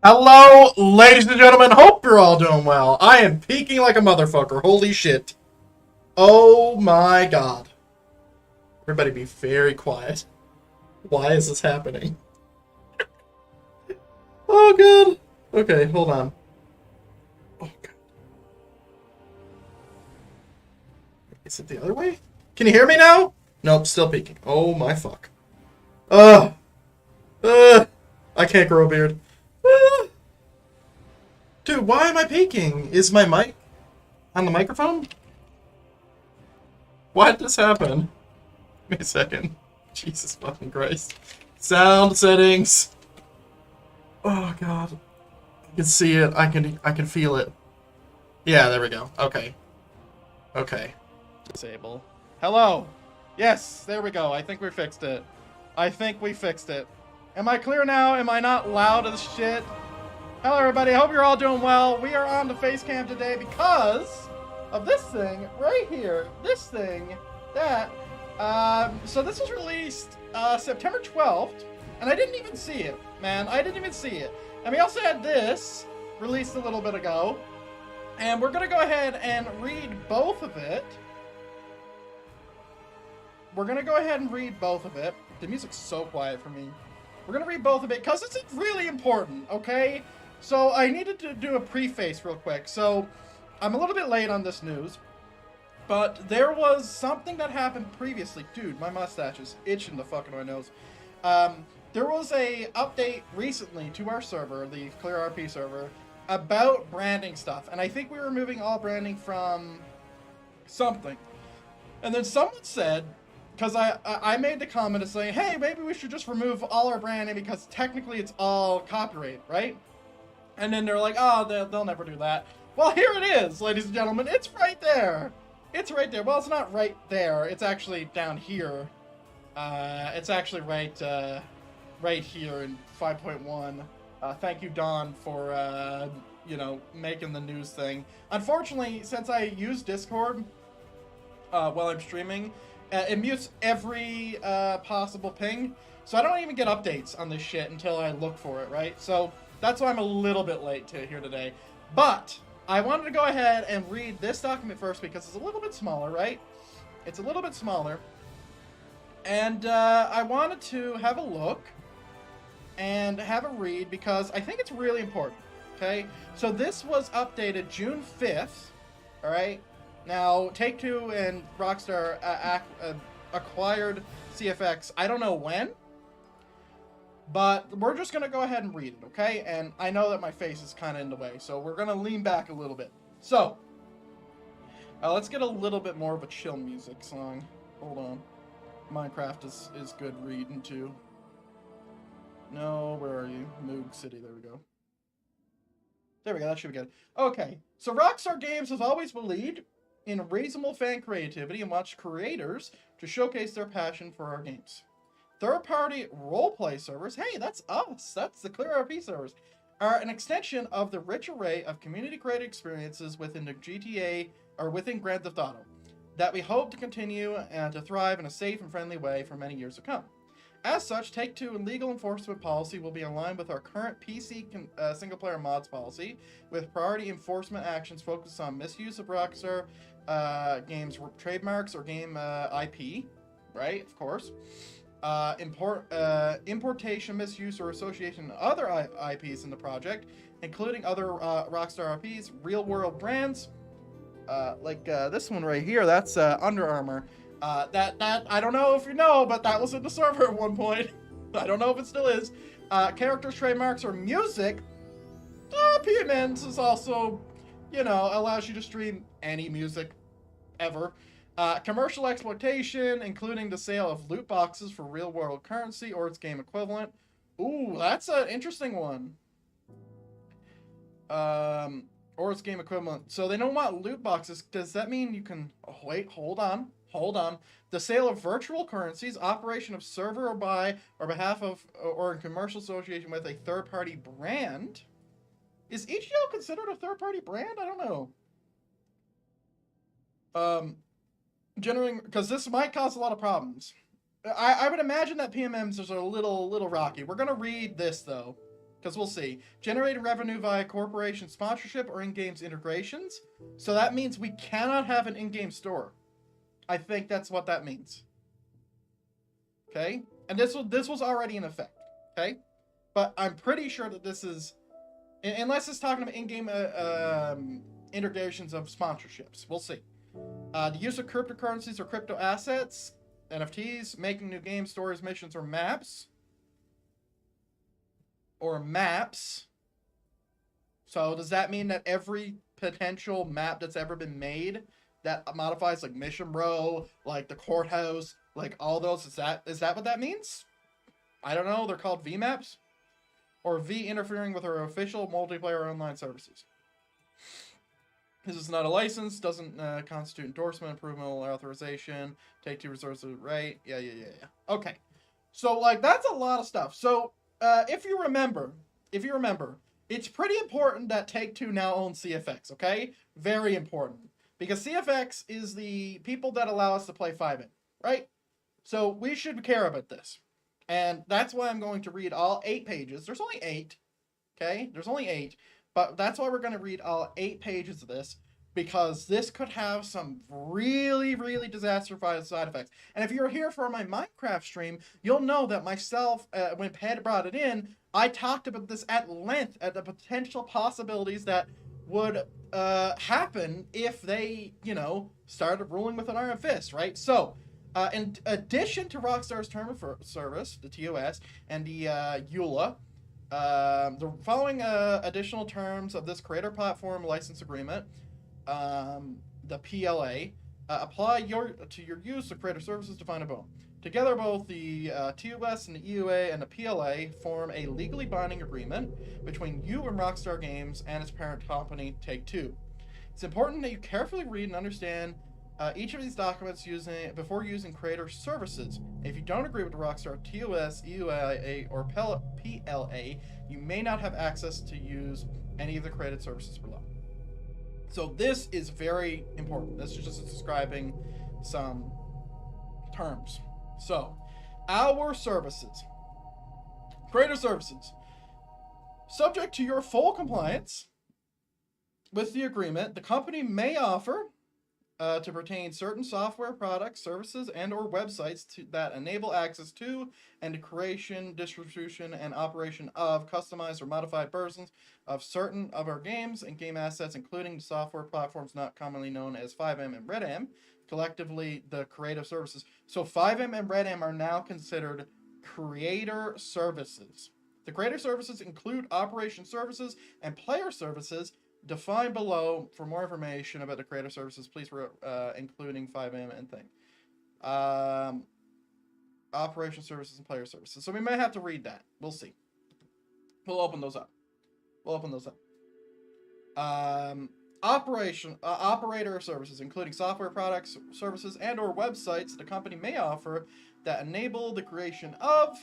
Hello, ladies and gentlemen. Hope you're all doing well. I am peaking like a motherfucker. Holy shit. Oh my god. Everybody be very quiet. Why is this happening? Oh god. Okay, hold on. Oh god. Is it the other way? Can you hear me now? Nope, still peaking. Oh my fuck. Ugh. Ugh. I can't grow a beard. Ugh. Dude, why am I peaking? Is my mic on the microphone? Why did this happen? Give me a second. Jesus fucking Christ. Sound settings. Oh god. I can see it. I can feel it. Yeah, there we go. Okay. Okay. Disable. Hello. Yes, there we go. I think we fixed it. I think we fixed it. Am I clear now? Am I not loud as shit? Hello everybody, hope you're all doing well. We are on the face cam today because of this thing right here. This thing that, so this was released September 12th, and I didn't even see it, man. I didn't even see it. And we also had this released a little bit ago, and we're gonna go ahead and read both of it. We're gonna go ahead and read both of it. The music's so quiet for me. We're gonna read both of it because it's really important, okay? So I needed to do a preface real quick. So I'm a little bit late on this news, but there was something that happened previously. Dude, my mustache is itching the fuck in my nose. There was a update recently to our server, the ClearRP server, about branding stuff. And I think we were removing all branding from something. And then someone said, because I made the comment of saying, hey, maybe we should just remove all our branding because technically it's all copyright, right? And then they're like, oh, they'll never do that. Well, here it is, ladies and gentlemen. It's right there. It's right there. Well, it's not right there. It's actually down here. It's actually right here in 5.1. Thank you, Don, for, making the news thing. Unfortunately, since I use Discord while I'm streaming, it mutes every possible ping. So I don't even get updates on this shit until I look for it, right? So that's why I'm a little bit late to here today. But I wanted to go ahead and read this document first because it's a little bit smaller, right? It's a little bit smaller. And I wanted to have a look and have a read because I think it's really important, okay? So this was updated June 5th, all right? Now, Take-Two and Rockstar acquired CFX, I don't know when, but we're just going to go ahead and read it, okay? And I know that my face is kind of in the way, so we're going to lean back a little bit. So, let's get a little bit more of a chill music song. Hold on. Minecraft is good reading, too. No, where are you? Moog City, there we go. There we go, that should be good. Okay, so Rockstar Games has always believed in reasonable fan creativity and wants creators to showcase their passion for our games. Third-party roleplay servers, hey, that's us, that's the ClearRP servers, are an extension of the rich array of community-created experiences within the GTA, or within Grand Theft Auto, that we hope to continue and to thrive in a safe and friendly way for many years to come. As such, Take-Two and legal enforcement policy will be in line with our current PC single-player mods policy, with priority enforcement actions focused on misuse of Rockstar games trademarks or game IP, right? Of course. Importation, misuse, or association of other IPs in the project, including other Rockstar IPs, real-world brands, like this one right here. That's Under Armour. That I don't know if you know, but that was in the server at one point. I don't know if it still is. Characters, trademarks, or music. PMNs is also, allows you to stream any music ever. Commercial exploitation, including the sale of loot boxes for real-world currency or its game equivalent. Ooh, that's an interesting one. Or its game equivalent. So they don't want loot boxes. Does that mean you can... Oh, wait, hold on. Hold on. The sale of virtual currencies, operation of server or by or behalf of or in commercial association with a third-party brand. Is EGO considered a third-party brand? I don't know. Generating, because this might cause a lot of problems. I would imagine that PMMs are a little rocky. We're gonna read this though, because we'll see. Generating revenue via corporation sponsorship or in-games integrations. So that means we cannot have an in-game store. I think that's what that means. Okay? And this was already in effect. Okay? But I'm pretty sure that this is, unless it's talking about in-game integrations of sponsorships. We'll see. The use of cryptocurrencies or crypto assets, NFTs, making new game stories, missions, or maps. So does that mean that every potential map that's ever been made that modifies like Mission Row, like the courthouse, like all those, is that what that means? I don't know. They're called V maps, or V interfering with our official multiplayer online services. This is not a license, doesn't constitute endorsement, approval, or authorization. Take-Two reserves the right. Yeah. Okay. So, like, that's a lot of stuff. So, if you remember, it's pretty important that Take-Two now owns CFX, okay? Very important. Because CFX is the people that allow us to play FiveM, right? So, we should care about this. And that's why I'm going to read all 8 pages. There's only 8, okay? There's only 8. But that's why we're going to read all 8 pages of this, because this could have some really, really disaster side effects. And if you're here for my Minecraft stream, you'll know that myself, when Ped brought it in, I talked about this at length, at the potential possibilities that would happen if they, started ruling with an iron fist, right? So, in addition to Rockstar's term of service, the TOS, and the EULA, the following additional terms of this creator platform license agreement, the PLA, apply to your use of creator services defined above. Together, both the TOS and the EUA and the PLA form a legally binding agreement between you and Rockstar Games and its parent company, Take-Two. It's important that you carefully read and understand each of these documents before using creator services. If you don't agree with the Rockstar TOS, EUA, or PLA, you may not have access to use any of the created services below. So this is very important. This is just describing some terms. So, our services. Creator services. Subject to your full compliance with the agreement, the company may offer to pertain certain software products, services, and or websites that enable access to and the creation, distribution, and operation of customized or modified versions of certain of our games and game assets, including software platforms not commonly known as FiveM and RedM, collectively the creative services. So FiveM and RedM are now considered creator services. The creator services include operation services and player services. Defined below. For more information about the creator services, please including FiveM and thing. Operation services and player services. So we may have to read that. We'll see. We'll open those up. Operator services, including software products, services, and or websites the company may offer that enable the creation of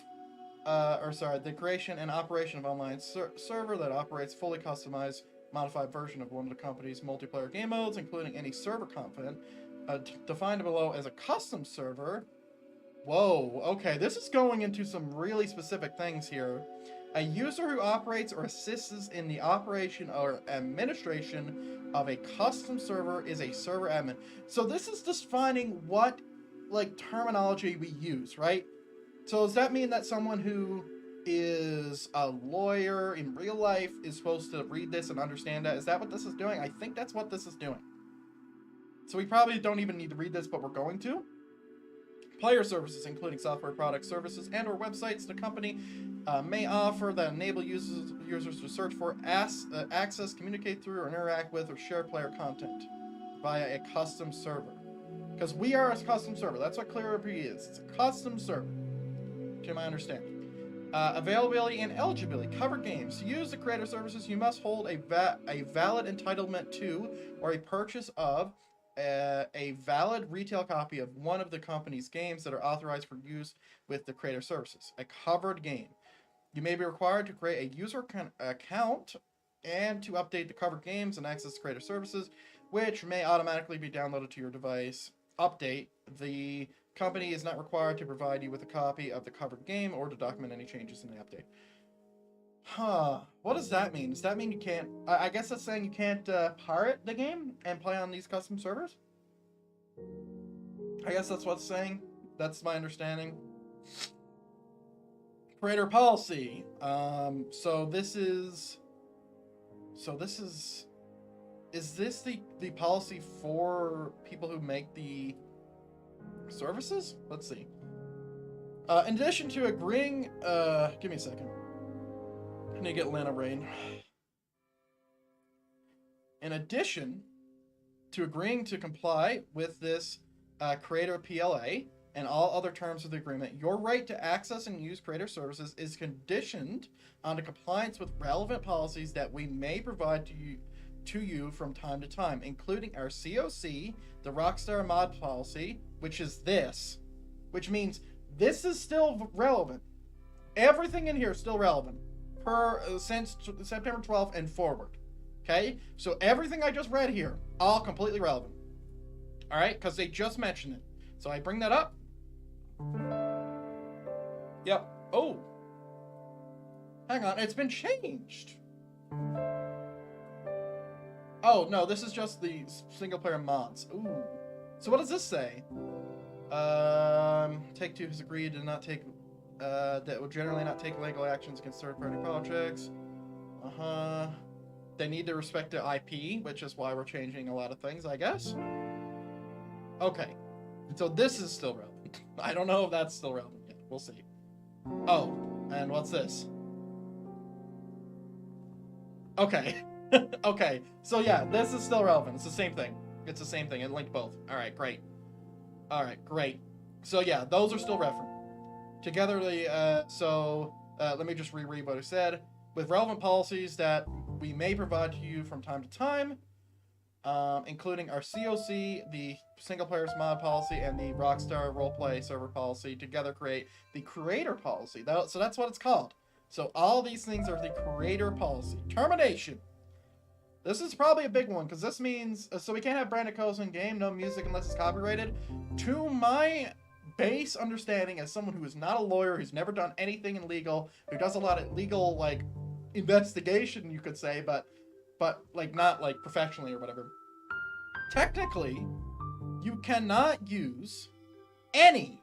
the creation and operation of online server that operates fully customized modified version of one of the company's multiplayer game modes, including any server content, defined below as a custom server. Whoa, okay, this is going into some really specific things here. A user who operates or assists in the operation or administration of a custom server is a server admin. So this is defining what, terminology we use, right? So does that mean that someone who is a lawyer in real life is supposed to read this and understand that? Is that what this is doing? I think that's what this is doing. So we probably don't even need to read this, but we're going to. Player services, including software products, services, and or websites the company may offer that enable users to search for, access, communicate through, or interact with, or share player content via a custom server. Because we are a custom server. That's what ClearRP is. It's a custom server, to my understanding. Availability and eligibility. Covered games. To use the creator services, you must hold a valid entitlement to or a purchase of a valid retail copy of one of the company's games that are authorized for use with the creator services. A covered game. You may be required to create a user account and to update the covered games and access creator services, which may automatically be downloaded to your device. Update. The company is not required to provide you with a copy of the covered game or to document any changes in the update. Huh. What does that mean? Does that mean you can't... I guess that's saying you can't pirate the game and play on these custom servers? I guess that's what it's saying. That's my understanding. Creator policy. So this is... Is this the policy for people who make the services? Let's see. In addition to agreeing... give me a second. I need to get Atlanta Rain. In addition to agreeing to comply with this Creator PLA and all other terms of the agreement, your right to access and use Creator services is conditioned on the compliance with relevant policies that we may provide to you from time to time, including our COC, the Rockstar mod policy, which is this, which means this is still relevant. Everything in here is still relevant since September 12th and forward. Okay, so everything I just read here, all completely relevant. All right, because they just mentioned it. So I bring that up. Yep. Oh, hang on, it's been changed. Oh no, this is just the single player mods. Ooh. So what does this say? Take-Two has agreed to not take that will generally not take legal actions against third-party projects. They need to respect the IP, which is why we're changing a lot of things, I guess. Okay, so this is still relevant. I don't know if that's still relevant yet. We'll see. Oh, and what's this? Okay. Okay, so yeah, this is still relevant. It's the same thing. It's the same thing. It linked both. All right, great. All right, great. So yeah, those are still relevant. Together, let me just reread what I said. With relevant policies that we may provide to you from time to time, including our COC, the single players mod policy, and the Rockstar roleplay server policy, together create the creator policy. So that's what it's called. So all these things are the creator policy. Termination. This is probably a big one, because this means, so we can't have branded codes in game, no music unless it's copyrighted. To my base understanding, as someone who is not a lawyer, who's never done anything in legal, who does a lot of legal, like, investigation, you could say, but like, not, like, professionally or whatever. Technically, you cannot use any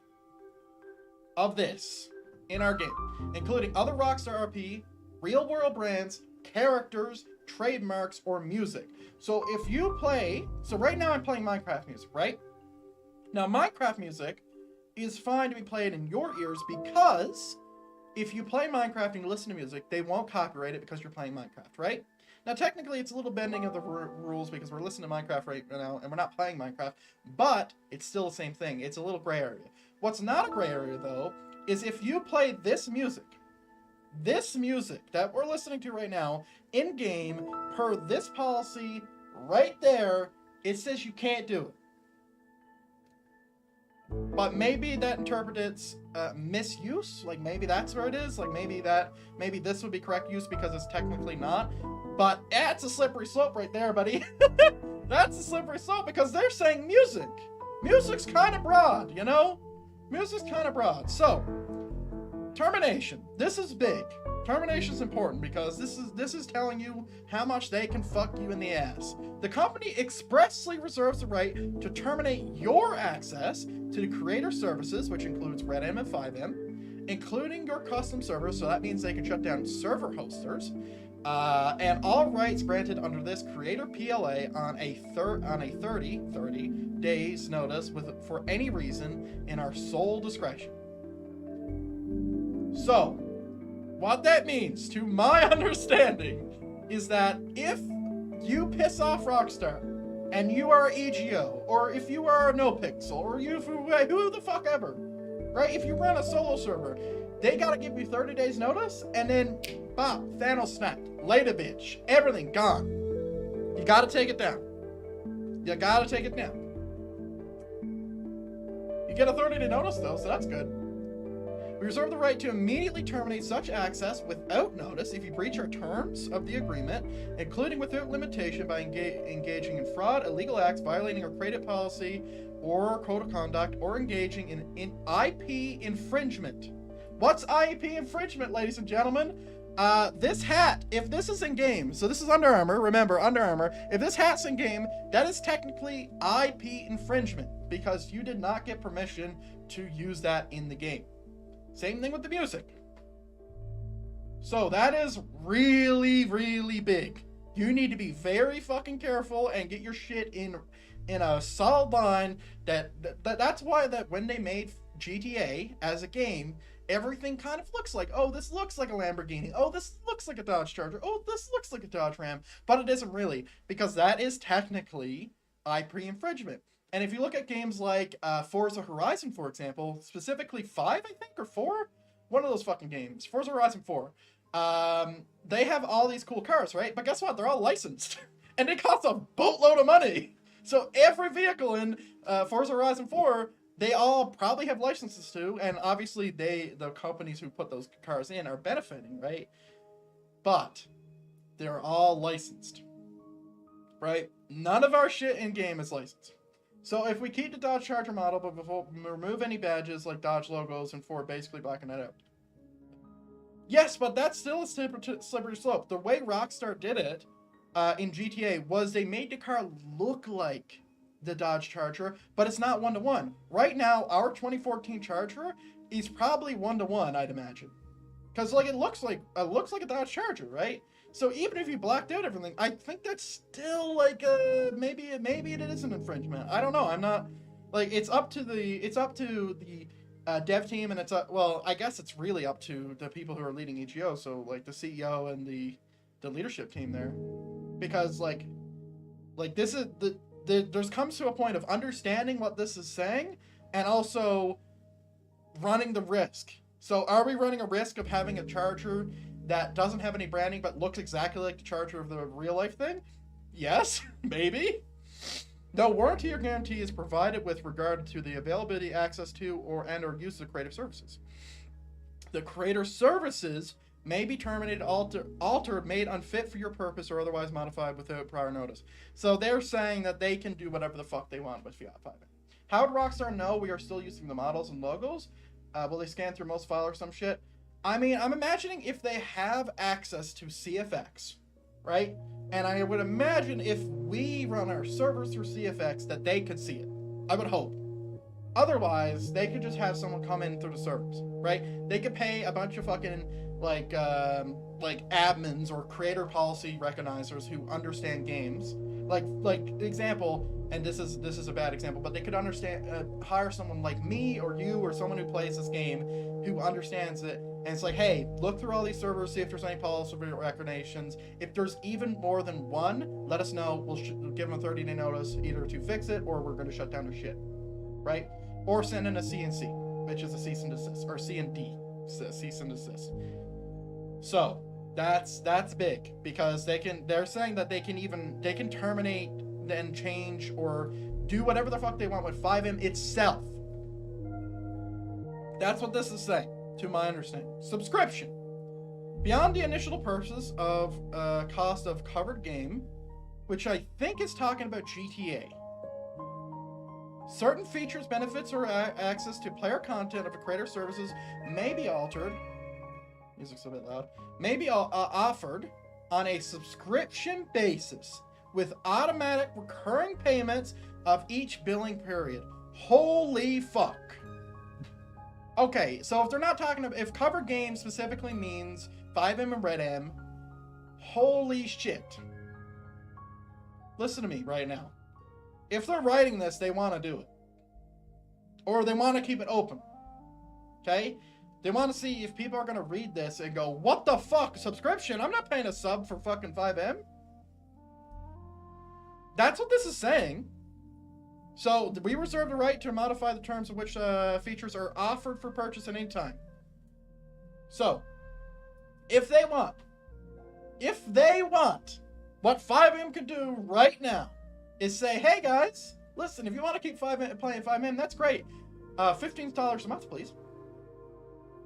of this in our game, including other Rockstar RP, real-world brands, characters, trademarks, or music. So if you play, so right now I'm playing Minecraft music, right? Now Minecraft music is fine to be played in your ears, because if you play Minecraft and you listen to music, they won't copyright it because you're playing Minecraft, right? Now technically it's a little bending of the rules because we're listening to Minecraft right now and we're not playing Minecraft, but it's still the same thing. It's a little gray area. What's not a gray area though is if you play this music that we're listening to right now in game, per this policy right there, it says you can't do it. But maybe that interprets misuse, like maybe that's where it is, like maybe this would be correct use because it's technically not. But that's a slippery slope right there, buddy. That's a slippery slope because they're saying music. Music's kind of broad, you know? Music's kind of broad. So, termination. This is big. Termination is important because this is telling you how much they can fuck you in the ass. The company expressly reserves the right to terminate your access to the creator services, which includes RedM and FiveM, including your custom servers, so that means they can shut down server hosters, and all rights granted under this creator PLA on a 30 days notice for any reason in our sole discretion. So, what that means, to my understanding, is that if you piss off Rockstar, and you are EGO, or if you are a NoPixel, or who the fuck ever, right? If you run a solo server, they gotta give you 30 days notice, and then, bop, Thanos snapped. Later, bitch. Everything gone. You gotta take it down. You gotta take it down. You get a 30-day notice, though, so that's good. We reserve the right to immediately terminate such access without notice if you breach our terms of the agreement, including without limitation by engaging in fraud, illegal acts, violating our creative policy or code of conduct, or engaging in IP infringement. What's IP infringement, ladies and gentlemen? This hat, if this is in game, so this is Under Armour, remember, Under Armour, if this hat's in game, that is technically IP infringement, because you did not get permission to use that in the game. Same thing with the music. So that is really, really big. You need to be very fucking careful and get your shit in a solid line. That's why that when they made GTA as a game, everything kind of looks like, oh, this looks like a Lamborghini. Oh, this looks like a Dodge Charger. Oh, this looks like a Dodge Ram. But it isn't really, because that is technically IP infringement. And if you look at games like Forza Horizon, for example, specifically 5, I think, or 4? One of those fucking games. Forza Horizon 4. They have all these cool cars, right? But guess what? They're all licensed. And they cost a boatload of money. So every vehicle in Forza Horizon 4, they all probably have licenses to, and obviously the companies who put those cars in are benefiting, right? But they're all licensed, right? None of our shit in game is licensed. So if we keep the Dodge Charger model, but before we remove any badges like Dodge logos and Ford basically blacking that out. Yes, but that's still a slippery slope. The way Rockstar did it in GTA was they made the car look like the Dodge Charger, but it's not 1-to-1. Right now, our 2014 Charger is probably 1-to-1, I'd imagine. Because like it looks like a Dodge Charger, right? So even if you blacked out everything, I think that's still like maybe it is an infringement. I don't know. I'm not like it's up to the dev team, and well, I guess it's really up to the people who are leading EGO, so like the CEO and the leadership team there, because like this is there's comes to a point of understanding what this is saying and also running the risk. So are we running a risk of having a Charger that doesn't have any branding but looks exactly like the Charger of the real life thing? Yes, maybe. No warranty or guarantee is provided with regard to the availability, access to, or use of creative services. The creator services may be terminated, altered, made unfit for your purpose, or otherwise modified without prior notice. So they're saying that they can do whatever the fuck they want with FiveM. How would Rockstar know we are still using the models and logos? Will they scan through most file or some shit? I mean, I'm imagining if they have access to CFX, right? And I would imagine if we run our servers through CFX that they could see it. I would hope. Otherwise, they could just have someone come in through the servers, right? They could pay a bunch of fucking like admins or creator policy recognizers who understand games. Like example, and this is a bad example, but they could hire someone like me or you or someone who plays this game who understands it. And it's like, hey, look through all these servers, see if there's any policy recognitions. If there's even more than one, let us know. We'll give them a 30-day notice either to fix it or we're going to shut down their shit, right? Or send in a C&C, which is a cease and desist, or C&D, cease and desist. So that's big because they're saying that they can terminate and change or do whatever the fuck they want with FiveM itself. That's what this is saying, to my understanding. Subscription. Beyond the initial purchase of cost of covered game, which I think is talking about GTA. Certain features, benefits, or access to player content of a creator services may be altered. Music's a bit loud. May be offered on a subscription basis with automatic recurring payments of each billing period. Holy fuck. Okay, so if they're not talking about, if covered game specifically means FiveM and RedM, holy shit. Listen to me right now. If they're writing this, they want to do it. Or they want to keep it open. Okay? They want to see if people are going to read this and go, what the fuck? Subscription? I'm not paying a sub for fucking FiveM. That's what this is saying. So, we reserve the right to modify the terms of which features are offered for purchase at any time. So, if they want, what FiveM can do right now is say, hey guys, listen, if you want to keep playing FiveM, that's great. $15 a month, please.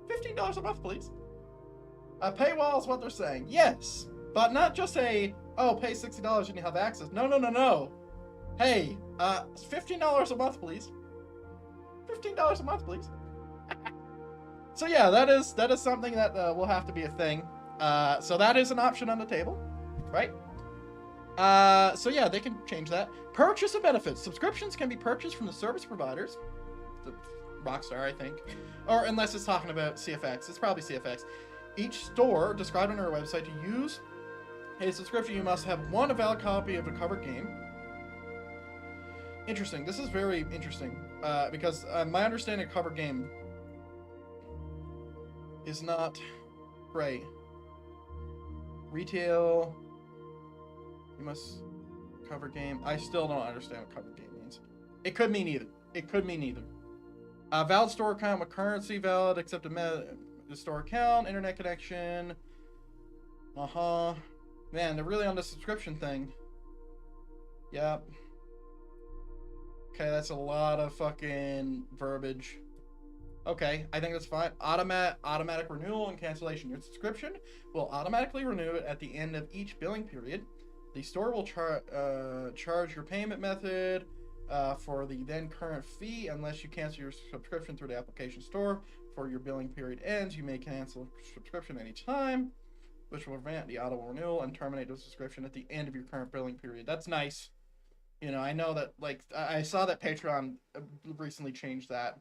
$15 a month, please. A paywall is what they're saying. Yes, but not just pay $60 and you have access. No. Hey, $15 a month, please. $15 a month, please. So yeah, that is something that will have to be a thing. So that is an option on the table, right? So yeah, they can change that. Purchase of benefits. Subscriptions can be purchased from the service providers, the Rockstar, I think, or unless it's talking about CFX. It's probably CFX. Each store described on our website to use a subscription, you must have one valid copy of a covered game. Interesting. This is very interesting because my understanding of covered game is not great. Retail. You must cover game. I still don't understand what covered game means. It could mean either. It could mean either. Valid store account with currency, valid except the store account, internet connection. Man, they're really on the subscription thing. Yep. Okay, that's a lot of fucking verbiage. Okay, I think that's fine. Automatic renewal and cancellation. Your subscription will automatically renew it at the end of each billing period. The store will charge your payment method for the then current fee unless you cancel your subscription through the application store before your billing period ends. You may cancel subscription anytime, which will prevent the auto renewal and terminate the subscription at the end of your current billing period. That's nice. You know, I know that, like, I saw that Patreon recently changed that.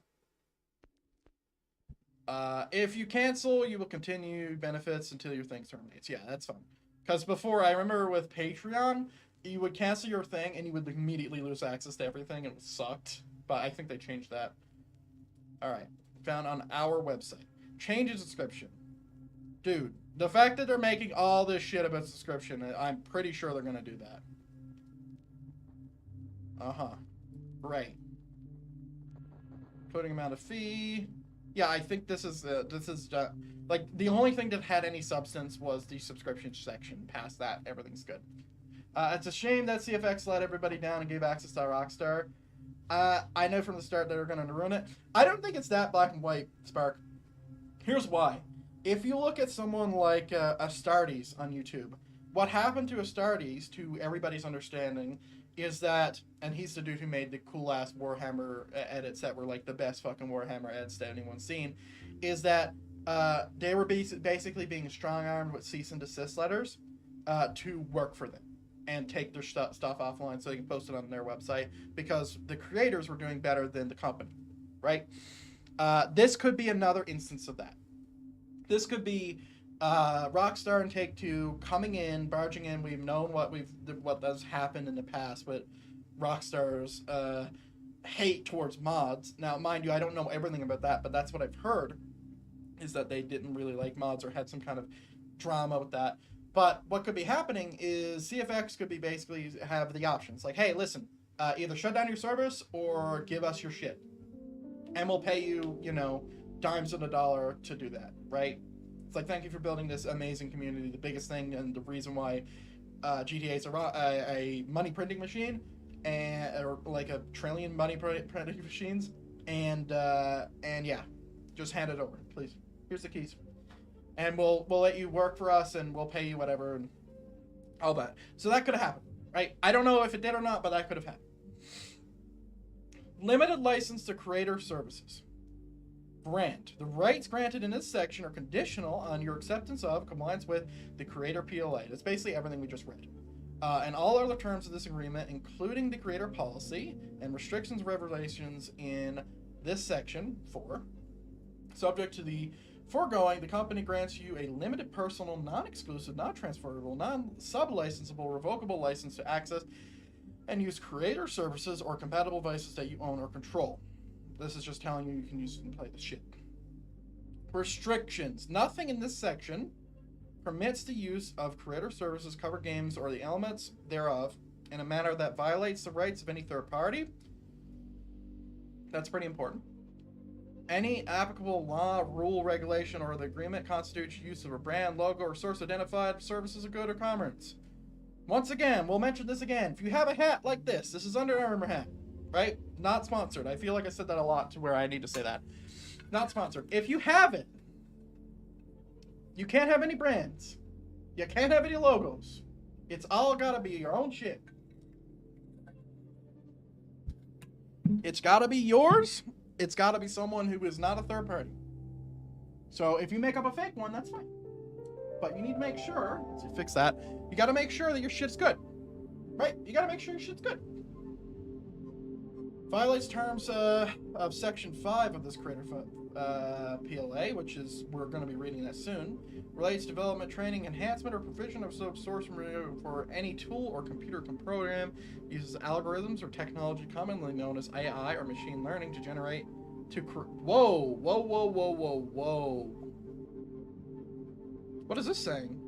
If you cancel, you will continue benefits until your thing terminates. Yeah, that's fine. Because before, I remember with Patreon, you would cancel your thing and you would immediately lose access to everything and it sucked. But I think they changed that. Alright. Found on our website. Change in subscription. Dude, the fact that they're making all this shit about subscription, I'm pretty sure they're going to do that. Right. Including amount of fee. Yeah, I think this is like the only thing that had any substance was the subscription section. Past that, everything's good. It's a shame that CFX let everybody down and gave access to Rockstar. I know from the start they were going to ruin it. I don't think it's that black and white, Spark. Here's why. If you look at someone like Astartes on YouTube, what happened to Astartes, to everybody's understanding, is that, and he's the dude who made the cool-ass Warhammer edits that were like the best fucking Warhammer edits that anyone's seen, is that they were basically being strong-armed with cease and desist letters to work for them and take their stuff offline so they can post it on their website because the creators were doing better than the company, right? This could be another instance of that. This could be Rockstar and Take-Two coming in, barging in. We've known what has happened in the past with Rockstar's hate towards mods. Now, mind you, I don't know everything about that, but that's what I've heard, is that they didn't really like mods or had some kind of drama with that. But what could be happening is CFX could be basically have the options. Like, hey, listen, either shut down your service or give us your shit. And we'll pay you, you know, dimes on the dollar to do that, right? It's like, thank you for building this amazing community. The biggest thing and the reason why GTA is a money printing machine, or like a trillion money printing machines, and yeah, just hand it over, please. Here's the keys, and we'll let you work for us, and we'll pay you whatever, and all that. So that could have happened, right? I don't know if it did or not, but that could have happened. Limited license to creator services. Grant. The rights granted in this section are conditional on your acceptance of, compliance with, the creator PLA. That's basically everything we just read. And all other terms of this agreement, including the creator policy and restrictions and regulations in this section 4. Subject to the foregoing, the company grants you a limited personal, non-exclusive, non-transferable, non-sub-licensable, revocable license to access and use creator services or compatible devices that you own or control. This is just telling you can use it and play the shit. Restrictions. Nothing in this section permits the use of creator services, covered games, or the elements thereof in a manner that violates the rights of any third party. That's pretty important. Any applicable law, rule, regulation, or the agreement constitutes use of a brand, logo, or source identified services of good or commerce. Once again, we'll mention this again. If you have a hat like this is Under Armour hat, right? Not sponsored. I feel like I said that a lot to where I need to say that. Not sponsored. If you have it, you can't have any brands. You can't have any logos. It's all gotta be your own shit. It's gotta be yours. It's gotta be someone who is not a third party. So if you make up a fake one, that's fine. but you need to make sure, to fix that, you got to make sure that your shit's good. Right? You got to make sure your shit's good. Violates terms of Section 5 of this Creator PLA, which is, we're going to be reading that soon. Relates development, training, enhancement, or provision of source material for any tool or computer program. Uses algorithms or technology commonly known as AI or machine learning to generate, whoa. What is this saying?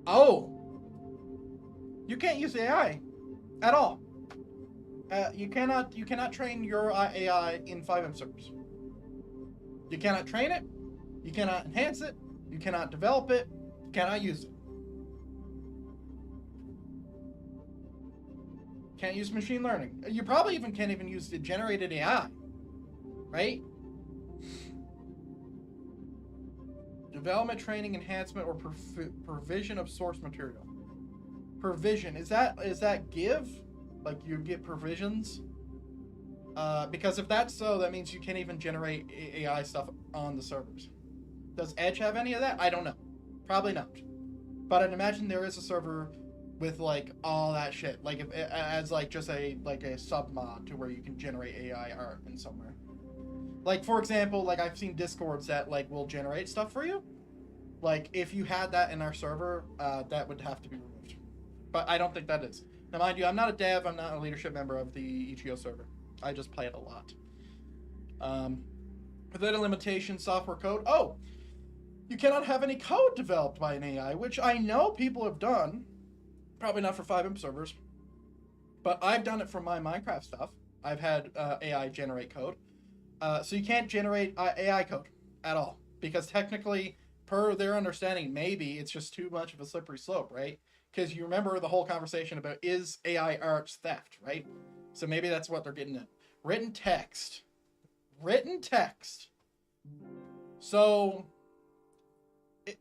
Oh! You can't use AI at all. You cannot train your AI in FiveM servers. You cannot train it, you cannot enhance it, you cannot develop it, you cannot use it. Can't use machine learning. You probably even can't even use the generated AI, right? Development, training, enhancement, or provision of source material. Provision, is that give? Like you get provisions? Because if that's so, that means you can't even generate AI stuff on the servers. Does Edge have any of that? I don't know. Probably not. But I'd imagine there is a server with like all that shit, like if as like just a sub mod to where you can generate AI art in somewhere. Like for example, like I've seen Discords that like will generate stuff for you. Like if you had that in our server, that would have to be removed. But I don't think that is. Now mind you, I'm not a dev, I'm not a leadership member of the EGO server. I just play it a lot. Without a limitation, software code. Oh, you cannot have any code developed by an AI, which I know people have done. Probably not for FiveM servers, but I've done it for my Minecraft stuff. I've had AI generate code. So you can't generate AI code at all, because technically, per their understanding, maybe it's just too much of a slippery slope, right? Because you remember the whole conversation about is AI art theft, right? So maybe that's what they're getting at. Written text. Written text. So,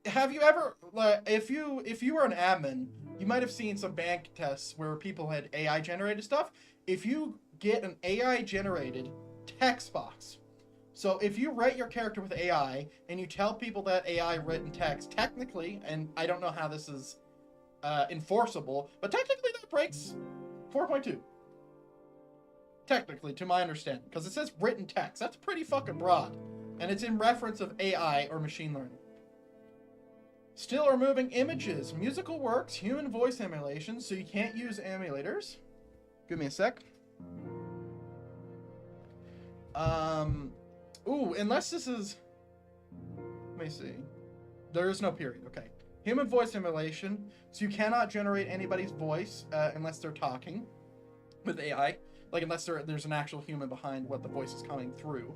have you ever, like, if you were an admin, you might have seen some bank tests where people had AI generated stuff. If you get an AI generated text box, so if you write your character with AI and you tell people that AI written text, technically, and I don't know how this is enforceable, but technically that breaks 4.2. Technically, to my understanding, because it says written text. That's pretty fucking broad, and it's in reference of AI or machine learning. Still or moving images, musical works, human voice emulations, so you can't use emulators. Give me a sec. Ooh, unless this is, let me see. There is no period, okay. Human voice emulation, so you cannot generate anybody's voice unless they're talking with AI. Like, unless there's an actual human behind what the voice is coming through,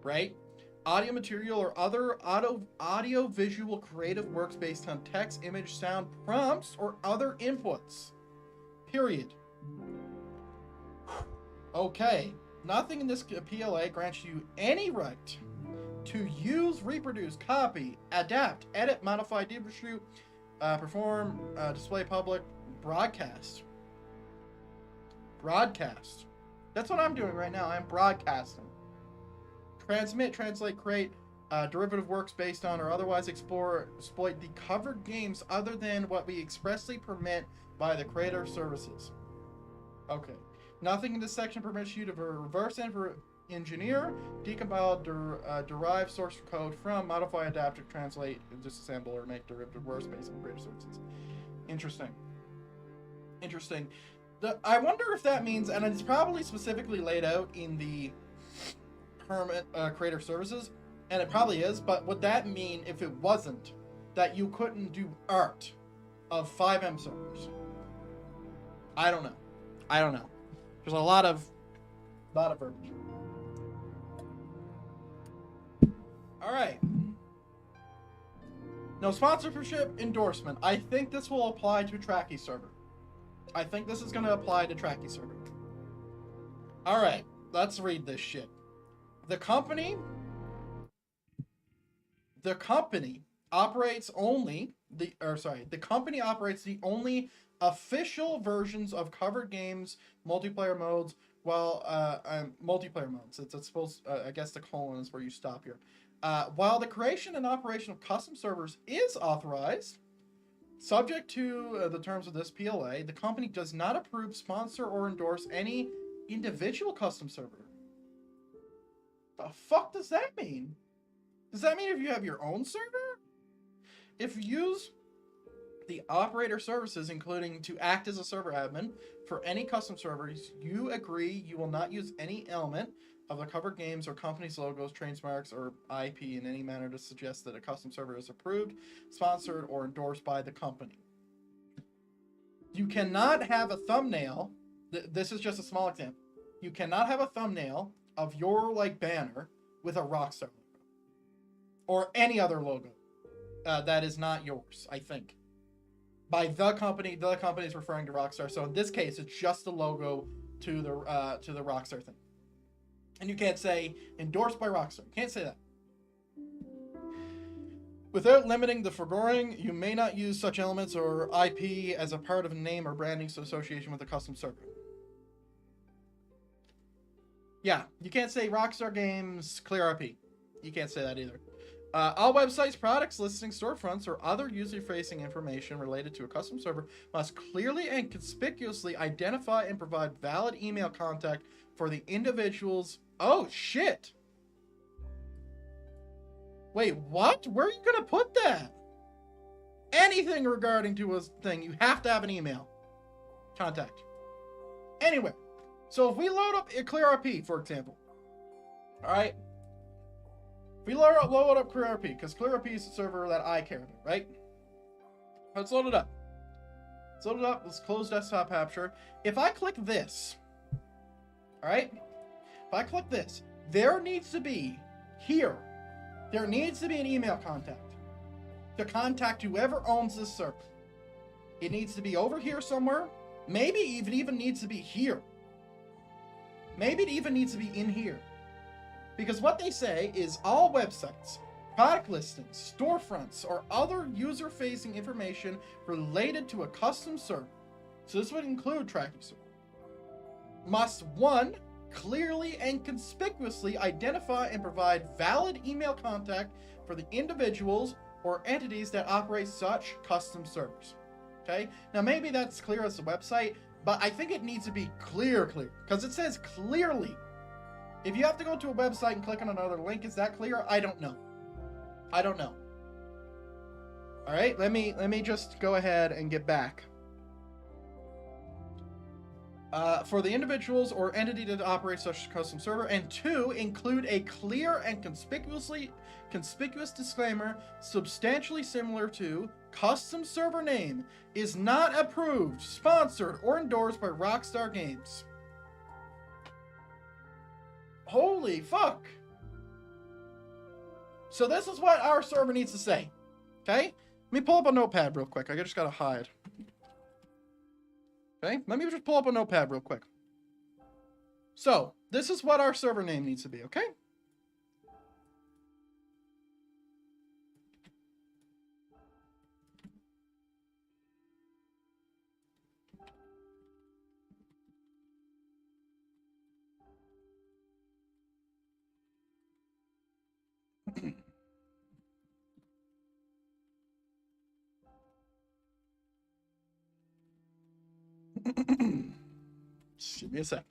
right? Audio material or other audio-visual creative works based on text, image, sound, prompts, or other inputs. Period. Okay. Nothing in this PLA grants you any right to use, reproduce, copy, adapt, edit, modify, distribute, perform, display, public, broadcast. Broadcast. That's what I'm doing right now. I'm broadcasting. Transmit, translate, create derivative works based on or otherwise exploit the covered games other than what we expressly permit by the creator services. Okay. Nothing in this section permits you to reverse engineer, decompile, derive source code from, modify, adapt, translate, disassemble, or make derivative works based on creator services. Interesting. Interesting. I wonder if that means, and it's probably specifically laid out in the permit creator services, and it probably is, but would that mean, if it wasn't, that you couldn't do art of FiveM servers? I don't know. I don't know. There's a lot of verbiage. Alright. No sponsorship endorsement. I think this will apply to Tracky server. I think this is going to apply to Tracky server. Alright, let's read this shit. The company operates the only official versions of covered games, multiplayer modes, while multiplayer modes. It's supposed, I guess the colon is where you stop here. While the creation and operation of custom servers is authorized, subject to the terms of this PLA, the company does not approve, sponsor, or endorse any individual custom server. The fuck does that mean? Does that mean if you have your own server? If you use the operator services, including to act as a server admin for any custom servers, you agree you will not use any element of the covered games or company's logos, trademarks, or IP in any manner to suggest that a custom server is approved, sponsored, or endorsed by the company. You cannot have a thumbnail. This is just a small example. You cannot have a thumbnail of your banner with a Rockstar logo or any other logo that is not yours. I think by the company is referring to Rockstar. So in this case, it's just the logo to the Rockstar thing. And you can't say endorsed by Rockstar. You can't say that. Without limiting the foregoing, you may not use such elements or IP as a part of a name or branding association with a custom server. Yeah, you can't say Rockstar Games Clear IP. You can't say that either. All websites, products, listings, storefronts, or other user-facing information related to a custom server must clearly and conspicuously identify and provide valid email contact for the individuals. Oh, shit. Wait, what? Where are you going to put that? Anything regarding to a thing, you have to have an email contact. Anyway, so if we load up a ClearRP, for example, all right? If we load up ClearRP, because ClearRP is the server that I care about, right? Let's load it up. Let's load it up. Let's close desktop capture. If I click this, all right? If I click this, there needs to be here. There needs to be an email contact to contact whoever owns this server. It needs to be over here somewhere. Maybe it even needs to be here. Maybe it even needs to be in here. Because what they say is all websites, product listings, storefronts, or other user-facing information related to a custom server, so this would include tracking server, must 1. Clearly and conspicuously identify and provide valid email contact for the individuals or entities that operate such custom servers. Okay? Now maybe that's clear as a website, but I think it needs to be clear, because it says clearly. If you have to go to a website and click on another link, is that clear? I don't know. I don't know. All right, let me just go ahead and get back. For the individuals or entity that operates such a custom server, and 2, include a clear and conspicuous disclaimer substantially similar to custom server name is not approved, sponsored, or endorsed by Rockstar Games. Holy fuck. So this is what our server needs to say. Okay? Let me pull up a notepad real quick. I just gotta hide. Okay? Let me just pull up a notepad real quick. So, this is what our server name needs to be, okay? Just give me a sec.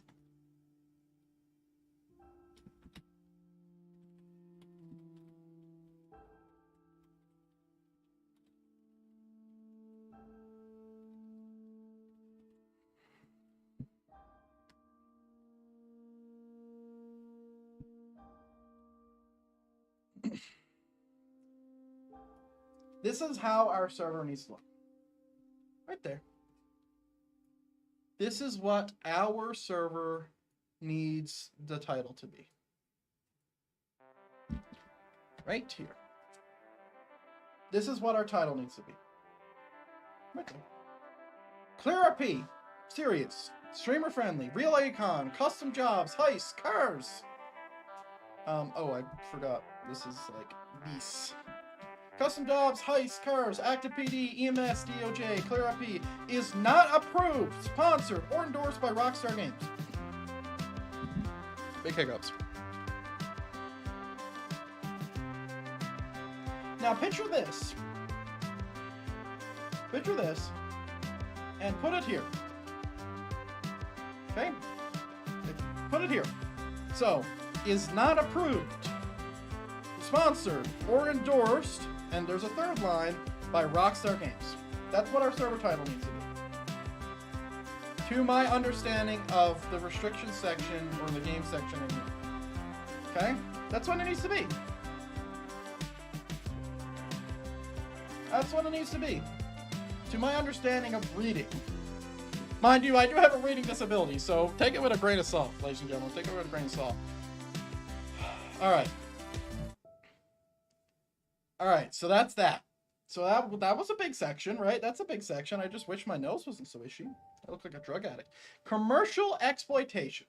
This is how our server needs to look. Right there. This is what our server needs the title to be. Right here. This is what our title needs to be. Right there. ClearRP, serious, streamer friendly, real icon, custom jobs, heists, cars. Oh, I forgot. This is like these. Custom jobs, heists, cars, active PD, EMS, DOJ, ClearRP is not approved, sponsored, or endorsed by Rockstar Games. Big hiccups. Now picture this. Picture this. And put it here. Okay? Put it here. So, is not approved, sponsored, or endorsed, and there's a third line, by Rockstar Games. That's what our server title needs to be. To my understanding of the restrictions section or the game section in here. Okay? That's what it needs to be. That's what it needs to be. To my understanding of reading. Mind you, I do have a reading disability, so take it with a grain of salt, ladies and gentlemen. Take it with a grain of salt. Alright. Alright, so that's that. So that was a big section, right? That's a big section. I just wish my nose wasn't so itchy. I look like a drug addict. Commercial exploitation.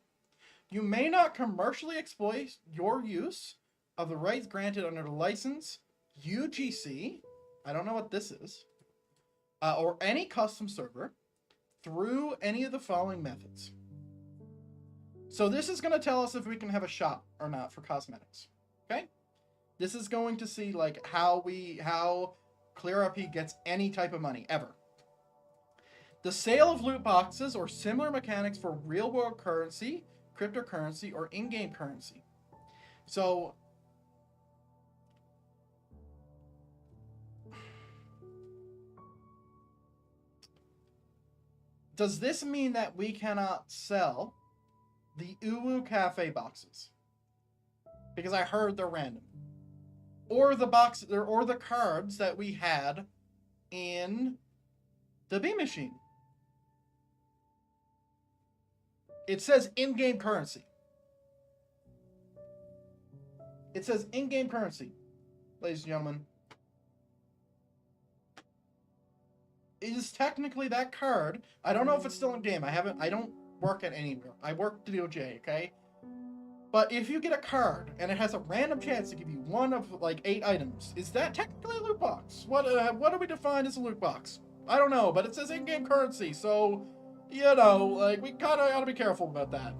You may not commercially exploit your use of the rights granted under the license UGC. I don't know what this is. Or any custom server through any of the following methods. So this is going to tell us if we can have a shop or not for cosmetics. Okay? This is going to see like how ClearRP gets any type of money ever. The sale of loot boxes or similar mechanics for real-world currency, cryptocurrency, or in-game currency. So does this mean that we cannot sell the Uwu Cafe boxes? Because I heard they're random. Or the or the cards that we had in the B machine. It says in-game currency. It says in-game currency, ladies and gentlemen. Is technically that card, I don't know if it's still in game. I don't work at anywhere. I work at DOJ, okay? But if you get a card and it has a random chance to give you one of like 8 items, is that technically a loot box? What do we define as a loot box? I don't know, but it says in-game currency, so you know, like we kind of got to be careful about that.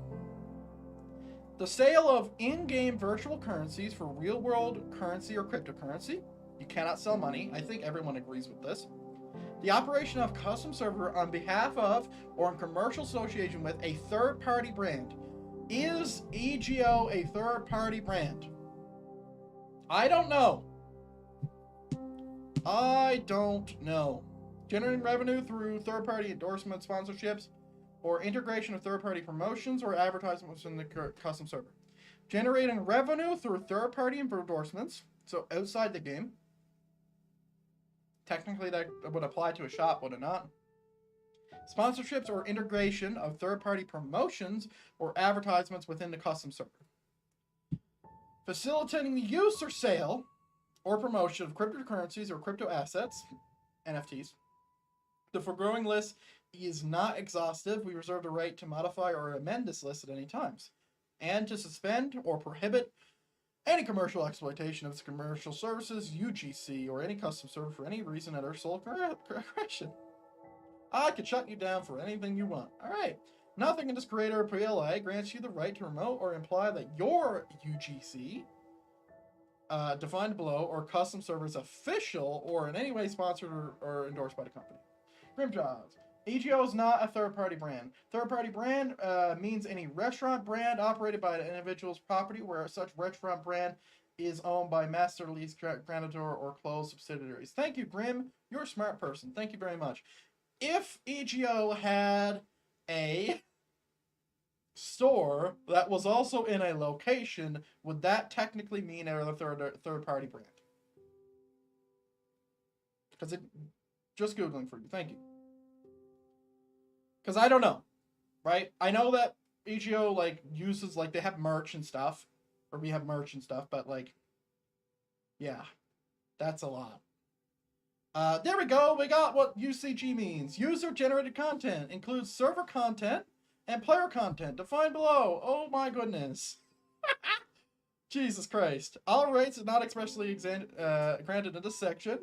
The sale of in-game virtual currencies for real-world currency or cryptocurrency. You cannot sell money. I think everyone agrees with this. The operation of custom server on behalf of or in commercial association with a third-party brand. Is EGO a third-party brand? I don't know. I don't know. Generating revenue through third-party endorsement sponsorships or integration of third-party promotions or advertisements in the custom server. Generating revenue through third-party endorsements, so outside the game. Technically, that would apply to a shop, would it not? Sponsorships or integration of third-party promotions or advertisements within the custom server. Facilitating the use or sale or promotion of cryptocurrencies or crypto assets, NFTs. The foregoing list is not exhaustive. We reserve the right to modify or amend this list at any times. And to suspend or prohibit any commercial exploitation of its commercial services, UGC, or any custom server for any reason at our sole discretion. I could shut you down for anything you want. Alright. Nothing in this creator or PLA grants you the right to promote or imply that your UGC, defined below, or custom server is official or in any way sponsored or endorsed by the company. Grimjaws. EGO is not a third-party brand. Third-party brand means any restaurant brand operated by an individual's property where such restaurant brand is owned by master lease grantor or closed subsidiaries. Thank you, Grim. You're a smart person. Thank you very much. If EGO had a store that was also in a location, would that technically mean a third-party brand? Because it... Just Googling for you. Thank you. Because I don't know. Right? I know that EGO, like, uses, like, they have merch and stuff. Or we have merch and stuff, but, like... Yeah. That's a lot. There we go. We got what UCG means. User-generated content includes server content and player content defined below. Oh my goodness. Jesus Christ. All rights are not expressly granted in this section.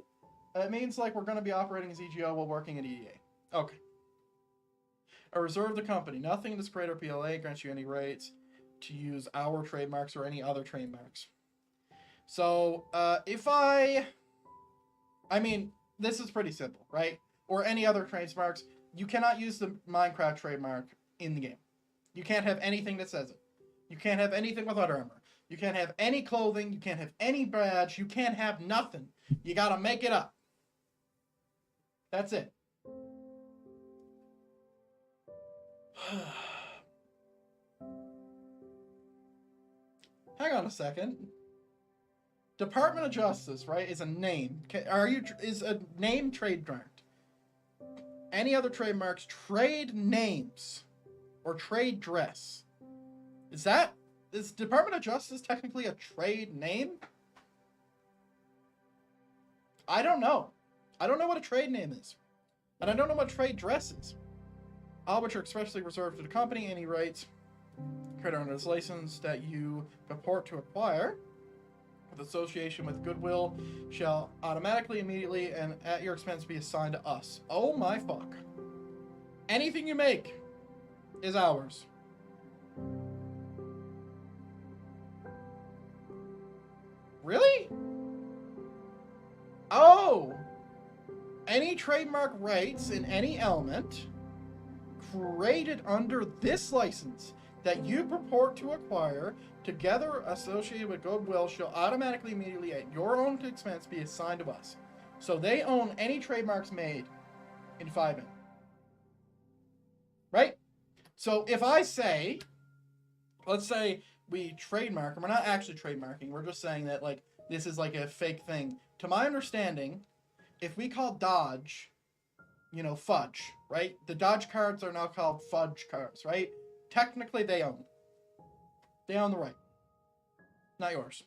It means like we're going to be operating as EGO while working at EDA. Okay. A reserve the company. Nothing in this creator PLA grants you any rights to use our trademarks or any other trademarks. So, if I I mean, this is pretty simple, right? Or any other trademarks. You cannot use the Minecraft trademark in the game. You can't have anything that says it. You can't have anything with Under Armour. You can't have any clothing. You can't have any badge. You can't have nothing. You gotta make it up. That's it. Hang on a second. Department of Justice, right, is a name. Is a name trademarked? Any other trademarks, trade names, or trade dress? Is Department of Justice technically a trade name? I don't know. I don't know what a trade name is. And I don't know what trade dress is. All which are expressly reserved to the company. Any rights created under this license that you purport to acquire with association with goodwill shall automatically, immediately, and at your expense be assigned to us. Oh my fuck. Anything you make is ours. Really? Oh! Any trademark rights in any element created under this license that you purport to acquire, together associated with goodwill, shall automatically, immediately, at your own expense, be assigned to us. So they own any trademarks made in FiveM. Right? So if I say, let's say we trademark, and we're not actually trademarking, we're just saying that, like, this is like a fake thing. To my understanding, if we call Dodge, you know, fudge, right? The Dodge cards are now called fudge cards, right? Technically, they own. They own the right. Not yours.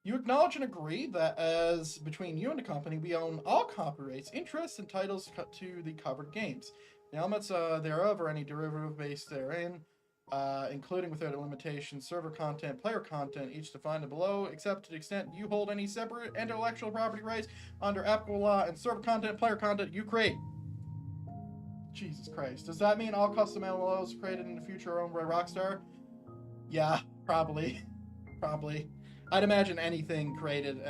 You acknowledge and agree that as between you and the company, we own all copyrights, interests, and titles to the covered games. The elements thereof or any derivative based therein, including without a limitation, server content, player content, each defined below, except to the extent you hold any separate intellectual property rights under applicable law and server content, player content you create. Jesus Christ. Does that mean all custom MMOs created in the future are owned by Rockstar? Yeah, probably. Probably. I'd imagine anything created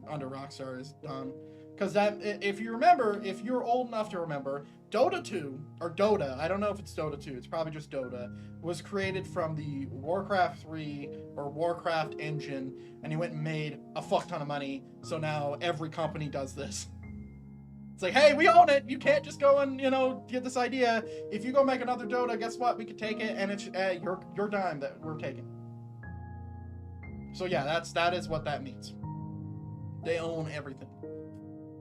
under Rockstar is done. Because that, if you remember, if you're old enough to remember, Dota 2, or Dota, I don't know if it's Dota 2, it's probably just Dota, was created from the Warcraft 3 or Warcraft engine, and he went and made a fuck ton of money, so now every company does this. It's like, hey, we own it. You can't just go and, you know, get this idea. If you go make another Dota, guess what? We could take it, and it's your dime that we're taking. So yeah, that is what that means. They own everything.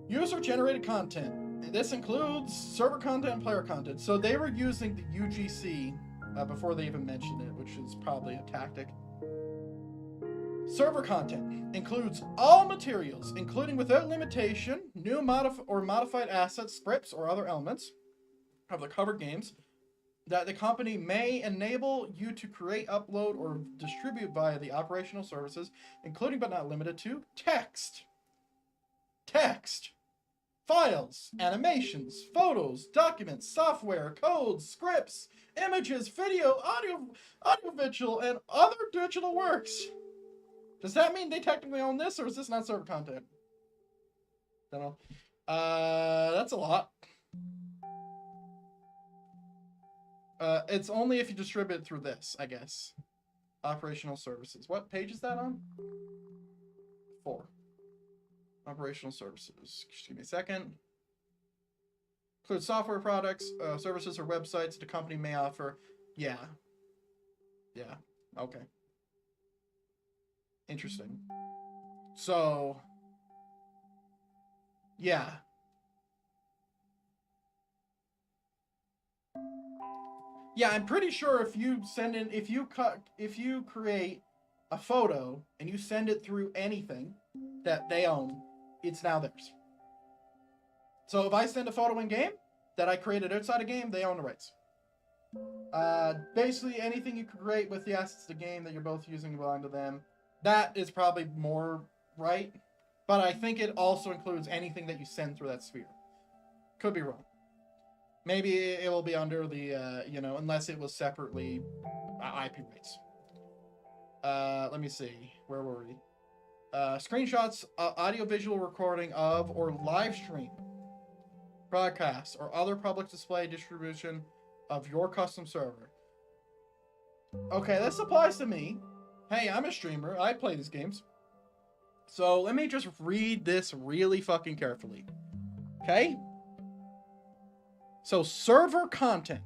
User-generated content. This includes server content and player content. So they were using the UGC before they even mentioned it, which is probably a tactic. Server content includes all materials, including without limitation, new or modified assets, scripts, or other elements of the covered games that the company may enable you to create, upload, or distribute via the operational services, including but not limited to text, files, animations, photos, documents, software, codes, scripts, images, video, audio-visual, and other digital works. Does that mean they technically own this, or is this not server content? Don't know. That's a lot. It's only if you distribute it through this, I guess. Operational services. What page is that on? 4. Operational services. Just give me a second. Include software products, services, or websites the company may offer. Yeah. Yeah. Okay. Interesting. So, yeah. Yeah, I'm pretty sure if you create a photo and you send it through anything that they own, it's now theirs. So if I send a photo in game that I created outside a game, they own the rights. Basically anything you create with the assets of the game that you're both using belong to them. That is probably more right, but I think it also includes anything that you send through that sphere. Could be wrong. Maybe it will be under the, unless it was separately IP rights. Let me see. Where were we? Screenshots, audio-visual recording of, or live stream, broadcast, or other public display distribution of your custom server. Okay, this applies to me. Hey, I'm a streamer. I play these games. So let me just read this really fucking carefully. Okay? So server content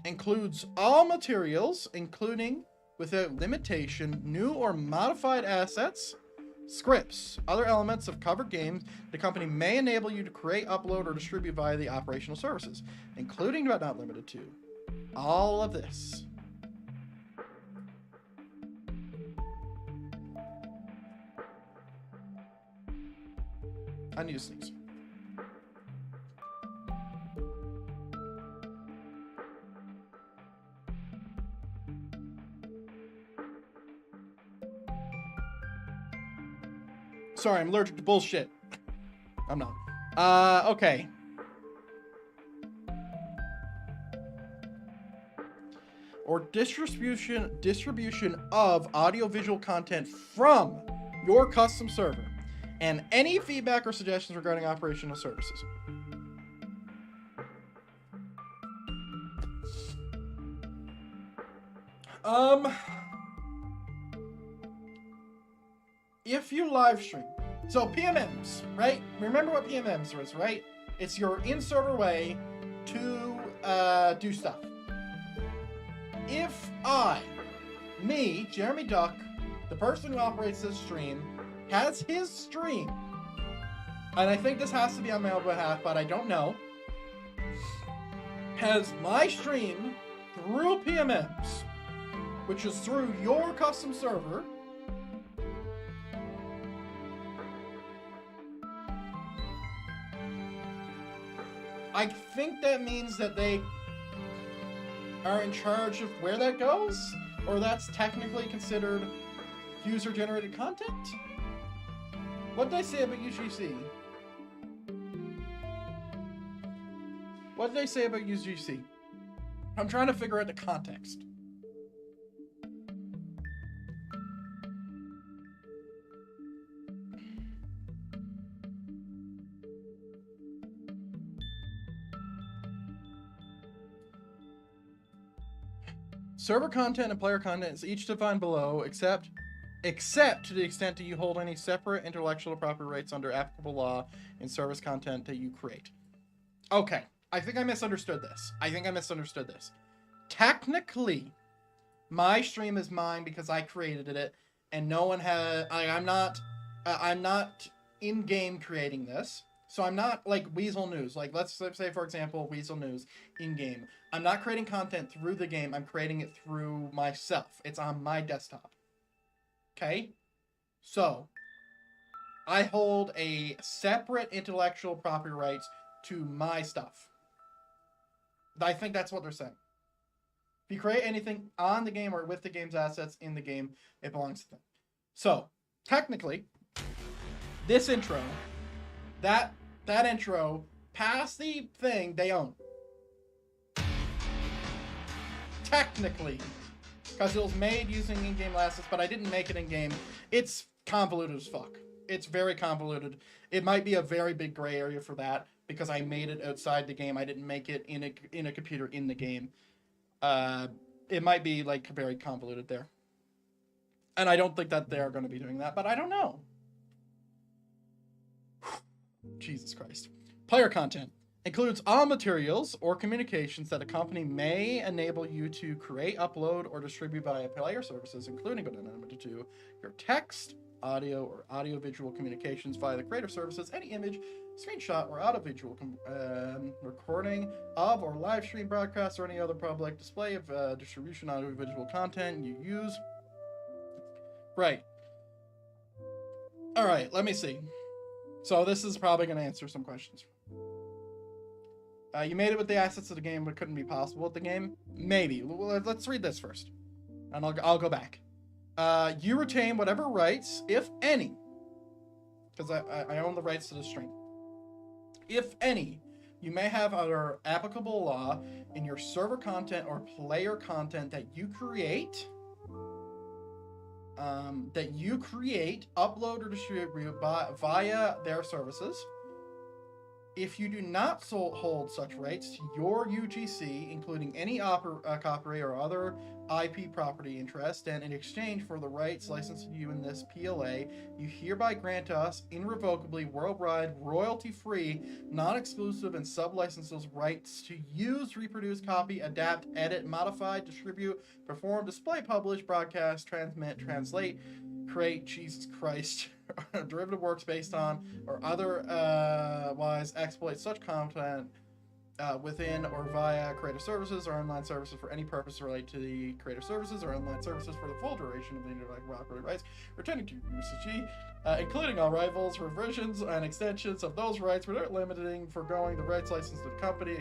includes all materials, including, without limitation, new or modified assets, scripts, other elements of covered games the company may enable you to create, upload, or distribute via the operational services, including but not limited to all of this. I need to sneeze. Sorry, I'm allergic to bullshit. I'm not. Okay. Or distribution of audiovisual content from your custom server, and any feedback or suggestions regarding operational services. If you live stream, so PMMs, right? Remember what PMMs is, right? It's your in-server way to do stuff. If me, Jeremy Duck, the person who operates this stream, has his stream, and I think this has to be on my own behalf, but I don't know, has my stream through PMMs, which is through your custom server, I think that means that they are in charge of where that goes, or that's technically considered user-generated content? What did I say about UGC? What did I say about UGC? I'm trying to figure out the context. Server content and player content is each defined below, except to the extent that you hold any separate intellectual property rights under applicable law in service content that you create. Okay, I think I misunderstood this. Technically, my stream is mine because I created it, and no one has. I'm not in-game creating this. So I'm not like Weasel News. Like, let's say, for example, Weasel News in-game. I'm not creating content through the game. I'm creating it through myself. It's on my desktop. Okay? So, I hold a separate intellectual property rights to my stuff. I think that's what they're saying. If you create anything on the game or with the game's assets in the game, it belongs to them. So, technically, this intro, that intro, past the thing, they own. Technically. Because it was made using in-game assets, but I didn't make it in-game. It's convoluted as fuck. It's very convoluted. It might be a very big gray area for that, because I made it outside the game. I didn't make it in a computer in the game. It might be, like, very convoluted there. And I don't think that they are going to be doing that, but I don't know. Jesus Christ. Player content includes all materials or communications that a company may enable you to create, upload, or distribute via player services, including but not limited to your text, audio, or audio-visual communications via the creator services, any image, screenshot, or audio-visual recording of or live stream broadcast or any other public display of distribution audio-visual content you use. Right. All right, let me see. So this is probably going to answer some questions. You made it with the assets of the game, but couldn't be possible with the game? Maybe. Let's read this first, and I'll go back. You retain whatever rights, if any, because I own the rights to the stream. If any, you may have under applicable law in your server content or player content that you create. that you create, upload, or distribute via their services. If you do not hold such rights to your UGC, including any copyright or other IP property interest, and in exchange for the rights licensed to you in this PLA, you hereby grant us irrevocably, worldwide, royalty-free, non-exclusive, and sub-licenses rights to use, reproduce, copy, adapt, edit, modify, distribute, perform, display, publish, broadcast, transmit, translate, create, Jesus Christ, derivative works based on or otherwise exploit such content within or via creator services or online services for any purpose related to the creator services or online services for the full duration of the intellectual property rights returning to UCG, including all rivals, reversions, and extensions of those rights without limiting, foregoing the rights licensed to the company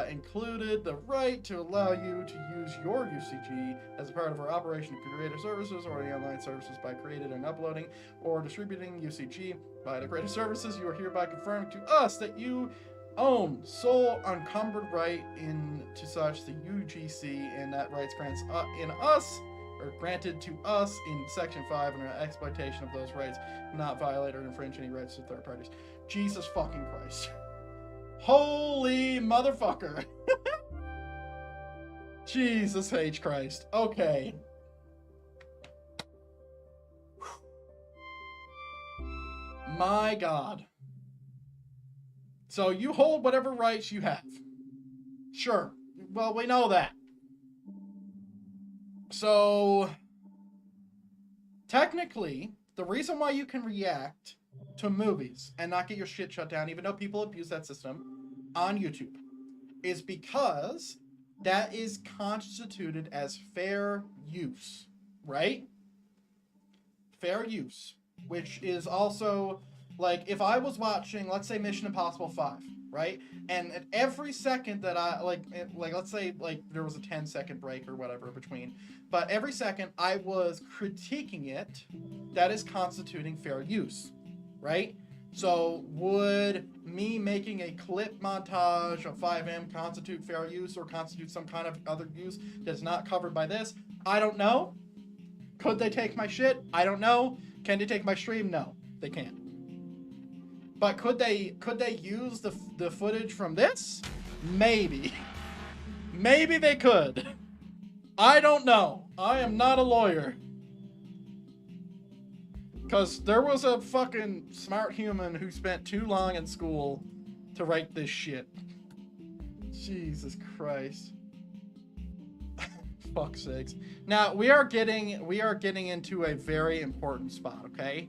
included the right to allow you to use your UCG as a part of our operation of creator services or the online services by creating and uploading or distributing UCG by the creator services. You are hereby confirming to us that you own sole unencumbered right into such the UGC, and that rights grants granted to us in Section 5 and our exploitation of those rights not violate or infringe any rights to third parties. Jesus fucking Christ. Holy motherfucker. Jesus H. Christ. Okay. My God. So you hold whatever rights you have. Sure. Well, we know that. So, technically, the reason why you can react to movies and not get your shit shut down, even though people abuse that system on YouTube, is because that is constituted as fair use, right? Fair use, which is also, like, if I was watching, let's say, Mission Impossible 5, right? And at every second that I, like let's say, like, there was a 10-second break or whatever between, but every second I was critiquing it, that is constituting fair use, right? So would me making a clip montage of FiveM constitute fair use or constitute some kind of other use that's not covered by this? I don't know. Could they take my shit? I don't know. Can they take my stream? No, they can't. But could they use the footage from this? Maybe. Maybe they could. I don't know. I am not a lawyer. Because there was a fucking smart human who spent too long in school to write this shit. Jesus Christ. Fuck's sakes. Now, we are getting into a very important spot, okay?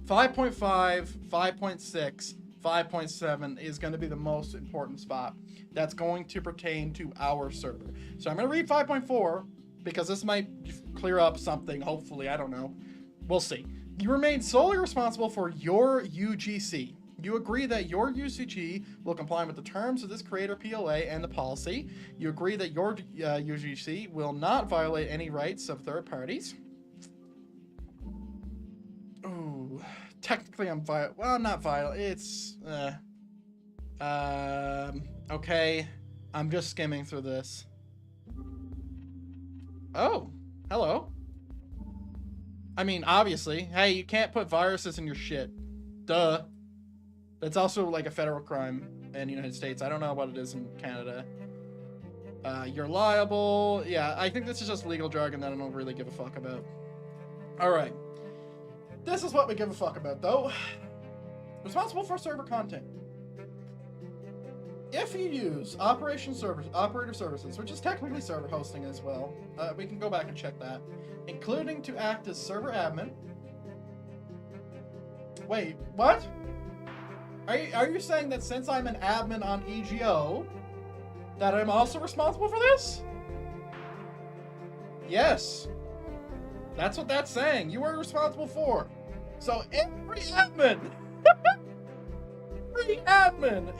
5.5, 5.6, 5.7 is going to be the most important spot that's going to pertain to our server. So I'm going to read 5.4 because this might clear up something, hopefully. I don't know. We'll see. You remain solely responsible for your UGC. You agree that your UCG will comply with the terms of this creator PLA and the policy. You agree that your UGC will not violate any rights of third parties. Ooh, technically I'm well, I'm not violent. It's okay. I'm just skimming through this. Oh, hello. I mean, obviously, hey, you can't put viruses in your shit. Duh. That's also like a federal crime in the United States. I don't know what it is in Canada. You're liable. Yeah, I think this is just legal jargon that I don't really give a fuck about. All right. This is what we give a fuck about, though. Responsible for server content. If you use operator services, which is technically server hosting as well, we can go back and check that, including to act as server admin. Wait, what? Are you saying that since I'm an admin on EGO, that I'm also responsible for this? Yes. That's what that's saying. You are responsible for. So every admin,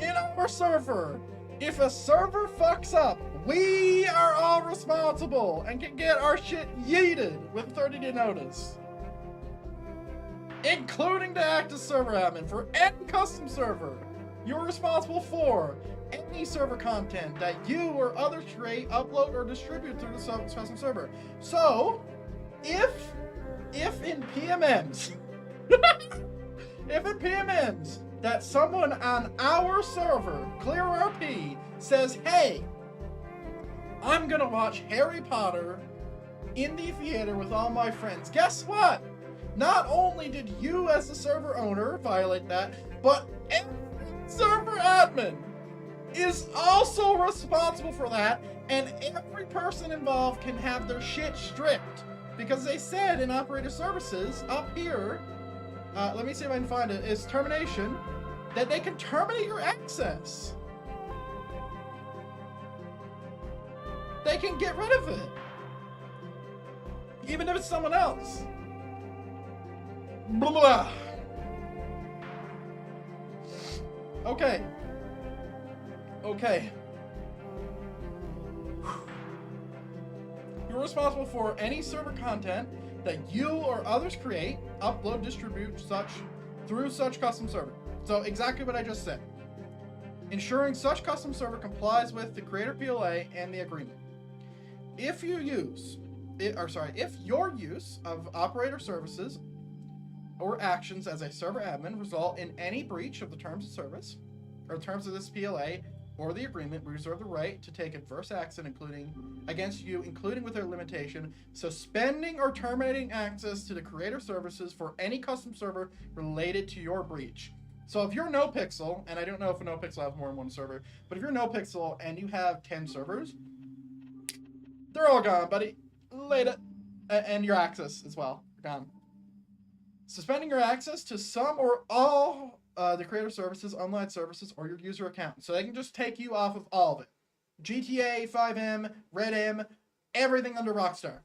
in our server, if a server fucks up, we are all responsible and can get our shit yeeted with 30-day notice. Including to act as server admin for any custom server. You're responsible for any server content that you or others create, upload, or distribute through the custom server. So, if in PMMs, if in PMMs that someone on our server, ClearRP, says, hey, I'm gonna watch Harry Potter in the theater with all my friends, guess what? Not only did you as the server owner violate that, but every server admin is also responsible for that, and every person involved can have their shit stripped. Because they said in operator services up here, let me see if I can find it, is termination, that they can terminate your access. They can get rid of it. Even if it's someone else. Blah, blah. Okay. Okay. You're responsible for any server content that you or others create, upload, distribute through such custom server. So exactly what I just said. Ensuring such custom server complies with the creator PLA and the agreement. If your use of operator services or actions as a server admin result in any breach of the terms of service or terms of this PLA or the agreement, we reserve the right to take adverse action against you, including with their limitation, suspending or terminating access to the creator services for any custom server related to your breach. So if you're NoPixel, and I don't know if a NoPixel has more than one server, but if you're NoPixel and you have 10 servers, they're all gone, buddy. Later. And your access as well. Gone. Suspending your access to some or all the creator services, online services, or your user account. So they can just take you off of all of it. GTA, FiveM, RedM, everything under Rockstar.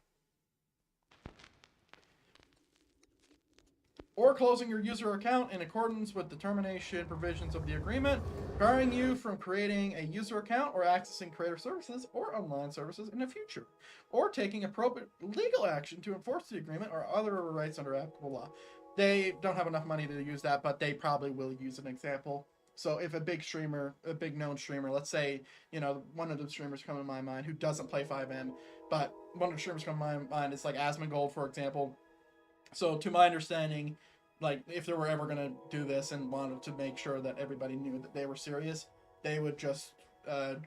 Or closing your user account in accordance with the termination provisions of the agreement, barring you from creating a user account or accessing creator services or online services in the future, or taking appropriate legal action to enforce the agreement or other rights under applicable law. They don't have enough money to use that, but they probably will use an example. So if a big streamer, a big known streamer, let's say, you know, one of the streamers come to my mind who doesn't play FiveM, but one of the streamers come to my mind is like Asmongold, for example. So to my understanding, like if they were ever going to do this and wanted to make sure that everybody knew that they were serious, they would just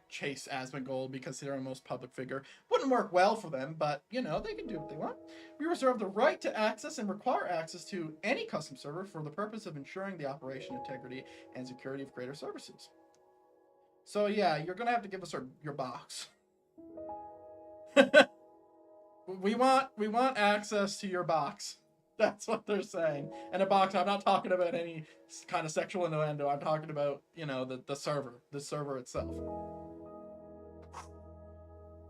chase Asmongold because they're the most public figure. Wouldn't work well for them, but you know, they can do what they want. We reserve the right to access and require access to any custom server for the purpose of ensuring the operation integrity and security of creator services. So yeah, you're gonna have to give us your box. we want access to your box. That's what they're saying. And a box, I'm not talking about any kind of sexual innuendo. I'm talking about, you know, the server itself.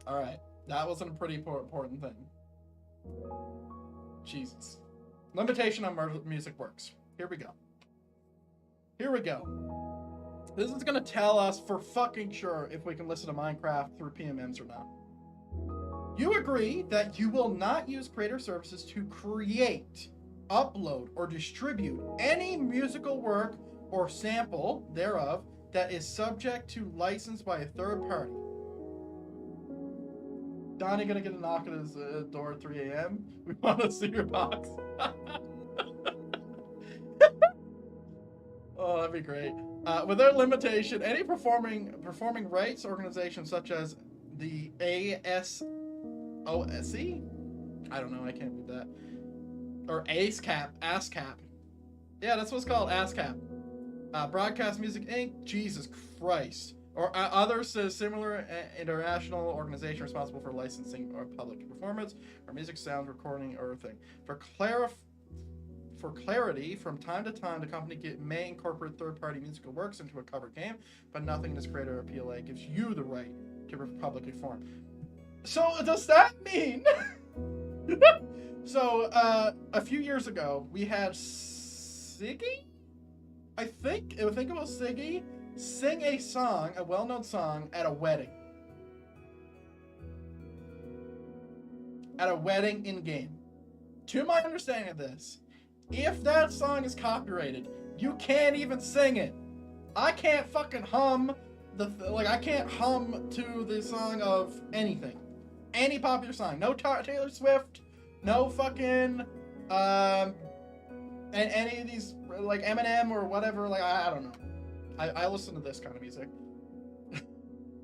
All right. That wasn't a pretty important thing. Jesus. Limitation on music works. Here we go. Here we go. This is going to tell us for fucking sure if we can listen to Minecraft through PMMs or not. You agree that you will not use creator services to create, upload, or distribute any musical work or sample thereof that is subject to license by a third party. Donnie gonna get a knock at his door at 3 a.m. We want to see your box. Oh, that'd be great. Without limitation, any performing rights organization such as the ASOSC? I don't know, I can't read that. Or ASCAP. Yeah, that's what's called, ASCAP. Broadcast Music Inc. Jesus Christ. Or others, similar international organization responsible for licensing or public performance, or music, sound, recording, or thing. For clarity, from time to time, the company may incorporate third-party musical works into a covered game, but nothing in this creator or PLA gives you the right to publicly perform. So does that mean? So a few years ago, we had Siggy. I think it was Siggy sing a song, a well-known song, at a wedding. At a wedding in-game. To my understanding of this, if that song is copyrighted, you can't even sing it. I can't fucking hum I can't hum to the song of anything. Any popular song. No Taylor Swift, No fucking, and any of these, like Eminem or whatever, like, I don't know. I listen to this kind of music.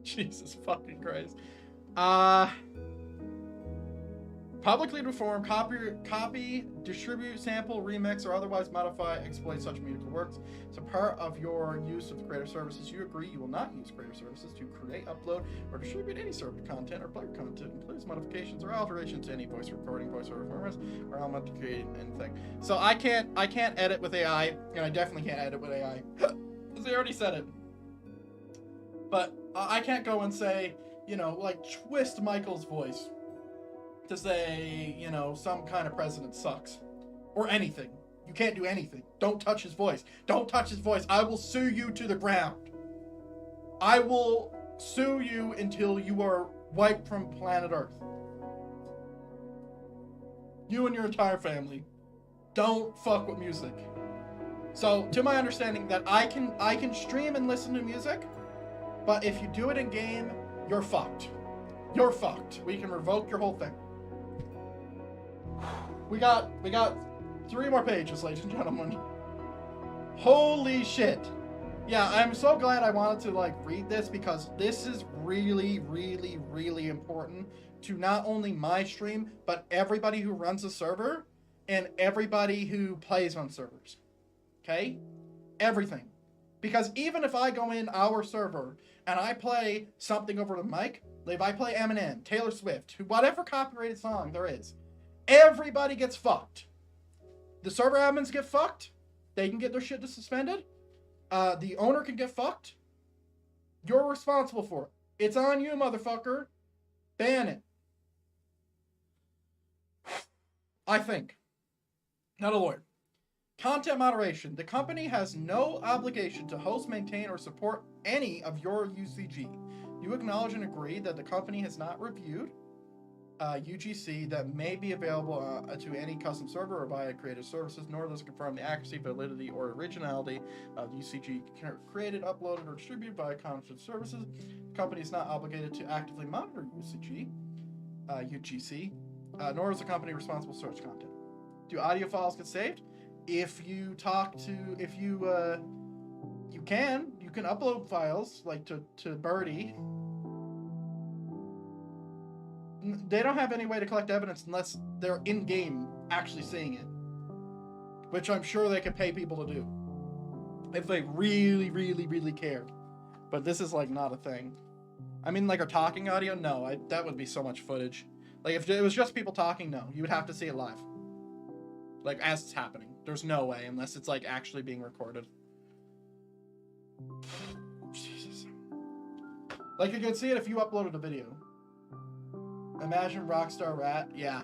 Jesus fucking Christ. Publicly perform, copy, distribute, sample, remix, or otherwise modify, exploit such musical works. So part of your use of creator services, you agree you will not use creator services to create, upload, or distribute any server content or player content, includes modifications or alterations to any voice recording, voiceover formats, or element to create anything. So I can't edit with AI, and I definitely can't edit with AI. Because they already said it. But I can't go and say, you know, like twist Michael's voice to say, you know, some kind of president sucks. Or anything. You can't do anything. Don't touch his voice. Don't touch his voice. I will sue you to the ground. I will sue you until you are wiped from planet Earth. You and your entire family. Don't fuck with music. So, to my understanding, that I can stream and listen to music, but if you do it in game, you're fucked. You're fucked. We can revoke your whole thing. We got 3 more pages, ladies and gentlemen. Holy shit. Yeah, I'm so glad I wanted to like read this, because this is really, really, really important to not only my stream, but everybody who runs a server and everybody who plays on servers. Okay? Everything. Because even if I go in our server and I play something over the mic, like if I play Eminem, Taylor Swift, whatever copyrighted song there is, everybody gets fucked. The server admins get fucked. They can get their shit suspended. The owner can get fucked. You're responsible for it. It's on you, motherfucker. Ban it. I think. Not a lawyer. Content moderation. The company has no obligation to host, maintain, or support any of your UCG. You acknowledge and agree that the company has not reviewed UGC that may be available to any custom server or via creative services, nor does it confirm the accuracy, validity, or originality of UCG created, uploaded, or distributed via content services. The company is not obligated to actively monitor UGC, nor is the company responsible for such content. Do audio files get saved? If you can upload files like to Birdie. They don't have any way to collect evidence unless they're in game actually seeing it, which I'm sure they could pay people to do if they really, really, really cared. But this is like not a thing. I mean, like, our talking audio, no, that would be so much footage. Like, if it was just people talking, no, you would have to see it live, like as it's happening. There's no way unless it's like actually being recorded. Jesus. Like, you could see it if you uploaded a video. Imagine Rockstar Rat. Yeah.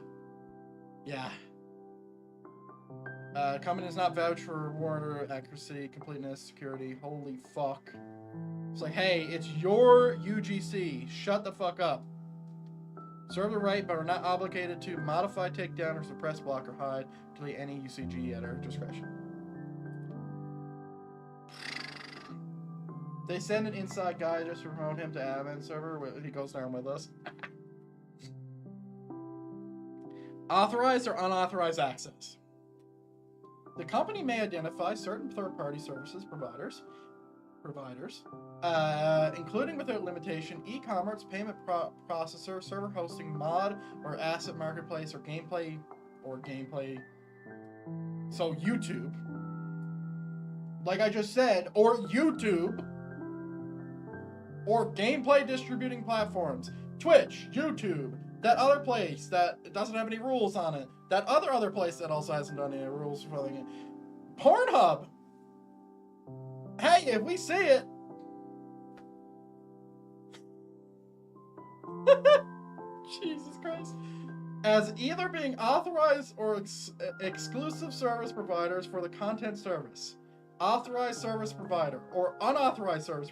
Company does not vouch for warrant accuracy, completeness, security. Holy fuck. It's like, hey, it's your UGC. Shut the fuck up. Serve the right, but are not obligated to modify, take down, or suppress, block, or hide, delete any UCG at their discretion. They send an inside guy just to promote him to admin server. He goes down with us. Authorized or unauthorized access. The company may identify certain third-party services providers, including without limitation, e-commerce, payment processor, server hosting, mod or asset marketplace, or gameplay. So YouTube, like I just said, or YouTube, or gameplay distributing platforms, Twitch, YouTube. That other place that doesn't have any rules on it. That other place that also hasn't done any rules for it. Pornhub. Hey, if we see it. Jesus Christ. As either being authorized or exclusive service providers for the content service. Authorized service provider or unauthorized service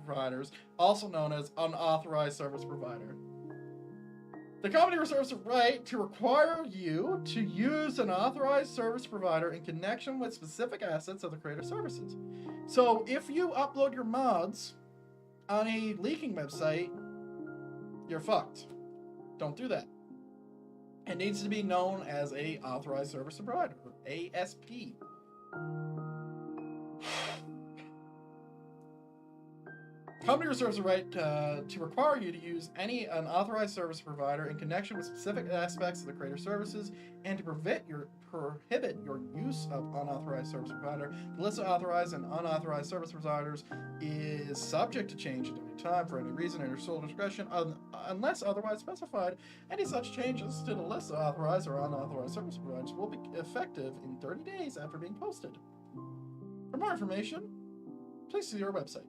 providers, also known as unauthorized service provider. The company reserves the right to require you to use an authorized service provider in connection with specific assets of the creator services. So if you upload your mods on a leaking website, you're fucked. Don't do that. It needs to be known as a authorized service provider, or ASP. Company reserves the right to require you to use any unauthorized service provider in connection with specific aspects of the creator services, and to prohibit your use of unauthorized service provider. The list of authorized and unauthorized service providers is subject to change at any time for any reason at your sole discretion, unless otherwise specified. Any such changes to the list of authorized or unauthorized service providers will be effective in 30 days after being posted. For more information, please see our website.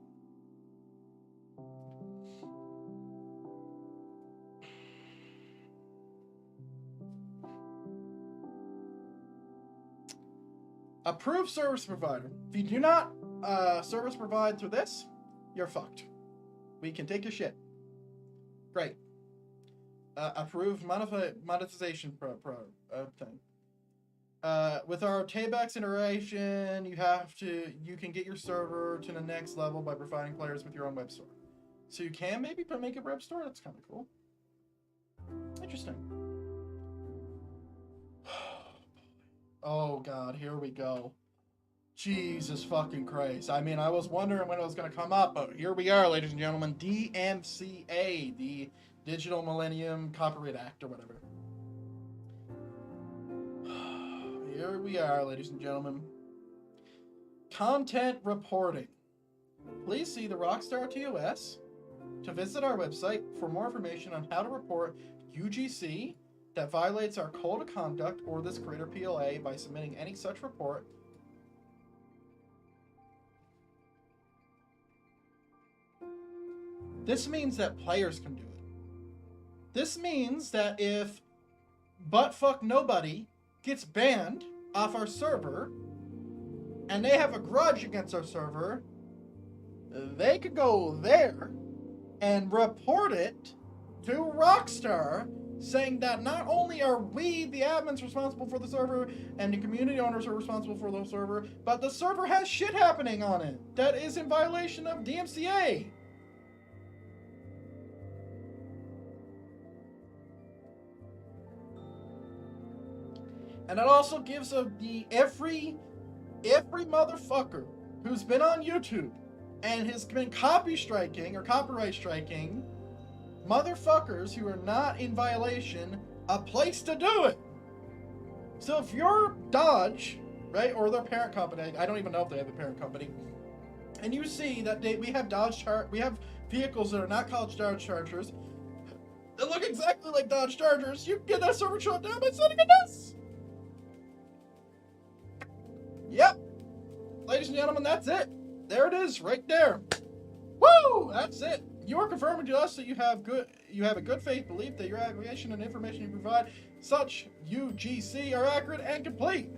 Approved service provider. If you do not service provide through this, you're fucked. We can take your shit. Great. Approved monetization thing. With our Tabex integration, you can get your server to the next level by providing players with your own web store. So you can maybe make a web store. That's kind of cool. Interesting. Oh god, here we go. Jesus fucking Christ. I mean, I was wondering when it was going to come up, but here we are, ladies and gentlemen. DMCA, the Digital Millennium Copyright Act, or whatever. Here we are, ladies and gentlemen. Content reporting. Please see the Rockstar TOS to visit our website for more information on how to report UGC that violates our code of conduct or this creator PLA by submitting any such report. This means that players can do it. This means that if buttfuck nobody gets banned off our server and they have a grudge against our server, they could go there and report it to Rockstar, saying that not only are we, the admins, responsible for the server and the community owners are responsible for the server, but the server has shit happening on it that is in violation of DMCA. And it also gives every motherfucker who's been on YouTube and has been copy striking or copyright striking motherfuckers who are not in violation a place to do it. So if you're Dodge, right, or their parent company, I don't even know if they have a parent company, and you see that we have vehicles that are not called Dodge Chargers that look exactly like Dodge Chargers, you can get that server shut down by sending a this. Yep. Ladies and gentlemen, that's it. There it is, right there. Woo! That's it. You are confirming to us that you have a good faith belief that your aggregation and information you provide, such UGC, are accurate and complete.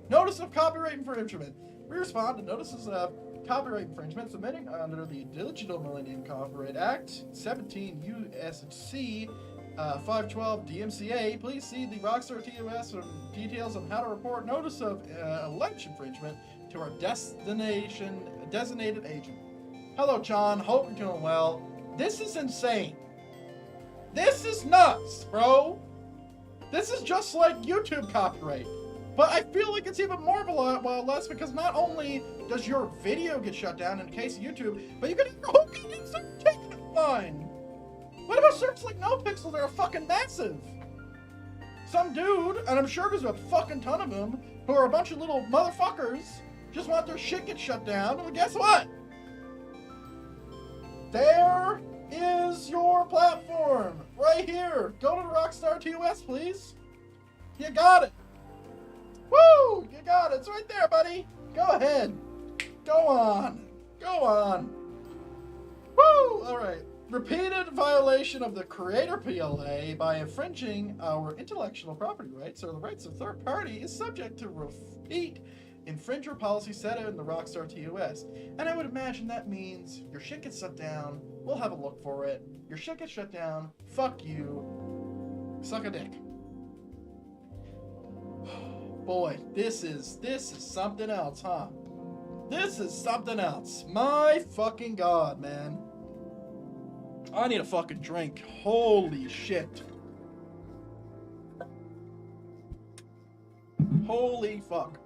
Notice of copyright infringement. We respond to notices of copyright infringement submitting under the Digital Millennium Copyright Act 17 U.S.C. 512 DMCA. Please see the Rockstar TOS for details on how to report notice of alleged infringement to our designated agent. Hello, John. Hope you're doing well. This is insane. This is nuts, bro. This is just like YouTube copyright. But I feel like it's even more of a lot less, because not only does your video get shut down in the case of YouTube, but you can have your whole goddamn server taken offline. What about servers like NoPixel that are fucking massive? Some dude, and I'm sure there's a fucking ton of them, who are a bunch of little motherfuckers, just want their shit get shut down. Well, guess what? There is your platform, right here. Go to the Rockstar TOS, please. You got it. Woo! You got it. It's right there, buddy. Go ahead. Go on. Go on. Woo! All right. Repeated violation of the creator PLA by infringing our intellectual property rights or the rights of third party is subject to repeat infringer policy set out in the Rockstar TOS. And I would imagine that means your shit gets shut down, we'll have a look for it, your shit gets shut down, fuck you, suck a dick. Boy, this is something else, huh? This is something else. My fucking god, man. I need a fucking drink. Holy shit. Holy fuck.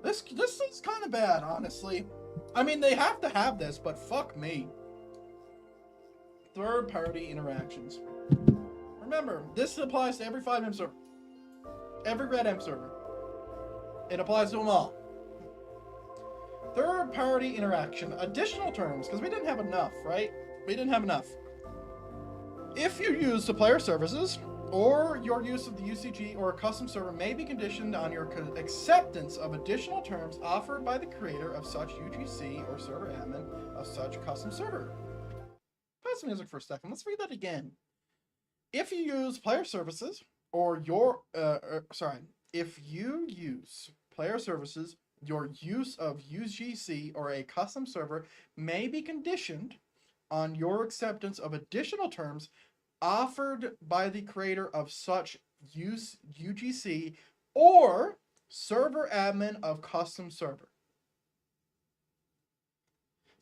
This is kind of bad, honestly. I mean, they have to have this, but fuck me. Third-party interactions. Remember, this applies to every FiveM server. Every RedM server. It applies to them all. Third-party interaction. Additional terms, because we didn't have enough, right? We didn't have enough. If you use the player services, or your use of the UCG or a custom server may be conditioned on your acceptance of additional terms offered by the creator of such UGC or server admin of such custom server. Pause the music for a second. Let's read that again. If you use player services or if you use player services, your use of UGC or a custom server may be conditioned on your acceptance of additional terms offered by the creator of such UGC or server admin of custom server.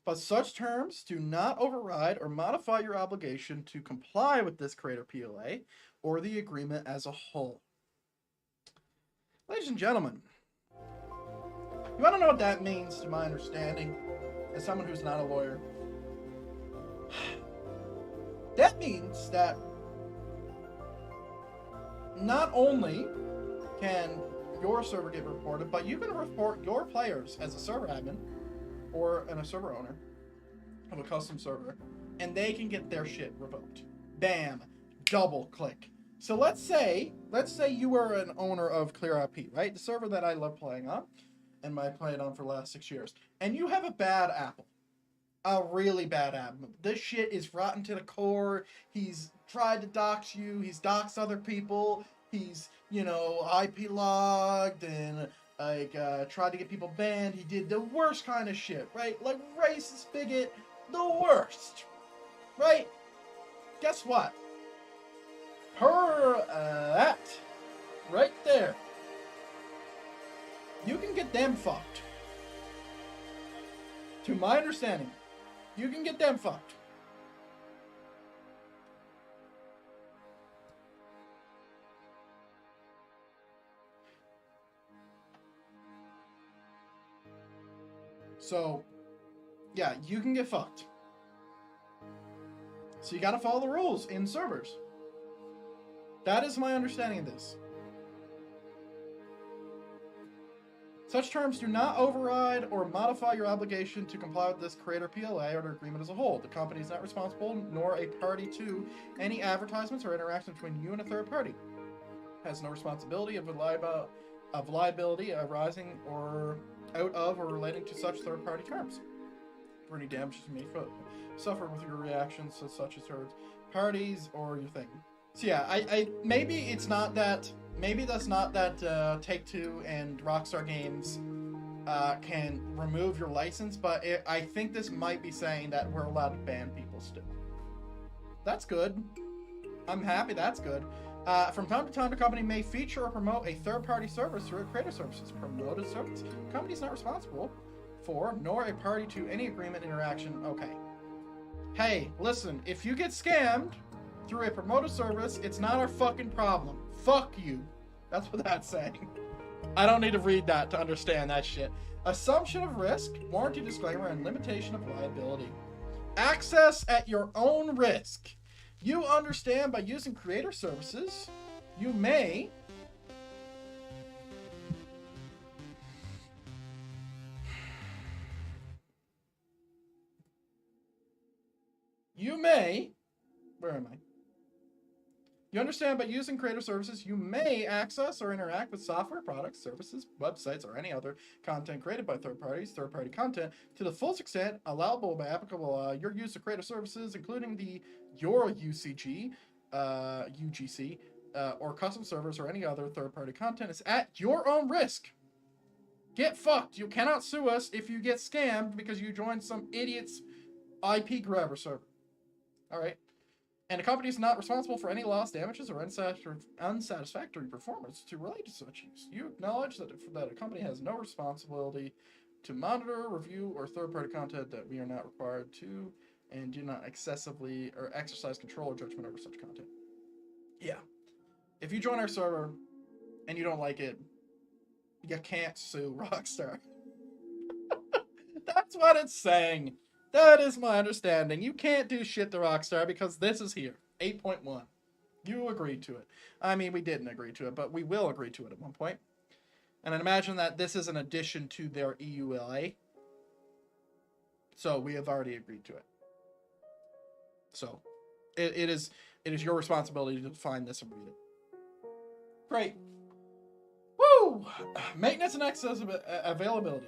But such terms do not override or modify your obligation to comply with this creator PLA or the agreement as a whole. Ladies and gentlemen, you want to know what that means to my understanding as someone who's not a lawyer? That means that not only can your server get reported, but you can report your players as a server admin or a server owner of a custom server, and they can get their shit revoked. Bam. Double click. So let's say you were an owner of ClearIP, right? The server that I love playing on, and I played on for the last 6 years. And you have a bad apple. A really bad admin. This shit is rotten to the core. He's tried to dox you. He's doxed other people. He's, IP logged and tried to get people banned. He did the worst kind of shit, right? Like racist, bigot, the worst, right? Guess what? Per that right there, you can get them fucked. To my understanding, you can get them fucked. So, yeah, you can get fucked. So you gotta follow the rules in servers. That is my understanding of this. Such terms do not override or modify your obligation to comply with this creator PLA or the agreement as a whole. The company is not responsible nor a party to any advertisements or interaction between you and a third party. Has no responsibility of liability arising or out of or relating to such third party terms. For any damages you may suffer with your reactions to such as third parties or your thing. So yeah, I maybe it's not that. Maybe that's not that Take-Two and Rockstar Games can remove your license, but I think this might be saying that we're allowed to ban people still. That's good. I'm happy that's good. From time to time, the company may feature or promote a third-party service through creator services. Promoted service. The company is not responsible for, nor a party to any agreement interaction. Okay. Hey, listen, if you get scammed through a promoted service, it's not our fucking problem. Fuck you. That's what that's saying. I don't need to read that to understand that shit. Assumption of risk, warranty disclaimer, and limitation of liability. Access at your own risk. You understand by using creator services, you may where am I? You understand by using creator services, you may access or interact with software, products, services, websites, or any other content created by third parties, third-party content, to the fullest extent allowable by applicable law. Your use of creator services, including your UCG, UGC, or custom servers, or any other third-party content, is at your own risk. Get fucked. You cannot sue us if you get scammed because you joined some idiot's IP grabber server. All right. And the company is not responsible for any loss, damages, or unsatisfactory performance to relate to such use. You acknowledge that a company has no responsibility to monitor, review, or third-party content that we are not required to, and do not excessively or exercise control or judgment over such content. Yeah. If you join our server, and you don't like it, you can't sue Rockstar. That's what it's saying. That is my understanding. You can't do shit to Rockstar because this is here. 8.1. You agreed to it. I mean, we didn't agree to it, but we will agree to it at one point. And I imagine that this is an addition to their EULA. So we have already agreed to it. So it is your responsibility to find this and read it. Great. Woo! Maintenance and access availability.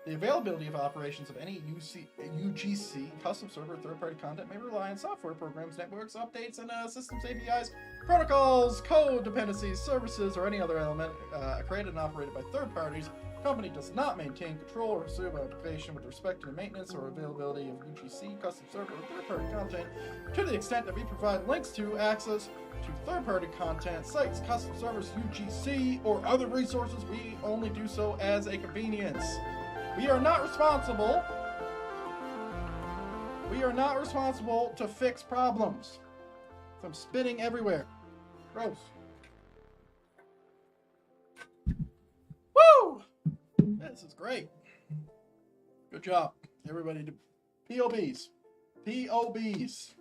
The availability of operations of any UGC custom server third-party content may rely on software programs, networks, updates, and systems APIs, protocols, code dependencies, services, or any other element created and operated by third parties. The company does not maintain control or pursue application with respect to the maintenance or availability of UGC custom server or third-party content to the extent that we provide links to access to third-party content, sites, custom servers, UGC, or other resources. We only do so as a convenience. We are not responsible. We are not responsible to fix problems. I'm spitting everywhere. Gross. Woo! This is great. Good job, everybody. POBs. POBs.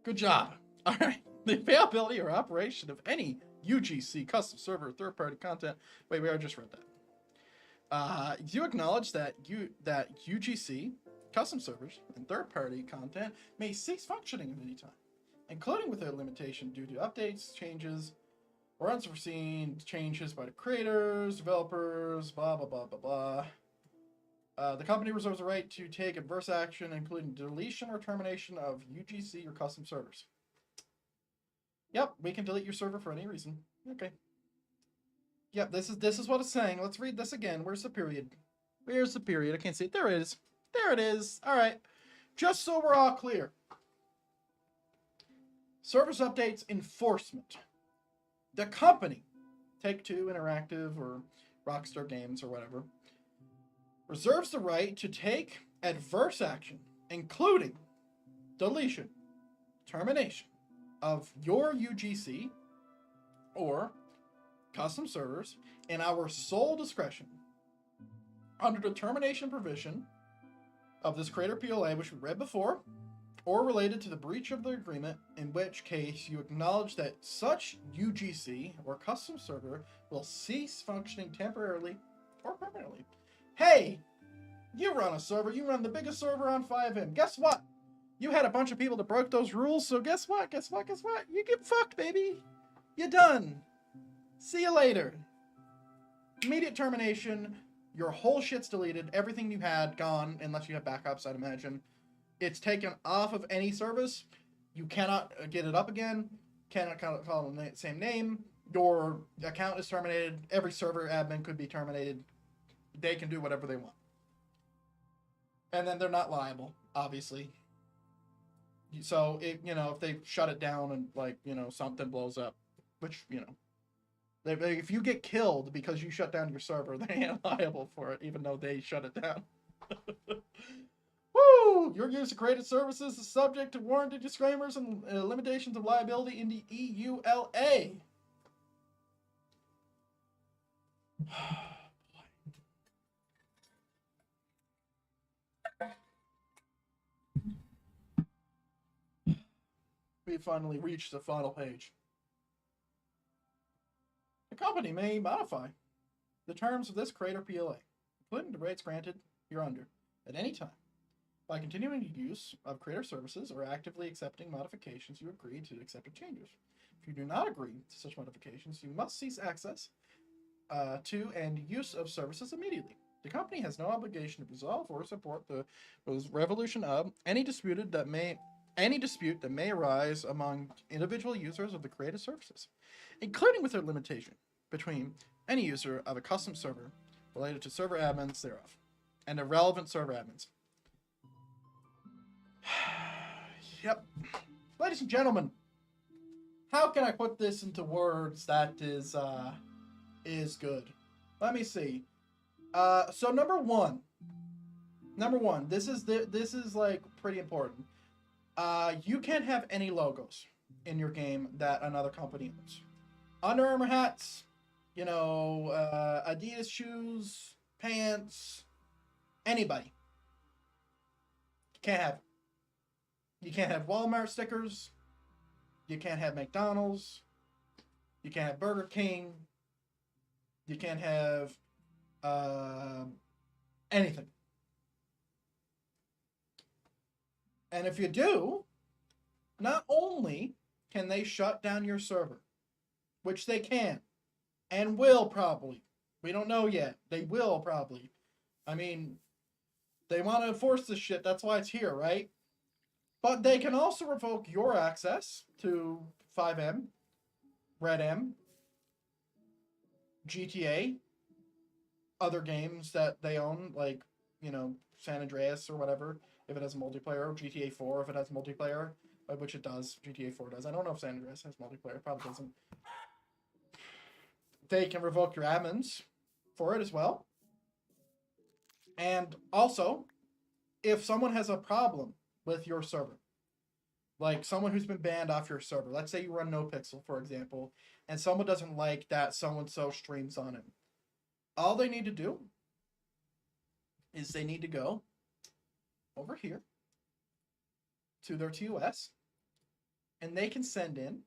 Good job. All right. The availability or operation of any UGC custom server or third-party content. Wait, we already just read that. You acknowledge that UGC custom servers and third-party content may cease functioning at any time, including without limitation due to updates, changes, or unforeseen changes by the creators, developers, blah, blah, blah, blah, blah. The company reserves the right to take adverse action, including deletion or termination of UGC or custom servers. Yep, we can delete your server for any reason. Okay. Yep, this is what it's saying. Let's read this again. Where's the period? Where's the period? I can't see it. There it is. There it is. All right. Just so we're all clear. Service updates enforcement. The company, Take-Two Interactive or Rockstar Games or whatever, reserves the right to take adverse action, including deletion, termination of your UGC or custom servers in our sole discretion under the termination provision of this Creator PLA, which we read before, or related to the breach of the agreement, in which case you acknowledge that such UGC or custom server will cease functioning temporarily or permanently. Hey, you run a server, you run the biggest server on FiveM. Guess what? You had a bunch of people that broke those rules, so guess what? Guess what? Guess what? You get fucked, baby. You're done. See you later. Immediate termination. Your whole shit's deleted. Everything you had, gone, unless you have backups, I'd imagine. It's taken off of any service. You cannot get it up again. Cannot call the same name. Your account is terminated. Every server admin could be terminated. They can do whatever they want. And then they're not liable, obviously. So, if they shut it down and, something blows up, which, if you get killed because you shut down your server, they ain't liable for it, even though they shut it down. Woo! Your use of created services is subject to warranty disclaimers and limitations of liability in the EULA. We finally reached the final page. The company may modify the terms of this Creator PLA, including the rates granted hereunder, at any time, by continuing use of Creator services or actively accepting modifications you agree to accepted changes. If you do not agree to such modifications, you must cease access to and use of services immediately. The company has no obligation to resolve or support the resolution of any dispute that may arise among individual users of the Creator services, including without limitation between any user of a custom server related to server admins thereof and the relevant server admins. Yep. Ladies and gentlemen, how can I put this into words that is good? Let me see. So number one, this is like pretty important. You can't have any logos in your game that another company owns. Under Armour hats, you know, Adidas shoes, pants, anybody. Can't have. You can't have Walmart stickers. You can't have McDonald's. You can't have Burger King. You can't have anything. And if you do, not only can they shut down your server, which they can and will probably. We don't know yet. They will probably. I mean, they want to enforce this shit. That's why it's here, right? But they can also revoke your access to FiveM, RedM, GTA, other games that they own, like, you know, San Andreas or whatever, if it has multiplayer, or GTA 4 if it has multiplayer, which it does. GTA 4 does. I don't know if San Andreas has multiplayer. It probably doesn't. They can revoke your admins for it as well. And also, if someone has a problem with your server, like someone who's been banned off your server, let's say you run NoPixel, for example, and someone doesn't like that so-and-so streams on it, all they need to do is they need to go over here to their TOS, and they can send in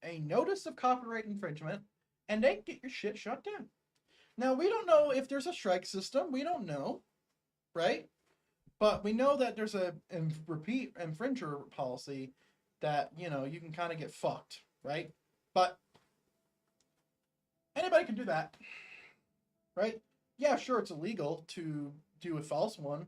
a notice of copyright infringement, and they can get your shit shut down. Now, we don't know if there's a strike system. We don't know, right? But we know that there's a repeat infringer policy that, you know, you can kind of get fucked, right? But anybody can do that, right? Yeah, sure, it's illegal to do a false one.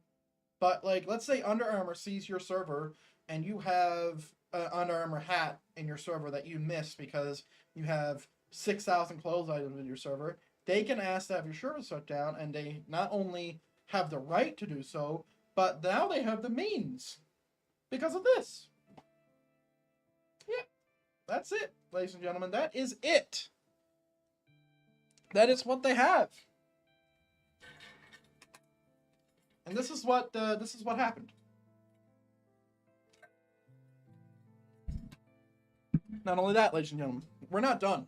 But, like, let's say Under Armour sees your server and you have an Under Armour hat in your server that you missed because you have 6,000 clothes items in your server. They can ask to have your server shut down, and they not only have the right to do so, but now they have the means because of this. Yeah, that's it, ladies and gentlemen. That is it. That is what they have. And this is what happened. Not only that, ladies and gentlemen, we're not done.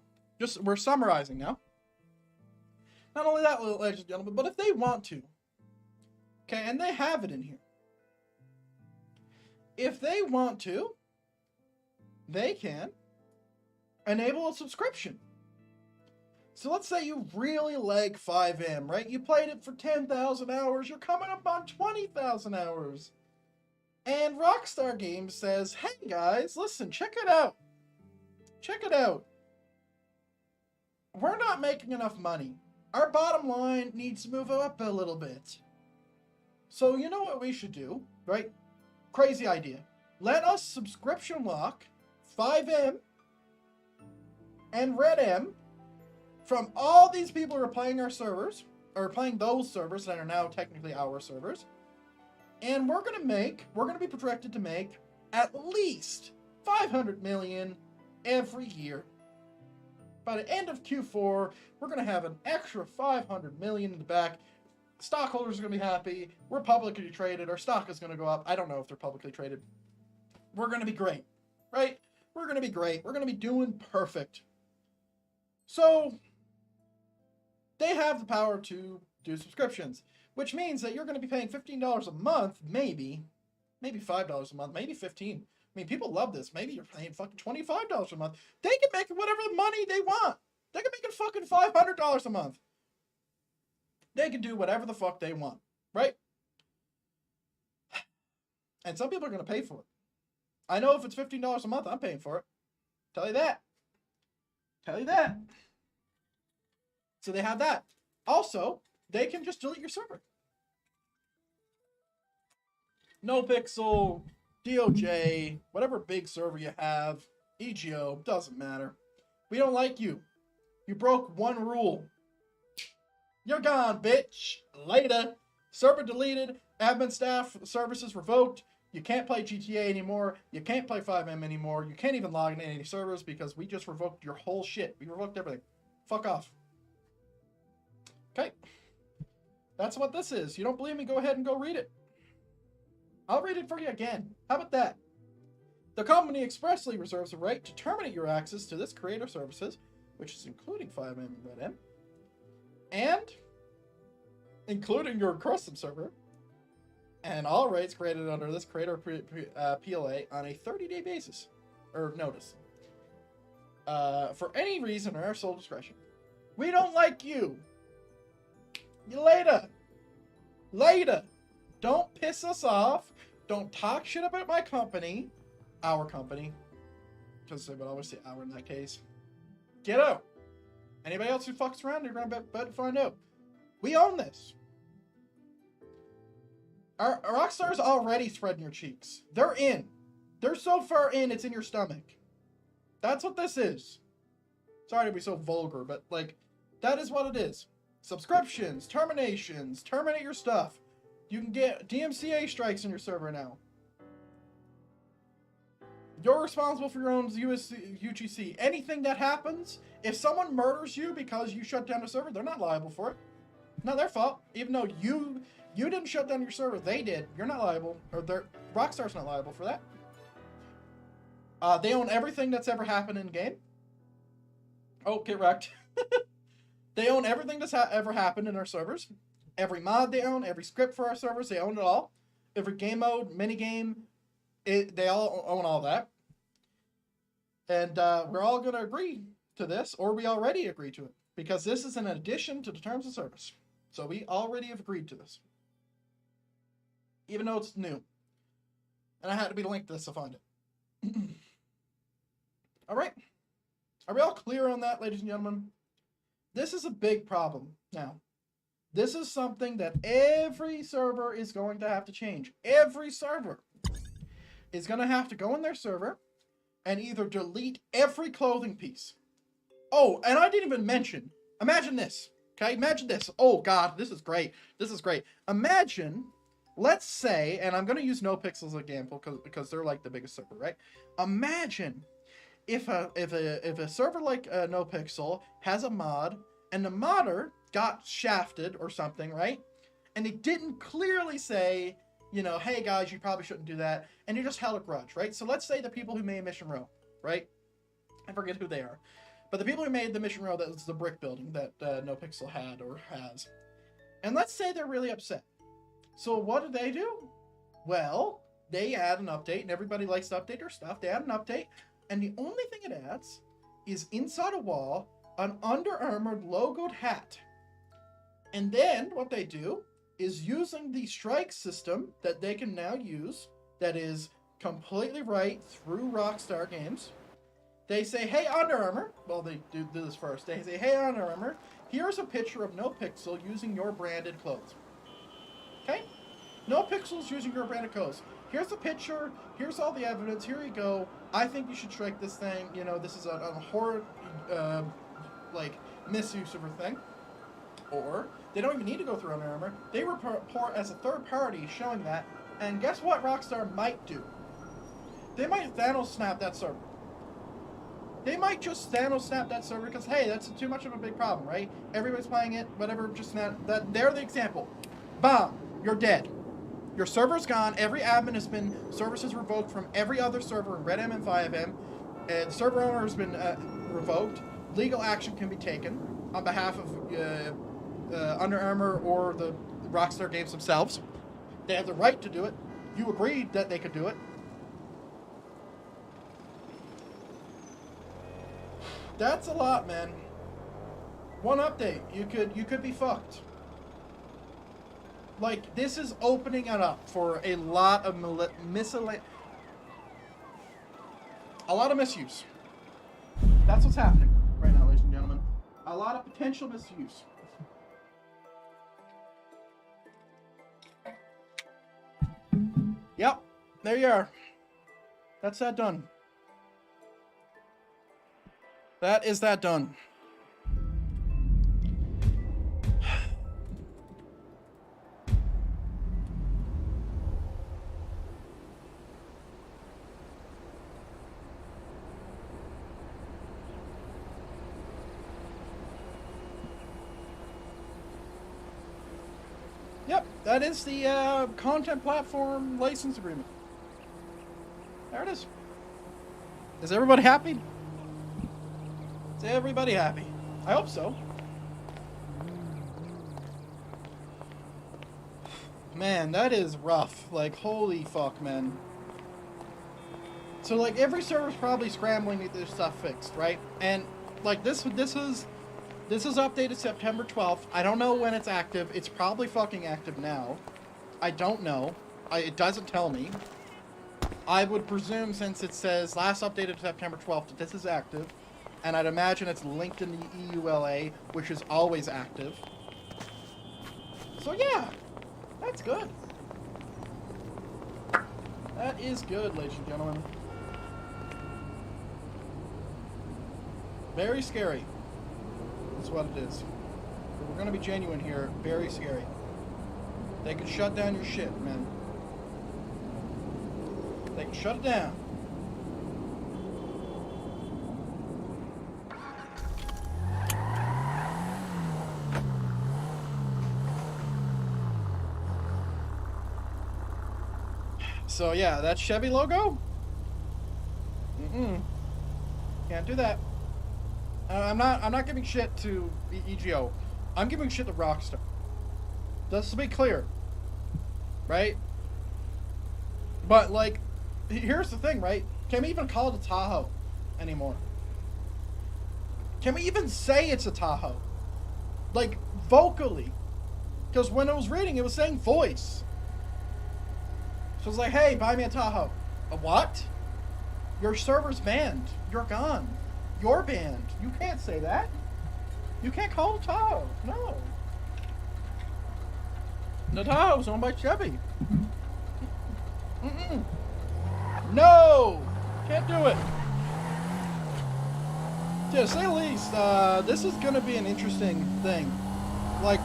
We're summarizing now. Not only that, ladies and gentlemen, but if they want to, okay, and they have it in here. If they want to, they can enable a subscription. So let's say you really like FiveM, right? You played it for 10,000 hours. You're coming up on 20,000 hours. And Rockstar Games says, hey guys, listen, check it out. Check it out. We're not making enough money. Our bottom line needs to move up a little bit. So you know what we should do, right? Crazy idea. Let us subscription lock FiveM and RedM from all these people who are playing our servers, or playing those servers that are now technically our servers. And we're going to be projected to make at least 500 million every year. By the end of Q4, we're going to have an extra 500 million in the back. Stockholders are going to be happy. We're publicly traded. Our stock is going to go up. I don't know if they're publicly traded. We're going to be great, right? We're going to be great. We're going to be doing perfect. So, they have the power to do subscriptions, which means that you're going to be paying $15 a month, maybe $5 a month, maybe $15. I mean, people love this. Maybe you're paying fucking $25 a month. They can make whatever money they want. They can make it fucking $500 a month. They can do whatever the fuck they want, right? And some people are going to pay for it. I know if it's $15 a month, I'm paying for it. Tell you that. Tell you that. So they have that. Also, they can just delete your server. NoPixel, DOJ, whatever big server you have, EGO, doesn't matter. We don't like you. You broke one rule. You're gone, bitch. Later. Server deleted. Admin staff services revoked. You can't play GTA anymore. You can't play FiveM anymore. You can't even log into any servers because we just revoked your whole shit. We revoked everything. Fuck off. Okay. That's what this is. You don't believe me? Go ahead and go read it. I'll read it for you again. How about that? The company expressly reserves the right to terminate your access to this creator services which is including FiveM and Red and including your custom server, and all rights created under this creator PLA on a 30-day basis, or notice, for any reason or our sole discretion. We don't like you. You later. Later. Don't piss us off. Don't talk shit about my company. Our company. Because they would always say our in that case. Get out. Anybody else who fucks around, you're going to find out. We own this. Our Rockstar's already threading your cheeks. They're in. They're so far in, it's in your stomach. That's what this is. Sorry to be so vulgar, but, like, that is what it is. Subscriptions, terminations, terminate your stuff. You can get DMCA strikes in your server now. You're responsible for your own UGC. Anything that happens, if someone murders you because you shut down a server, they're not liable for it. Not their fault. Even though you didn't shut down your server, they did. You're not liable. Or Rockstar's not liable for that. They own everything that's ever happened in game. Oh, get wrecked. They own everything that's ever happened in our servers. Every mod they own, every script for our servers, they own it all. Every game mode, minigame, they all own all that. And we're all going to agree to this, or we already agreed to it, because this is an addition to the terms of service. So we already have agreed to this. Even though it's new. And I had to be linked to this to find it. Alright. Are we all clear on that, ladies and gentlemen? This is a big problem now. This is something that every server is going to have to change. Every server is going to have to go in their server and either delete every clothing piece. Oh, and I didn't even mention, imagine this, okay? Imagine this. Oh, God, this is great. This is great. Imagine, let's say, and I'm going to use NoPixel as an example because they're like the biggest server, right? Imagine if a server like NoPixel has a mod and the modder got shafted or something, right? And they didn't clearly say, you know, hey guys, you probably shouldn't do that. And you just held a grudge, right? So let's say the people who made Mission Row, right? I forget who they are. But the people who made the Mission Row, that was the brick building that NoPixel had or has. And let's say they're really upset. So what do? Well, they add an update, and everybody likes to update their stuff. They add an update, and the only thing it adds is inside a wall, an Under Armour logoed hat. And then what they do is using the strike system that they can now use, that is completely right through Rockstar Games. They say, hey, Under Armour. Well, they do this first. They say, hey, Under Armour, here's a picture of NoPixel using your branded clothes. Okay? NoPixel's using your branded clothes. Here's the picture. Here's all the evidence. Here you go. I think you should strike this thing. You know, this is a horrid, misuse of a thing. Or they don't even need to go through Under Armour. They report as a third party showing that. And guess what Rockstar might do? They might Thanos snap that server. They might just Thanos snap that server because, hey, that's too much of a big problem, right? Everybody's playing it, whatever, just snap that. They're the example. Bomb. You're dead. Your server's gone. Every admin has been services revoked from every other server in RedM and FiveM. The server owner has been revoked. Legal action can be taken on behalf of Under Armour or the Rockstar Games themselves. They have the right to do it. You agreed that they could do it. That's a lot, man. One update, you could be fucked. Like, this is opening it up for a lot of misuse. That's what's happening right now, ladies and gentlemen. A lot of potential misuse. Yep, there you are. That's that done. That is that done. Yep, that is the content platform license agreement. There it is. Is everybody happy? Is everybody happy? I hope so. Man, that is rough. Like, holy fuck, man. So, like, every server's probably scrambling to get this stuff fixed, right? And, like, this is updated September 12th. I don't know when it's active. It's probably fucking active now. I don't know. It doesn't tell me. I would presume, since it says last updated September 12th, that this is active. And I'd imagine it's linked in the EULA, which is always active. So, yeah. That's good. That is good, ladies and gentlemen. Very scary. That's what it is. But we're gonna be genuine here. Very scary. They can shut down your shit, man. They can shut it down. So yeah, that Chevy logo? Can't do that. I'm not giving shit to the EGO. I'm giving shit to Rockstar. Just to be clear. Right? But like, here's the thing, right? Can we even call it a Tahoe anymore? Can we even say it's a Tahoe? Like, vocally. Because when I was reading, it was saying voice. So it's like, hey, buy me a Tahoe. A what? Your server's banned. You're gone. You're banned. You can't say that. You can't call it a Tahoe. No. The Tahoe's owned by Chevy. No! Can't do it. To say the least, this is going to be an interesting thing. Like,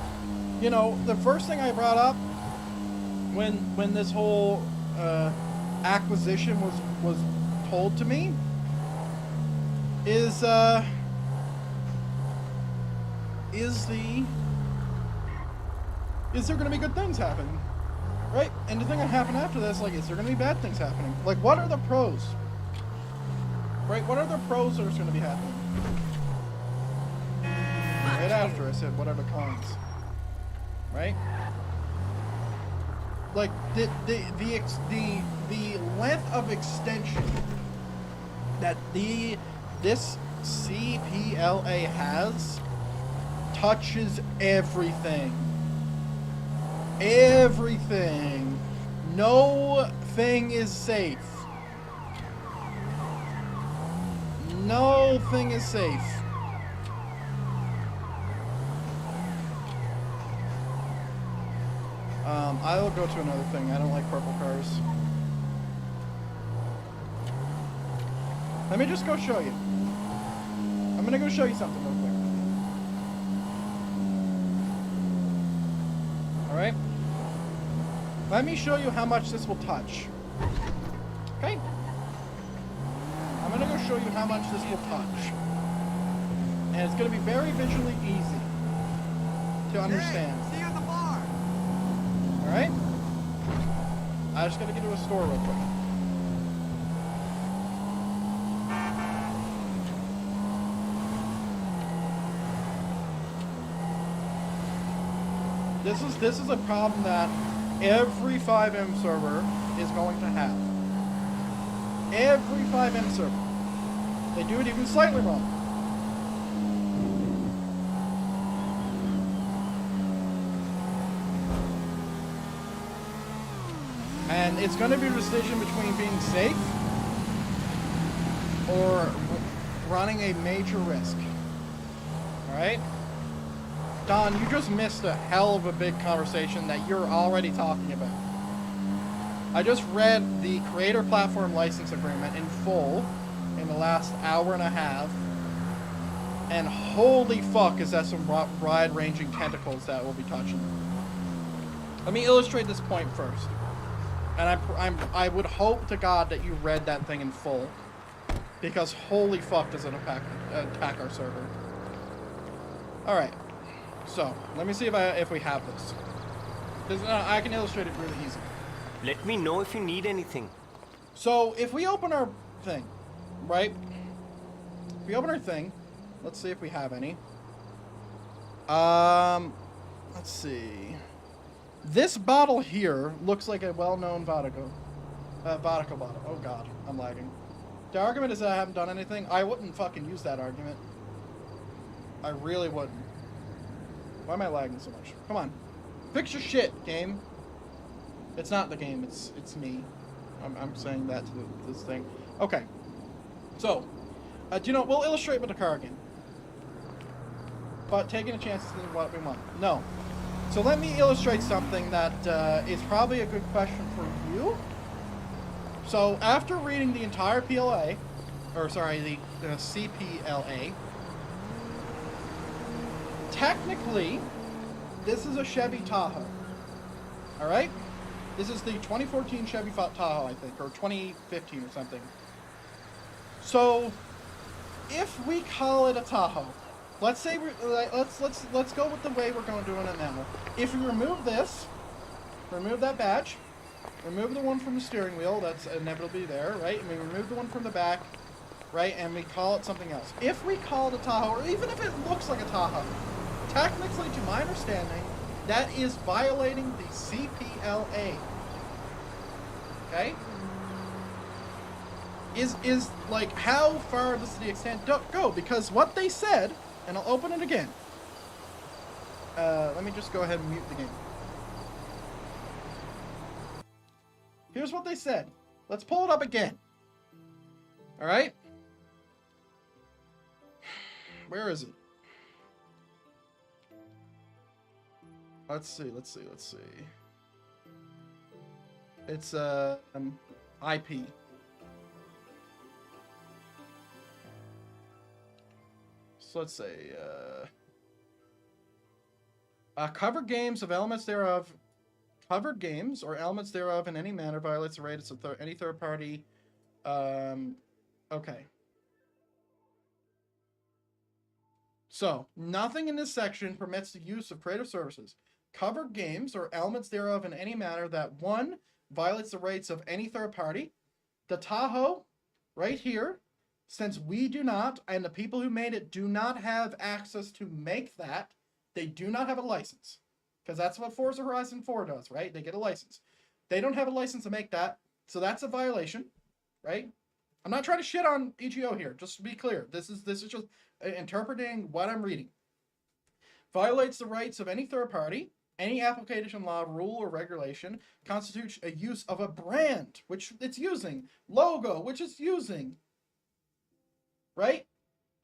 you know, the first thing I brought up when this whole acquisition was told to me is there going to be good things happening, right? And the thing that happened after this, like, is there going to be bad things happening? Like, what are the pros, right? What are the pros that are going to be happening? Right after I said what are the cons, right? Like, the length of extension that this CPLA has touches everything. Everything. No thing is safe. No thing is safe. I will go to another thing. I don't like purple cars. Let me just go show you. I'm gonna go show you something real quick. Alright? Let me show you how much this will touch. Okay? I'm gonna go show you how much this will touch. And it's gonna be very visually easy to understand. Hey, see you at the bar. Alright? I just gotta get to a store real quick. This is a problem that every FiveM server is going to have. Every FiveM server. They do it even slightly wrong. And it's going to be a decision between being safe or running a major risk. Alright? Don, you just missed a hell of a big conversation that you're already talking about. I just read the Creator Platform License Agreement in full in the last hour and a half. And holy fuck, is that some wide-ranging tentacles that we'll be touching. Let me illustrate this point first. And I would hope to God that you read that thing in full. Because holy fuck does it attack our server. Alright. So, let me see if we have this. Because I can illustrate it really easy. Let me know if you need anything. So, if we open our thing, right? If we open our thing, Let's see if we have any. Let's see. This bottle here looks like a well-known vodka bottle. Oh god, I'm lagging. The argument is that I haven't done anything. I wouldn't fucking use that argument. I really wouldn't. Why am I lagging so much? Come on. Fix your shit, game. It's not the game, it's me. I'm saying that to this thing. Okay. So, do you know, we'll illustrate with the car again. But taking a chance is what we want. No. So let me illustrate something that is probably a good question for you. So after reading the entire PLA, or sorry, the CPLA, technically, this is a Chevy Tahoe. All right? This is the 2014 Chevy Tahoe, I think, or 2015 or something. So, if we call it a Tahoe, let's say let's go with the way we're going doing it now. If we remove this, remove that badge, remove the one from the steering wheel that's inevitably there, right? And we remove the one from the back, right? And we call it something else. If we call it a Tahoe, or even if it looks like a Tahoe, technically, to my understanding, that is violating the CPLA. Okay? Is like, how far does the extent go? Because what they said, and I'll open it again. Let me just go ahead and mute the game. Here's what they said. Let's pull it up again. All right? Where is it? Let's see. It's IP. So let's say covered games of elements thereof. Covered games or elements thereof in any manner violates the rights of any third party. Okay. So, nothing in this section permits the use of creative services, covered games, or elements thereof in any manner that, one, violates the rights of any third party. The Tahoe, right here, since we do not, and the people who made it do not have access to make that, they do not have a license. Because that's what Forza Horizon 4 does, right? They get a license. They don't have a license to make that, so that's a violation, right? I'm not trying to shit on EGO here, just to be clear. This is just interpreting what I'm reading. Violates the rights of any third party, any application, law, rule, or regulation, constitutes a use of a brand, which it's using, logo, which it's using, right?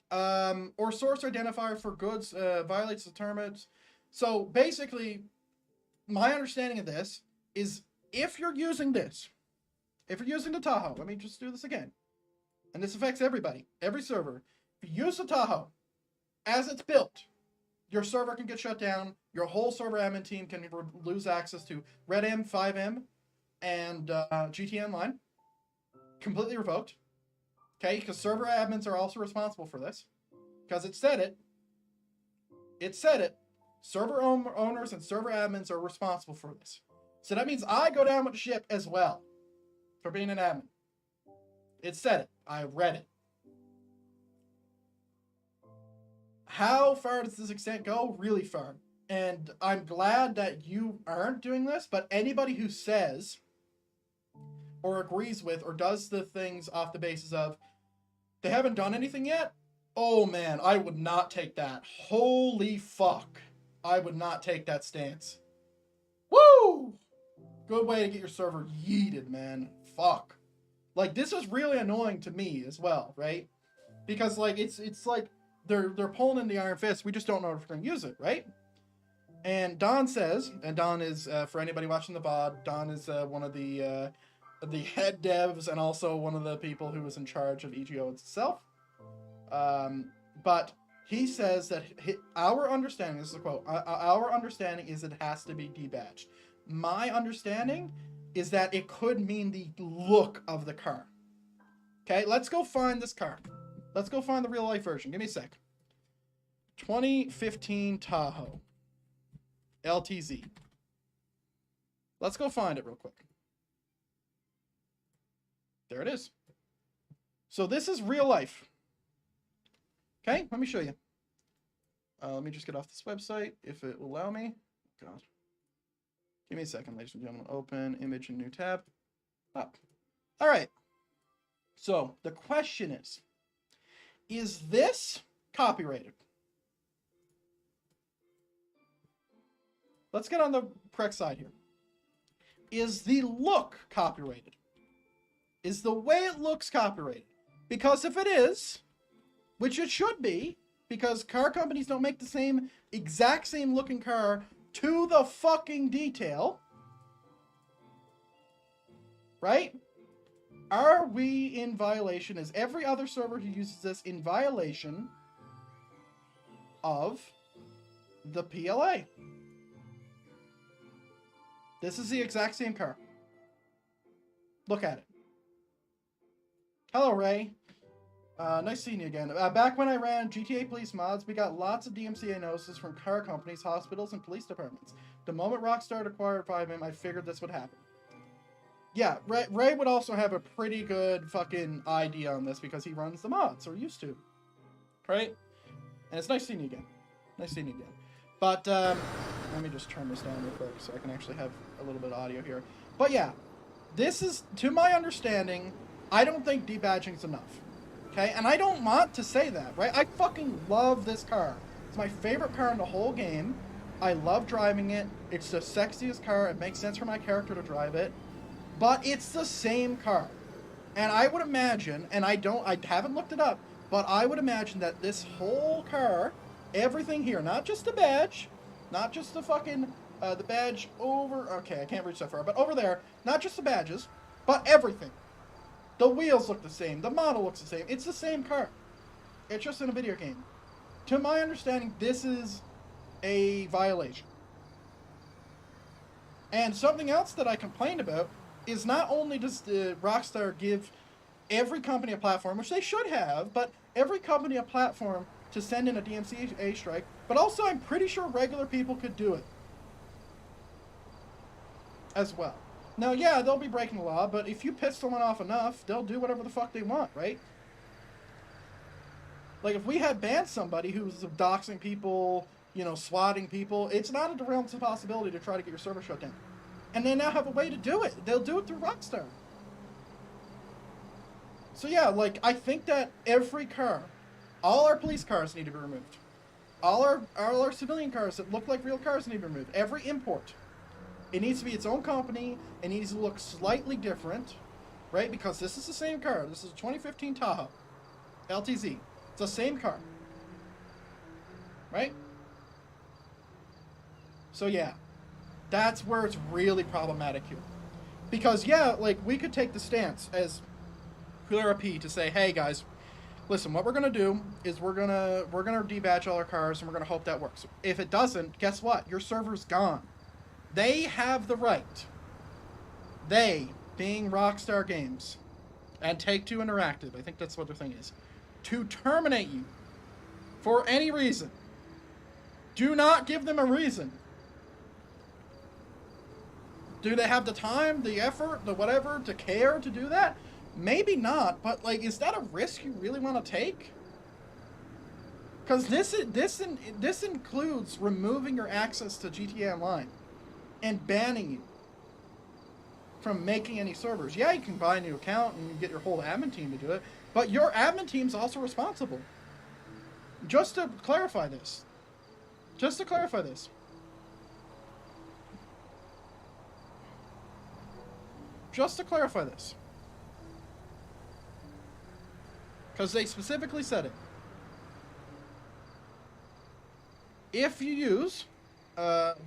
Or source identifier for goods, violates the terms. So basically, my understanding of this is if you're using this, if you're using the Tahoe, let me just do this again. And this affects everybody, every server. If you use the Tahoe as it's built, your server can get shut down. Your whole server admin team can lose access to RedM, FiveM, and GT Online. Completely revoked. Okay, because server admins are also responsible for this. Because it said it. It said it. Server owners and server admins are responsible for this. So that means I go down with the ship as well for being an admin. It said it. I read it. How far does this extent go? Really far. And I'm glad that you aren't doing this, but anybody who says or agrees with or does the things off the basis of they haven't done anything yet, oh man, I would not take that. Holy fuck. I would not take that stance. Woo! Good way to get your server yeeted, man. Fuck. Like, this is really annoying to me as well, right? Because, like, it's like they're pulling in the iron fist. We just don't know if we're going to use it, right? And Don says, and Don is, for anybody watching the VOD, Don is one of the head devs and also one of the people who was in charge of EGO itself. But he says that our understanding, this is a quote, our understanding is it has to be debadged. My understanding is that it could mean the look of the car. Okay, let's go find this car. Let's go find the real life version. Give me a sec. 2015 Tahoe. LTZ. Let's go find it real quick. There it is. So this is real life. Okay, let me show you. Let me just get off this website, if it will allow me. God. Give me a second, ladies and gentlemen. Open, image, and new tab. Up. All right. So, the question is this copyrighted? Let's get on the correct side here. Is the look copyrighted? Is the way it looks copyrighted? Because if it is, which it should be, because car companies don't make the exact same looking car to the fucking detail, right? Are we in violation? Is every other server who uses this in violation of the PLA? This is the exact same car. Look at it. Hello, Ray. Nice seeing you again. Back when I ran GTA Police mods, we got lots of DMCA notices from car companies, hospitals, and police departments. The moment Rockstar acquired FiveM, I figured this would happen. Yeah, Ray would also have a pretty good fucking idea on this because he runs the mods, or used to. Right? And it's nice seeing you again. Nice seeing you again. But, let me just turn this down real quick so I can actually have a little bit of audio here. But yeah, this is, to my understanding, I don't think debadging is enough. Okay? And I don't want to say that, right? I fucking love this car. It's my favorite car in the whole game. I love driving it. It's the sexiest car. It makes sense for my character to drive it. But it's the same car. And I would imagine, and I haven't looked it up, but I would imagine that this whole car, everything here, not just the badge, not just the fucking, the badge over, okay, I can't reach that far, but over there, not just the badges, but everything. The wheels look the same, the model looks the same, it's the same car. It's just in a video game. To my understanding, this is a violation. And something else that I complained about is not only does Rockstar give every company a platform, which they should have, but every company a platform to send in a DMCA strike, but also I'm pretty sure regular people could do it as well. Now, yeah, they'll be breaking the law, but if you piss someone off enough, they'll do whatever the fuck they want, right? Like, if we had banned somebody who's doxing people, you know, swatting people, it's not a realm of possibility to try to get your server shut down. And they now have a way to do it. They'll do it through Rockstar. So yeah, like, I think that every car, all our police cars need to be removed. All our civilian cars that look like real cars need to be removed. Every import. It needs to be its own company. It needs to look slightly different, right? Because this is the same car. This is a 2015 Tahoe LTZ. It's the same car, right? So yeah, that's where it's really problematic here. Because yeah, like, we could take the stance as PRP to say, hey guys, listen, what we're gonna do is we're gonna debadge all our cars and we're gonna hope that works. If it doesn't, guess what? Your server's gone. They have the right, they being Rockstar Games and Take-Two Interactive, I think that's what their thing is, to terminate you for any reason. Do not give them a reason. Do they have the time, the effort, the whatever, to care to do that? Maybe not, but, like, is that a risk you really want to take? Because this includes removing your access to GTA Online and banning you from making any servers. Yeah, you can buy a new account and get your whole admin team to do it, but your admin team's also responsible. Just to clarify this. Just to clarify this. Just to clarify this. Because they specifically said it. If you use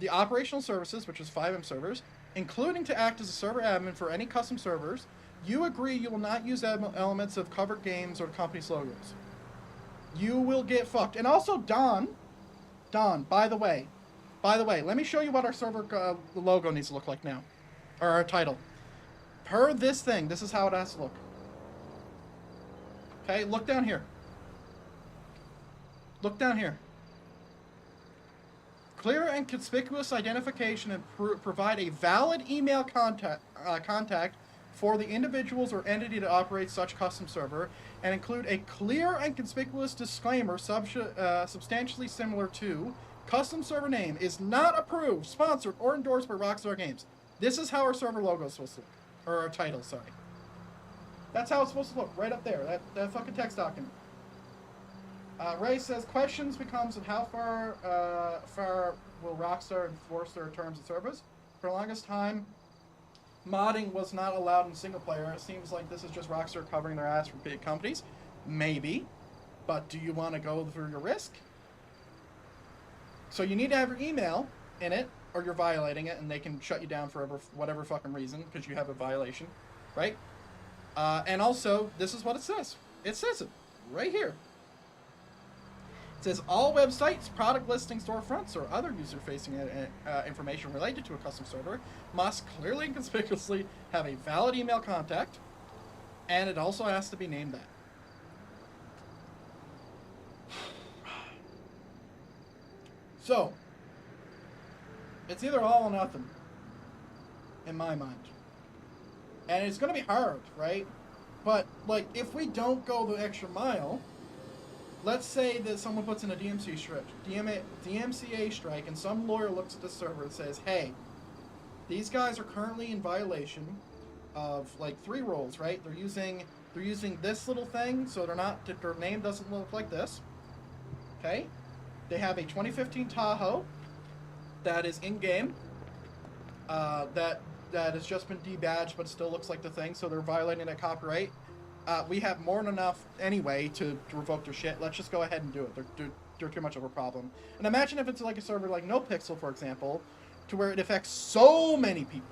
the operational services, which is FiveM servers, including to act as a server admin for any custom servers, you agree you will not use elements of covered games or company's logos. You will get fucked. And also, Don, by the way, let me show you what our server logo needs to look like now. Or our title. Per this thing, this is how it has to look. Okay, look down here. Look down here. Clear and conspicuous identification and provide a valid email contact for the individuals or entity to operate such custom server and include a clear and conspicuous disclaimer substantially similar to custom server name is not approved, sponsored, or endorsed by Rockstar Games. This is how our server logo is supposed to look. Or our title, sorry. That's how it's supposed to look, right up there, that fucking text document. Ray says, questions becomes of how far will Rockstar enforce their terms of service? For the longest time, modding was not allowed in single player. It seems like this is just Rockstar covering their ass for big companies. Maybe. But do you want to go through your risk? So you need to have your email in it, or you're violating it, and they can shut you down for whatever fucking reason, because you have a violation, right? And also, this is what it says. It says it right here. It says, all websites, product listings, storefronts, or other user-facing information related to a custom server must clearly and conspicuously have a valid email contact, and it also has to be named that. So, it's either all or nothing, in my mind. And it's going to be hard, right? But, like, if we don't go the extra mile, let's say that someone puts in a DMCA strike, and some lawyer looks at the server and says, hey, these guys are currently in violation of, like, 3 rules, right? They're using this little thing, so their name doesn't look like this, okay? They have a 2015 Tahoe that is in-game, that has just been debadged but still looks like the thing, so they're violating that copyright. We have more than enough anyway to revoke their shit. Let's just go ahead and do it. They're too much of a problem. And imagine if it's like a server like NoPixel, for example, to where it affects so many people.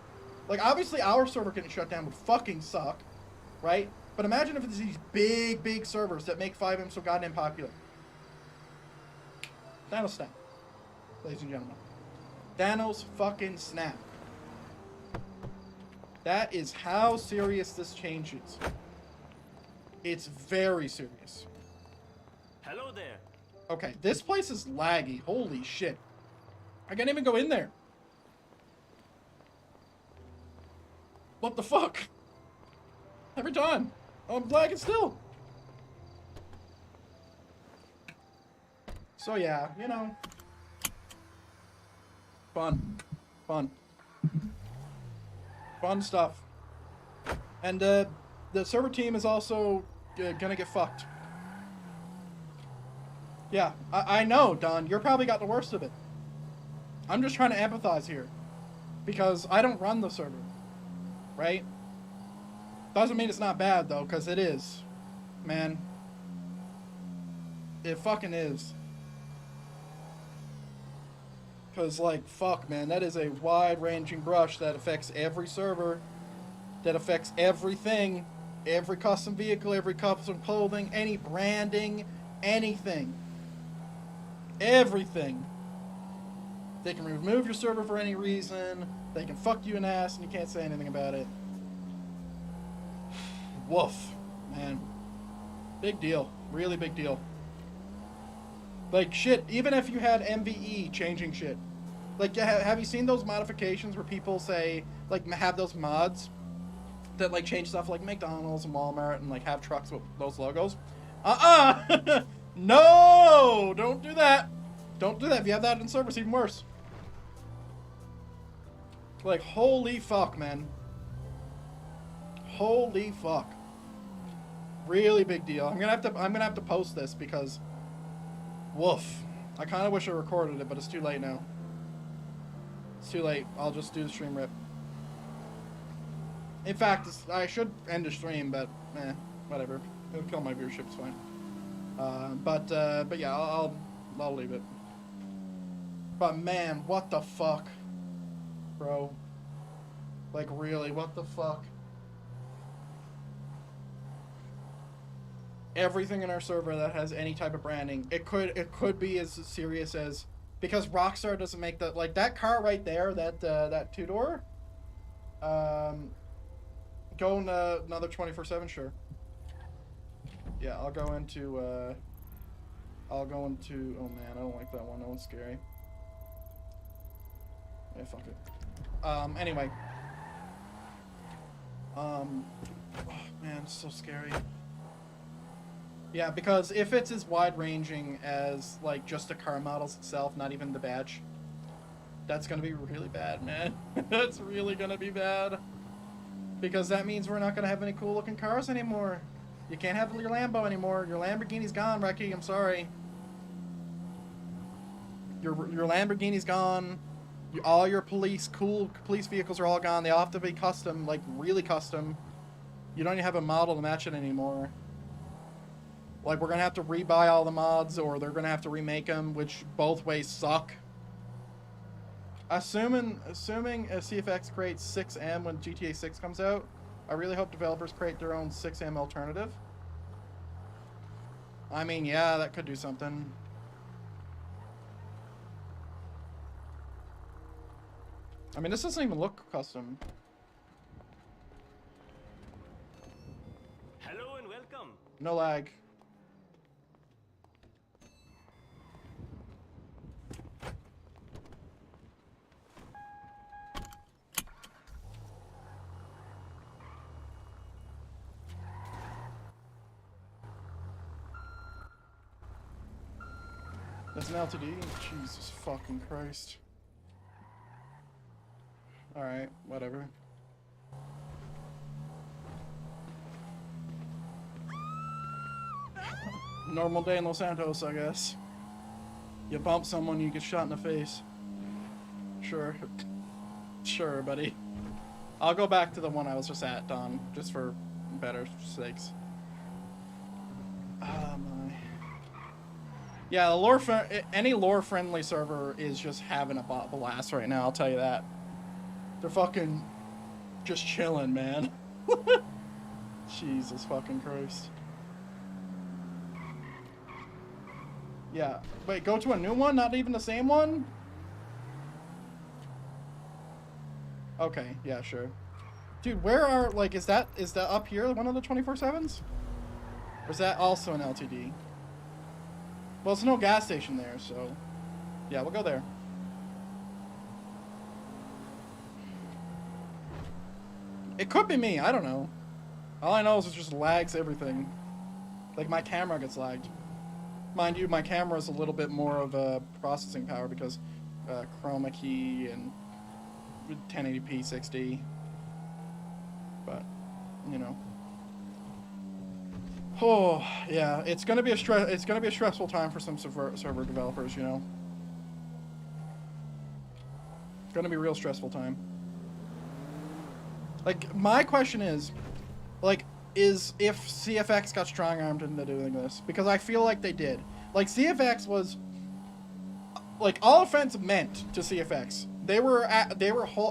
Like, obviously our server getting shut down would fucking suck, right? But imagine if it's these big servers that make FiveM so goddamn popular. Thanos snap, ladies and gentlemen. Thanos fucking snap. That is how serious this change is. It's very serious. Hello there. Okay, this place is laggy. Holy shit. I can't even go in there. What the fuck? Every time. Oh, I'm lagging still. So yeah, you know. Fun stuff. And the server team is also gonna get fucked. Yeah, I know, Don. You're probably got the worst of it. I'm just trying to empathize here. Because I don't run the server. Right? Doesn't mean it's not bad, though, because it is. Man. It fucking is. Because, like, fuck, man, that is a wide-ranging brush that affects every server, that affects everything, every custom vehicle, every custom clothing, any branding, anything. Everything. They can remove your server for any reason, they can fuck you in the ass, and you can't say anything about it. Woof, man. Big deal. Really big deal. Like, shit, even if you had MVE changing shit. Like, have you seen those modifications where people say, like, have those mods that, like, change stuff like McDonald's and Walmart and, like, have trucks with those logos? No! Don't do that. Don't do that. If you have that in server, it's even worse. Like, holy fuck, man. Holy fuck. Really big deal. I'm gonna have to post this because woof. I kind of wish I recorded it, but it's too late now. It's too late. I'll just do the stream rip. In fact, I should end the stream, but whatever. It'll kill my viewership. It's fine. But yeah, I'll leave it. But man, what the fuck, bro? Like, really, what the fuck? Everything in our server that has any type of branding, it could be as serious as, because Rockstar doesn't make the, like, that car right there, that two-door, go in another 24/7, sure. Yeah, I'll go into, oh man, I don't like that one, that one's scary. Yeah, fuck it. Anyway. Oh man, it's so scary. Yeah, because if it's as wide-ranging as, like, just the car models itself, not even the badge, that's gonna be really bad, man. That's really gonna be bad. Because that means we're not gonna have any cool-looking cars anymore. You can't have your Lambo anymore. Your Lamborghini's gone, Reki. I'm sorry. Your Lamborghini's gone. All your cool police vehicles are all gone. They all have to be custom, like really custom. You don't even have a model to match it anymore. Like, we're gonna have to rebuy all the mods, or they're gonna have to remake them, which both ways suck. Assuming a CFX creates 6M when GTA 6 comes out, I really hope developers create their own 6M alternative. I mean, yeah, that could do something. I mean, this doesn't even look custom. Hello and welcome. No lag. That's an LTD? Jesus fucking Christ. Alright, whatever. Normal day in Los Santos, I guess. You bump someone, you get shot in the face. Sure. Sure, buddy. I'll go back to the one I was just at, Don, just for better sakes. Oh my. Yeah, the any lore-friendly server is just having a blast right now, I'll tell you that. They're fucking just chilling, man. Jesus fucking Christ. Yeah. Wait, go to a new one? Not even the same one? Okay, yeah, sure. Dude, where are, like, is that up here, one of the 24/7s? Or is that also an LTD? Well, there's no gas station there, so... Yeah, we'll go there. It could be me, I don't know. All I know is it just lags everything. Like, my camera gets lagged. Mind you, my camera is a little bit more of a processing power because chroma key and 1080p 60. But, you know. Oh, yeah, it's gonna be a stressful time for some server developers, you know. It's gonna be a real stressful time. Like, my question is, like, if CFX got strong-armed into doing this, because I feel like they did. Like, CFX was, like, all offense meant to CFX. They were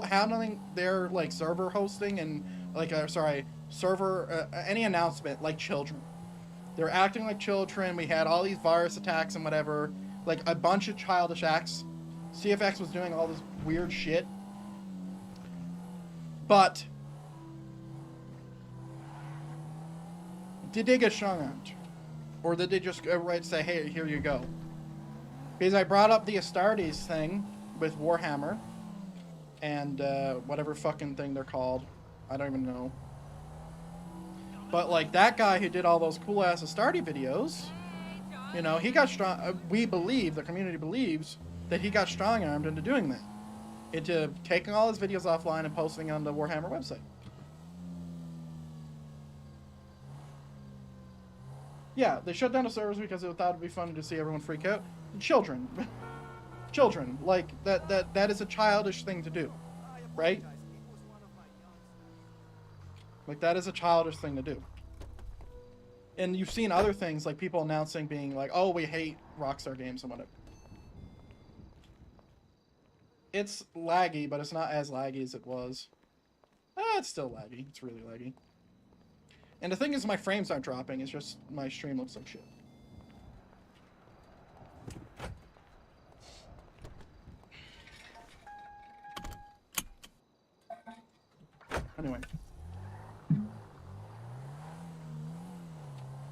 handling their, like, server hosting and, like, server, any announcement like children. They were acting like children. We had all these virus attacks and whatever, like a bunch of childish acts. CFX was doing all this weird shit. But did they get strong-armed? Or did they just go right say, hey, here you go? Because I brought up the Astartes thing with Warhammer and whatever fucking thing they're called. I don't even know. But, like, that guy who did all those cool-ass Astartes videos, you know, he got strong... we believe, the community believes, that he got strong-armed into doing that. Into taking all his videos offline and posting on the Warhammer website. Yeah, they shut down the servers because they thought it'd be funny to see everyone freak out. Children. Children. Like, that is a childish thing to do. Right? Like, that is a childish thing to do. And you've seen other things, like people announcing being like, oh, we hate Rockstar games and whatever. It's laggy, but it's not as laggy as it was. It's still laggy. It's really laggy. And the thing is, my frames aren't dropping. It's just my stream looks like shit. Anyway.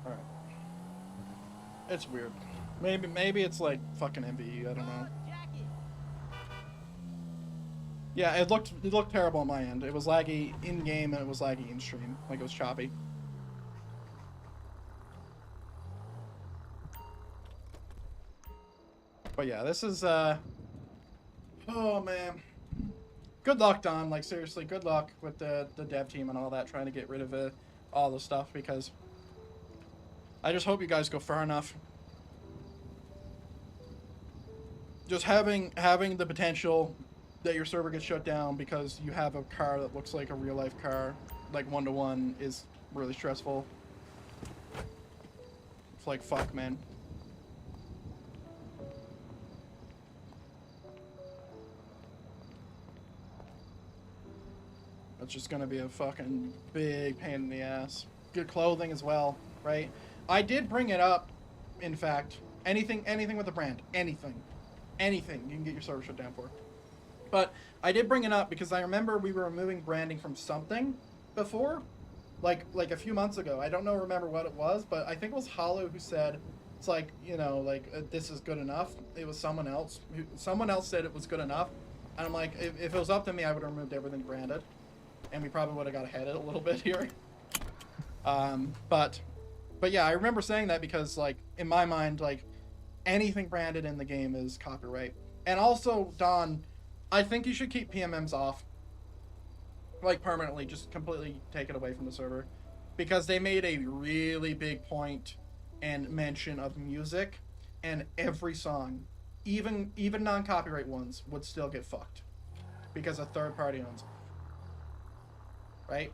Alright. It's weird. Maybe it's like fucking MVE. I don't know. Yeah, it looked terrible on my end. It was laggy in game and it was laggy in stream, like it was choppy. But yeah, this is oh man. Good luck, Don. Like seriously, good luck with the dev team and all that, trying to get rid of all the stuff, because I just hope you guys go far enough. Just having the potential that your server gets shut down because you have a car that looks like a real life car, like 1-to-1, is really stressful. It's like, fuck, man. It's just gonna be a fucking big pain in the ass. Good clothing as well, right? I did bring it up, in fact. Anything with a brand. Anything you can get your server shut down for. But I did bring it up because I remember we were removing branding from something before, like a few months ago. I don't remember what it was, but I think it was Hollow who said, it's like, you know, like, this is good enough. It was someone else. Someone else said it was good enough. And I'm like, if it was up to me, I would have removed everything branded. And we probably would have got ahead of it a little bit here. But yeah, I remember saying that because, like, in my mind, like, anything branded in the game is copyright. And also, Don, I think you should keep PMMs off. Like, permanently, just completely take it away from the server. Because they made a really big point and mention of music, and every song, even non-copyright ones, would still get fucked. Because a third party owns it. Right?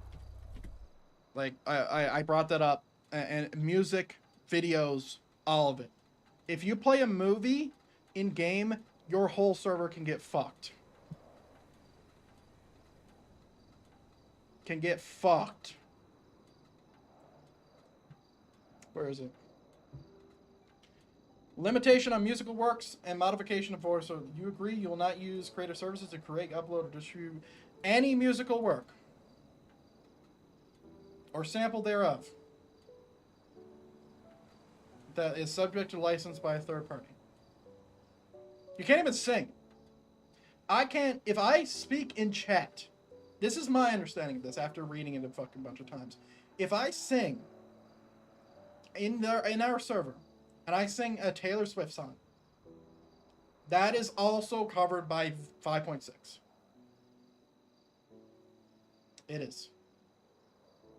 Like, I brought that up. And music, videos, all of it. If you play a movie in-game, your whole server can get fucked. Can get fucked. Where is it? Limitation on musical works and modification of voice. So you agree you will not use creative services to create, upload, or distribute any musical work or sample thereof that is subject to license by a third party. You can't even sing. I can't, if I speak in chat, this is my understanding of this after reading it a fucking bunch of times. If I sing in our server, and I sing a Taylor Swift song, that is also covered by 5.6. It is.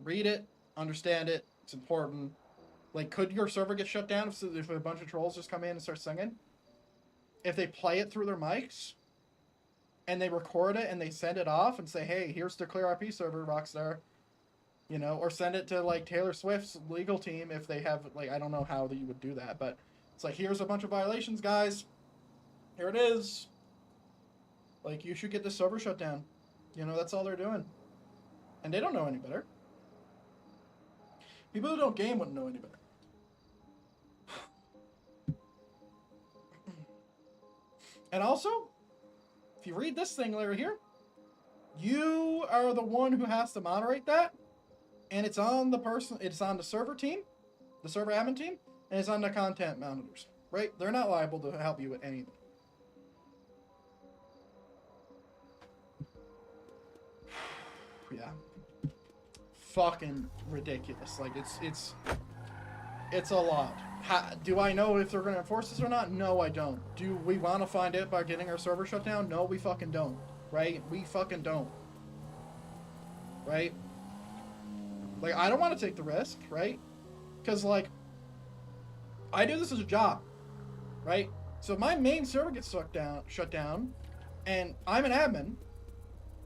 Read it, understand it, it's important. Like, could your server get shut down if a bunch of trolls just come in and start singing? If they play it through their mics, and they record it and they send it off and say, hey, here's the Clear RP server, Rockstar. You know, or send it to, like, Taylor Swift's legal team if they have, like, I don't know how you would do that, but it's like, here's a bunch of violations, guys. Here it is. Like, you should get the server shut down. You know, that's all they're doing. And they don't know any better. People who don't game wouldn't know any better. And also, if you read this thing right here, you are the one who has to moderate that. And it's on the person, it's on the server team, the server admin team, and it's on the content monitors, right? They're not liable to help you with anything. Yeah. Fucking ridiculous. Like, it's a lot. Do I know if they're going to enforce this or not? No, I don't. Do we want to find it by getting our server shut down? No, we fucking don't. Right? We fucking don't. Right? Like, I don't want to take the risk, right? Because, like, I do this as a job, right? So my main server gets shut down, and I'm an admin,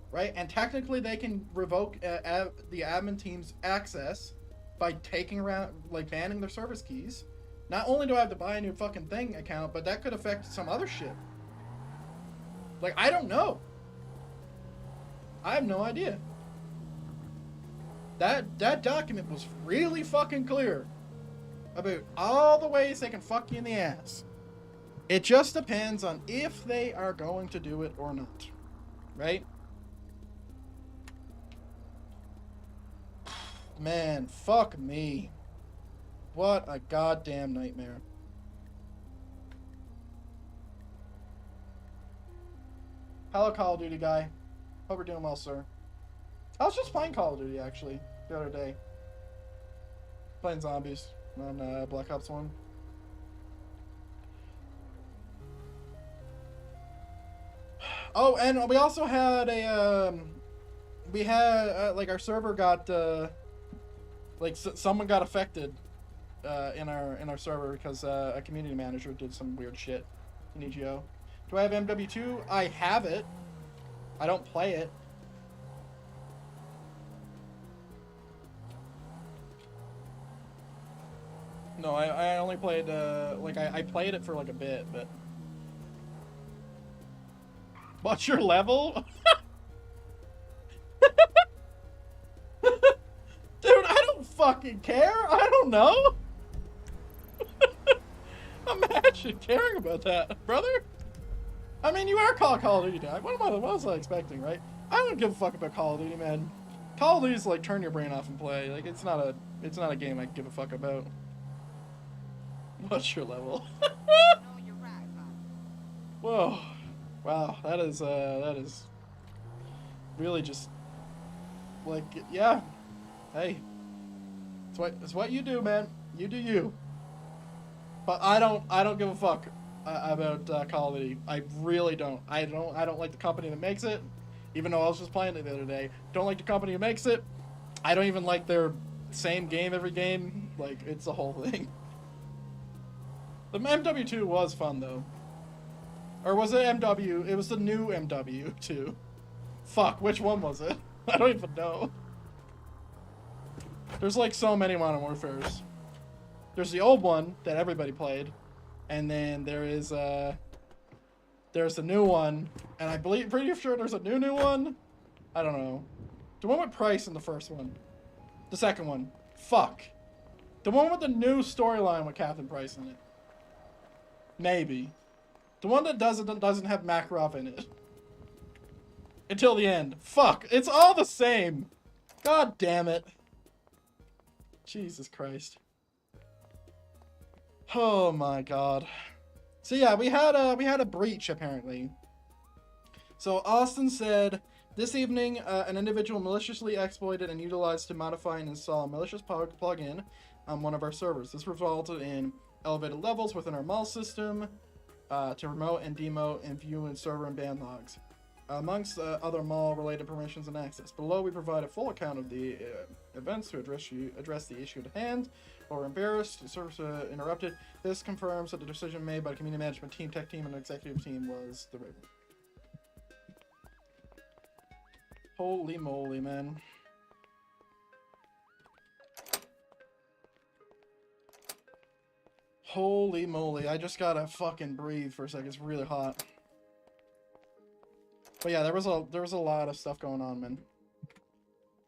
right? And technically they can revoke the admin team's access by taking around, like, banning their service keys. Not only do I have to buy a new fucking thing account, but that could affect some other shit. Like, I don't know. I have no idea. That document was really fucking clear about all the ways they can fuck you in the ass. It just depends on if they are going to do it or not. Right? Man, fuck me. What a goddamn nightmare. Hello, Call of Duty guy. Hope you're doing well, sir. I was just playing Call of Duty, actually, the other day. Playing zombies on Black Ops 1. Oh, and we also had a, we had, like, our server got, like, someone got affected, in our server because, a community manager did some weird shit in EGO. Do I have MW2? I have it. I don't play it. No, I only played, like, I played it for, like, a bit, but... What's your level? Dude, I don't fucking care. I don't know. Imagine caring about that, brother. I mean, you are called Call of Duty. What was I expecting, right? I don't give a fuck about Call of Duty, man. Call of Duty is like turn your brain off and play. Like it's not a game I give a fuck about. What's your level? Whoa, wow, that is really just like yeah. Hey, it's what you do, man. You do you. But I don't give a fuck about Call of Duty. I really don't. I don't like the company that makes it. Even though I was just playing it the other day. Don't like the company that makes it. I don't even like their same game every game. Like it's the whole thing. The MW2 was fun though. Or was it MW? It was the new MW2. Fuck, which one was it? I don't even know. There's like so many Modern Warfares. There's the old one that everybody played, and then there's the new one, and I believe pretty sure there's a new one. I don't know. The one with Price in the first one. The second one. Fuck. The one with the new storyline with Captain Price in it. Maybe. The one that doesn't have Makarov in it. Until the end. Fuck. It's all the same. God damn it. Jesus Christ. Oh my god. So yeah, we had a breach apparently. So Austin said, this evening an individual maliciously exploited and utilized to modify and install a malicious plugin on one of our servers. This resulted in elevated levels within our mall system to remote and demote and view in server and ban logs. Amongst other mall-related permissions and access. Below, we provide a full account of the events to address the issue at hand. Or embarrassed, service interrupted. This confirms that the decision made by the community management team, tech team, and executive team was the right one. Holy moly, man. Holy moly, I just gotta fucking breathe for a second. It's really hot. But yeah, there was a lot of stuff going on, man.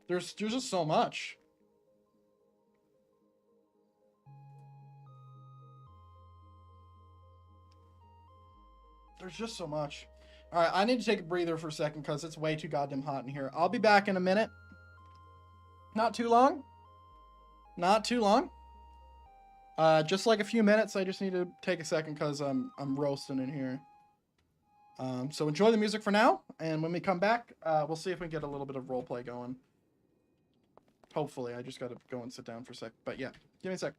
There's just so much. There's just so much. Alright, I need to take a breather for a second because it's way too goddamn hot in here. I'll be back in a minute. Not too long. Not too long. Just like a few minutes. I just need to take a second because I'm roasting in here. So enjoy the music for now, and when we come back, we'll see if we can get a little bit of roleplay going. Hopefully, I just gotta go and sit down for a sec. But yeah, give me a sec.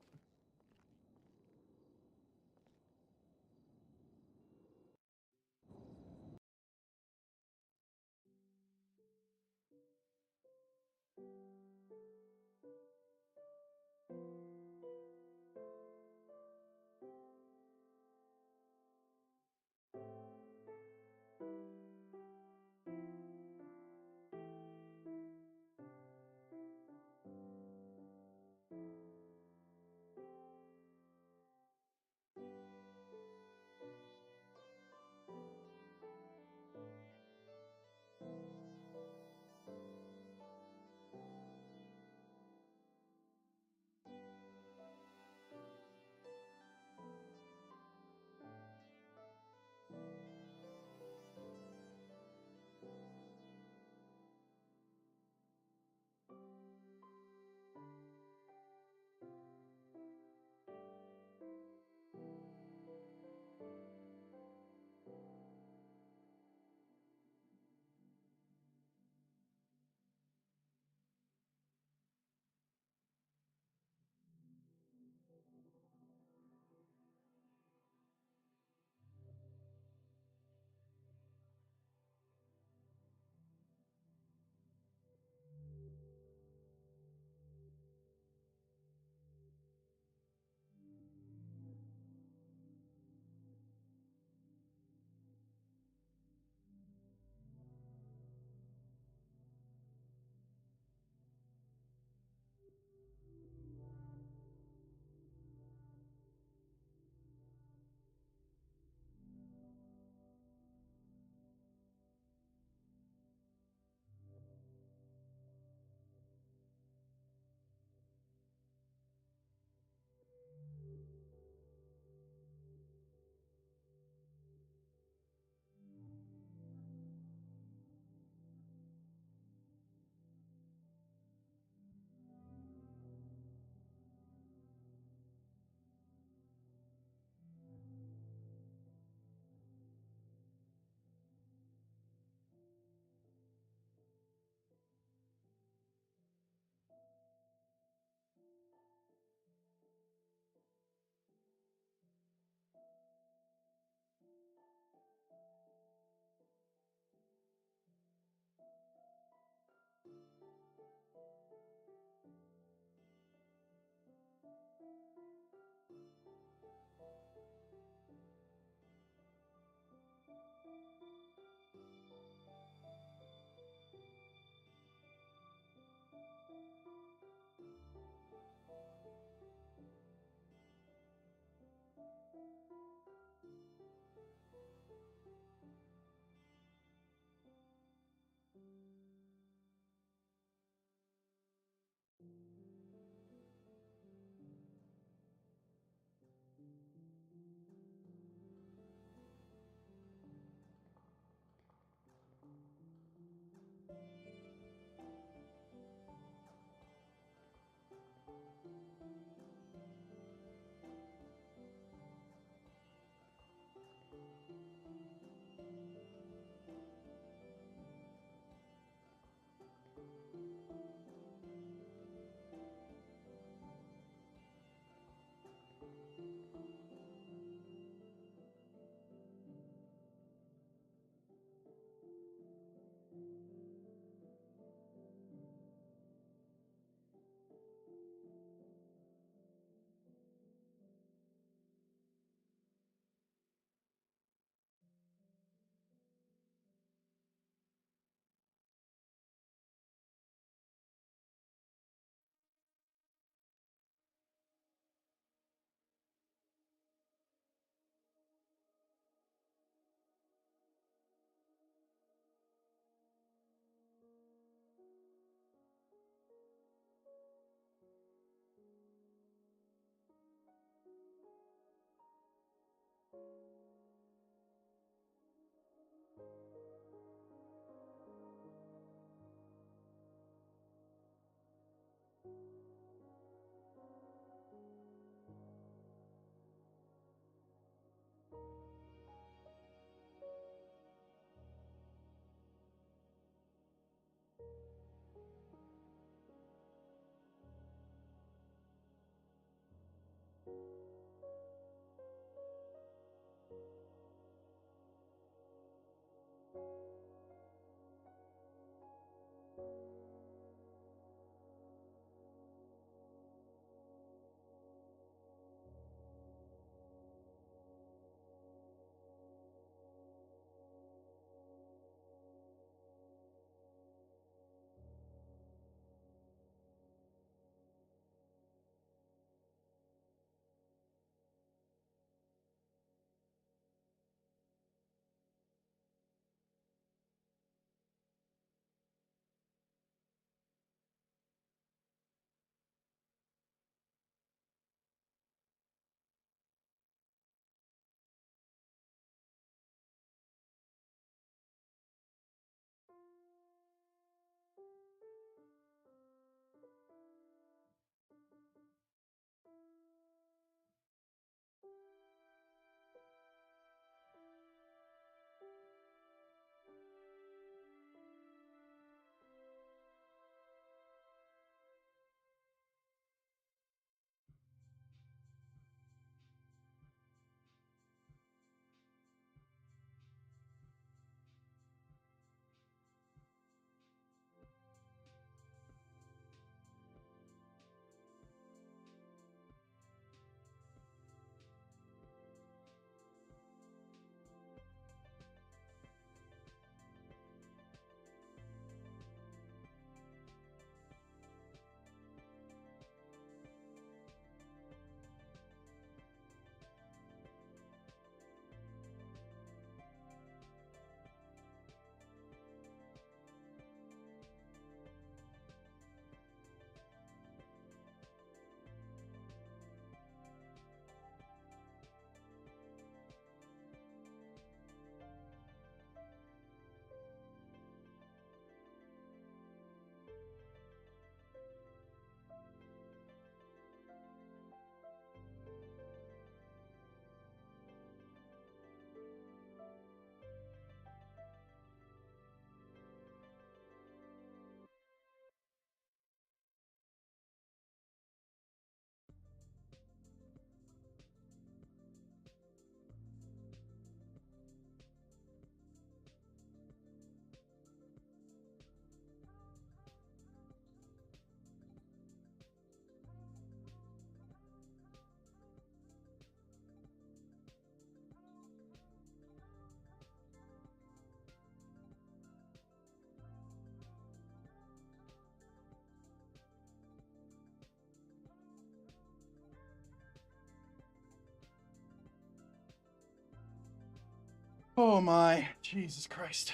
Oh my, Jesus Christ.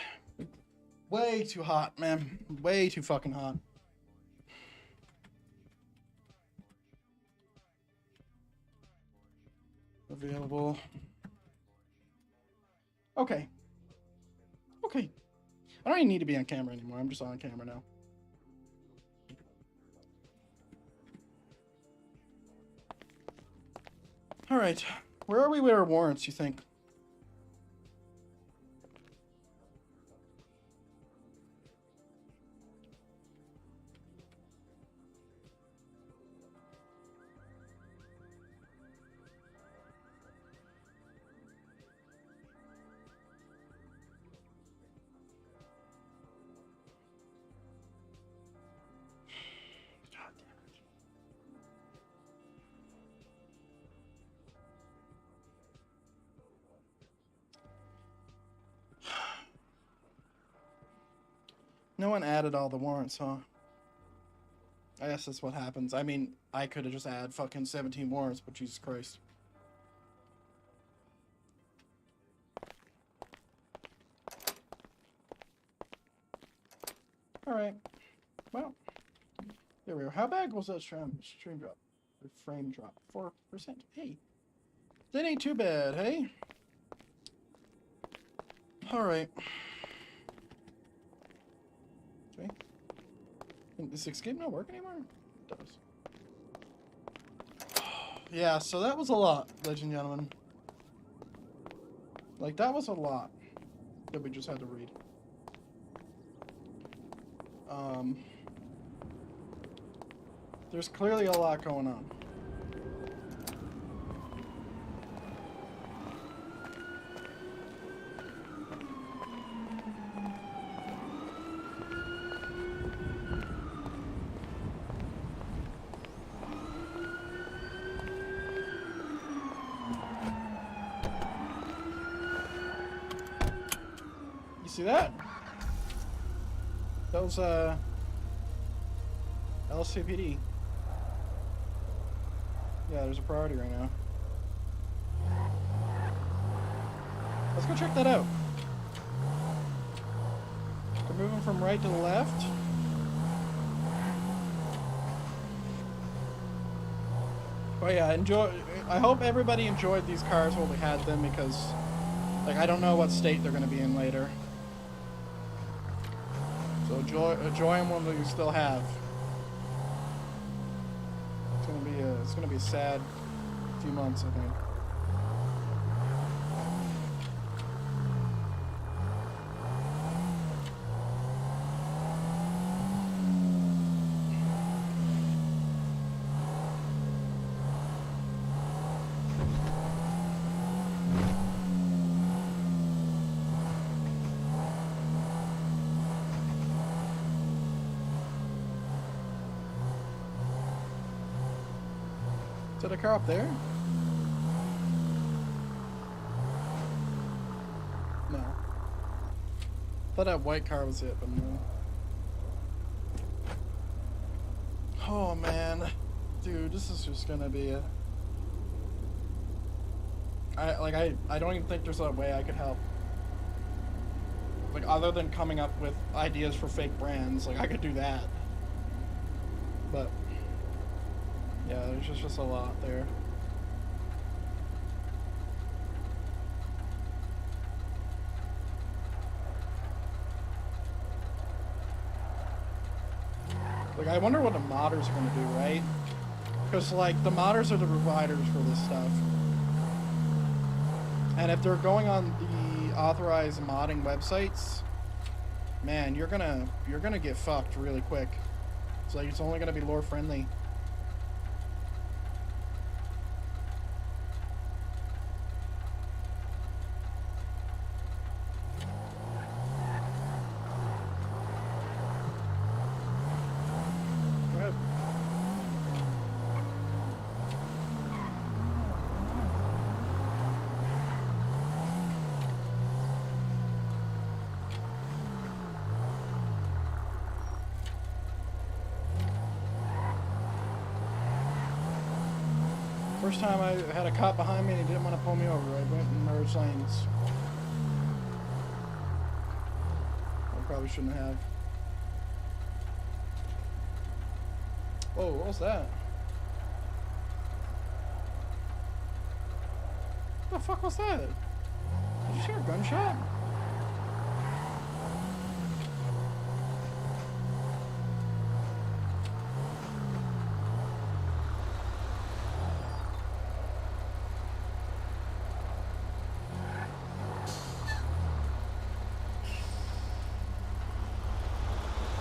Way too hot, man. Way too fucking hot. Available. Okay. Okay. I don't even need to be on camera anymore. I'm just on camera now. Alright. Where are we with our warrants, you think? God damn it. No one added all the warrants, huh? I guess that's what happens. I mean, I could have just added fucking 17 warrants, but Jesus Christ. Alright. Well, there we go. How bad was that stream drop? Or frame drop? 4%. Hey. That ain't too bad, hey? Alright. Okay. Does this game not work anymore? It does. Yeah, so that was a lot, ladies and gentlemen. Like, that was a lot that we just had to read. There's clearly a lot going on. You see that? That was, LCPD. Yeah, there's a priority right now. Let's go check that out. We're moving from right to left. Oh yeah, I hope everybody enjoyed these cars while we had them, because, like, I don't know what state they're going to be in later. So enjoy them while you still have. It's gonna be a sad few months, I think. Is that a car up there? No. Thought that white car was it, but no. Oh man, dude, this is just gonna be a. I don't even think there's a way I could help. Like, other than coming up with ideas for fake brands, like I could do that. But yeah, there's just a lot there. Like, I wonder what the modders are gonna do, right? Because, like, the modders are the providers for this stuff. And if they're going on the authorized modding websites, man, you're gonna get fucked really quick. It's like, it's only gonna be lore friendly. First time I had a cop behind me and he didn't want to pull me over. I went and merged lanes. probably shouldn't have. Whoa, what was that? What the fuck was that? Did you hear a gunshot?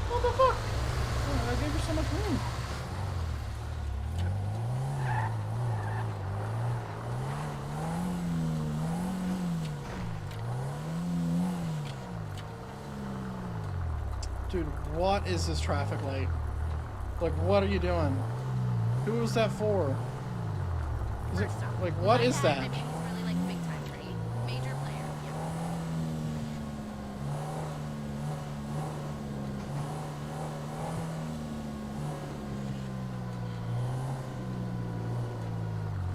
What the fuck? Oh, I gave her so much room. Dude, what is this traffic light? Like, what are you doing? Who was that for? Is it, like, what is that? I mean, he's really like big time, right? Major player.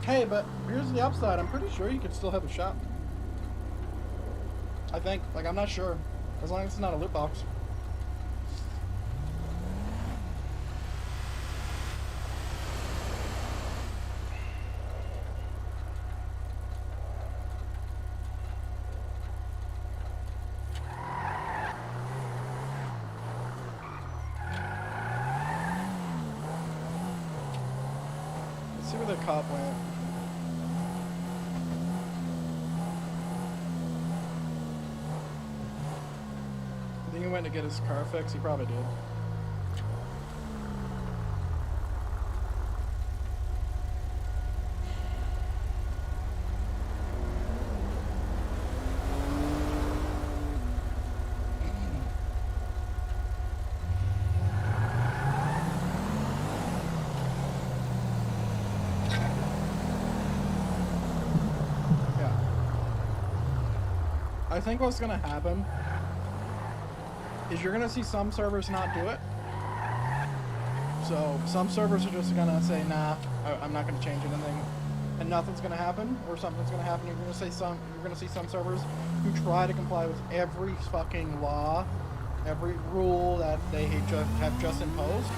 Yeah. Hey, but here's the upside. I'm pretty sure you can still have a shot. I think. Like, I'm not sure. As long as it's not a loot box. Let's see where the cop went. I think he went to get his car fixed. He probably did. I think what's gonna happen is you're gonna see some servers not do it. So some servers are just gonna say, nah, I'm not gonna change anything, and nothing's gonna happen, or something's gonna happen. You're gonna see some servers who try to comply with every fucking law, every rule that they have just imposed,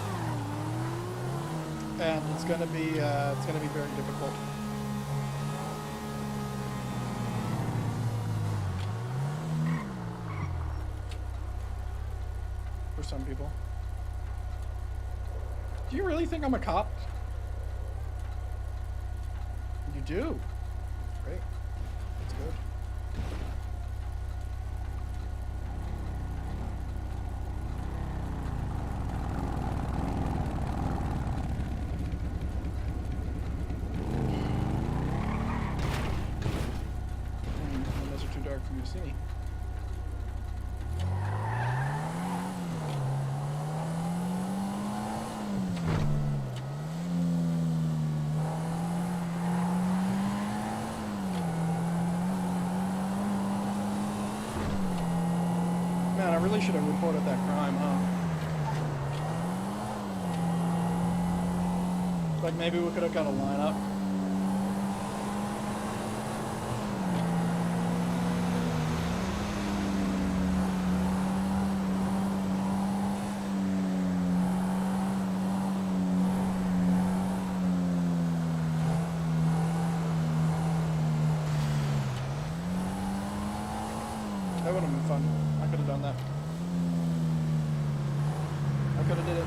and it's gonna be very difficult. For some people. Do you really think I'm a cop? You do? Great. That's good. The windows are too dark for you to see me. Man, I really should have reported that crime, huh? Like, maybe we could have got a lineup. That would have been fun. I could have done that. I could have did it.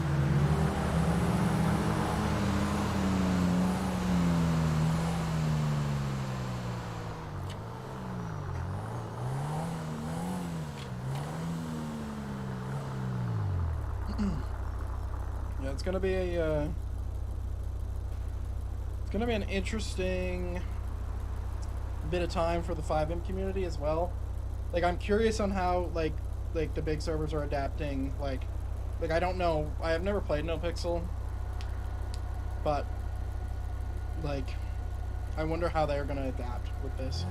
Yeah, it's gonna be a. It's gonna be an interesting bit of time for the FiveM community as well. Like, I'm curious on how like the big servers are adapting. Like I don't know. I have never played NoPixel, but like, I wonder how they're gonna adapt with this.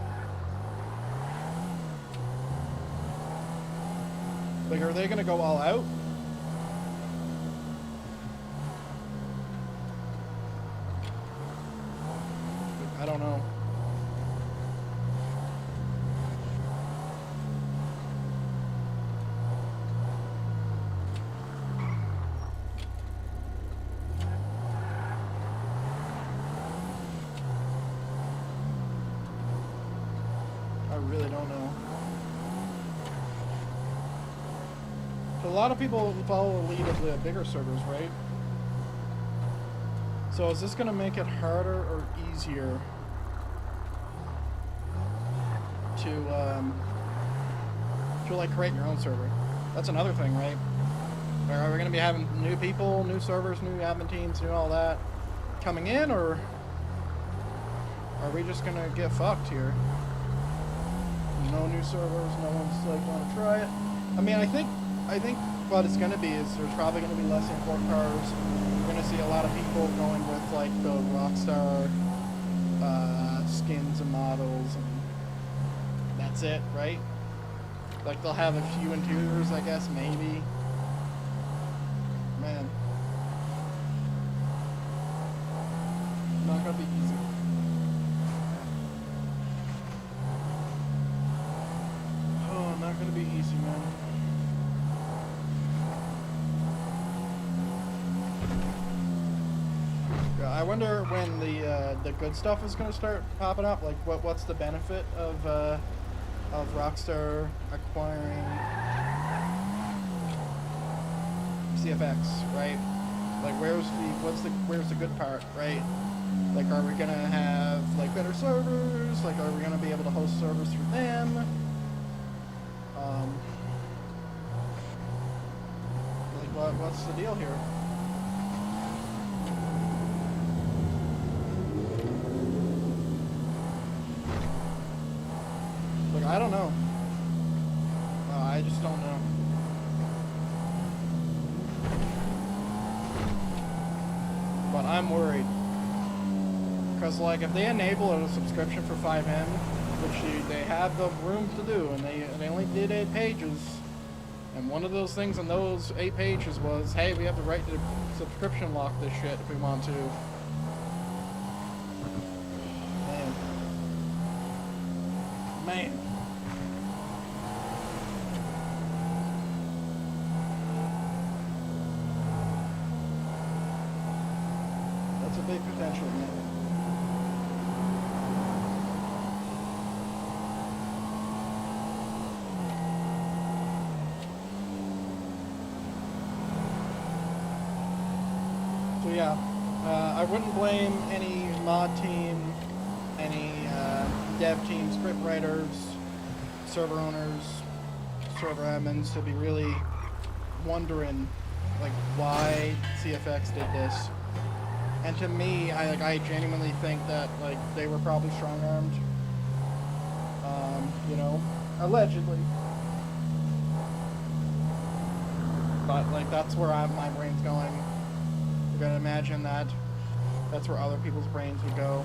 Like, are they gonna go all out? I don't know. a lot of people follow the lead of the bigger servers, right? So is this gonna make it harder or easier to like create your own server? That's another thing, right? Are we gonna be having new people, new servers, new admin teams, new all that coming in, or are we just gonna get fucked here? No new servers, no one's like gonna try it. I mean, I think what it's gonna be is there's probably gonna be less import cars. We're gonna see a lot of people going with like the Rockstar skins and models, and that's it, right? Like they'll have a few interiors, I guess, maybe. Man, not gonna be easy. Oh, not gonna be easy, man. Yeah, I wonder when the good stuff is gonna start popping up. Like, what's the benefit of Rockstar acquiring CFX, right? Like, where's the good part, right? Like, are we gonna have like better servers? Like, are we gonna be able to host servers through them? Like, what's the deal here? Like, I don't know. I just don't know. But I'm worried. Because, like, if they enable a subscription for FiveM, which they have the room to do, and they only did 8 pages, and one of those things on those 8 pages was, hey, we have the right to subscription lock this shit if we want to. Man. That's a big potential, man. So yeah, I wouldn't blame any mod team, any dev team, script writers, server owners, server admins to be really wondering like why CFX did this. And to me, I genuinely think that like they were probably strong-armed, you know, allegedly. But like that's where my brain's going. You're gonna imagine that that's where other people's brains would go.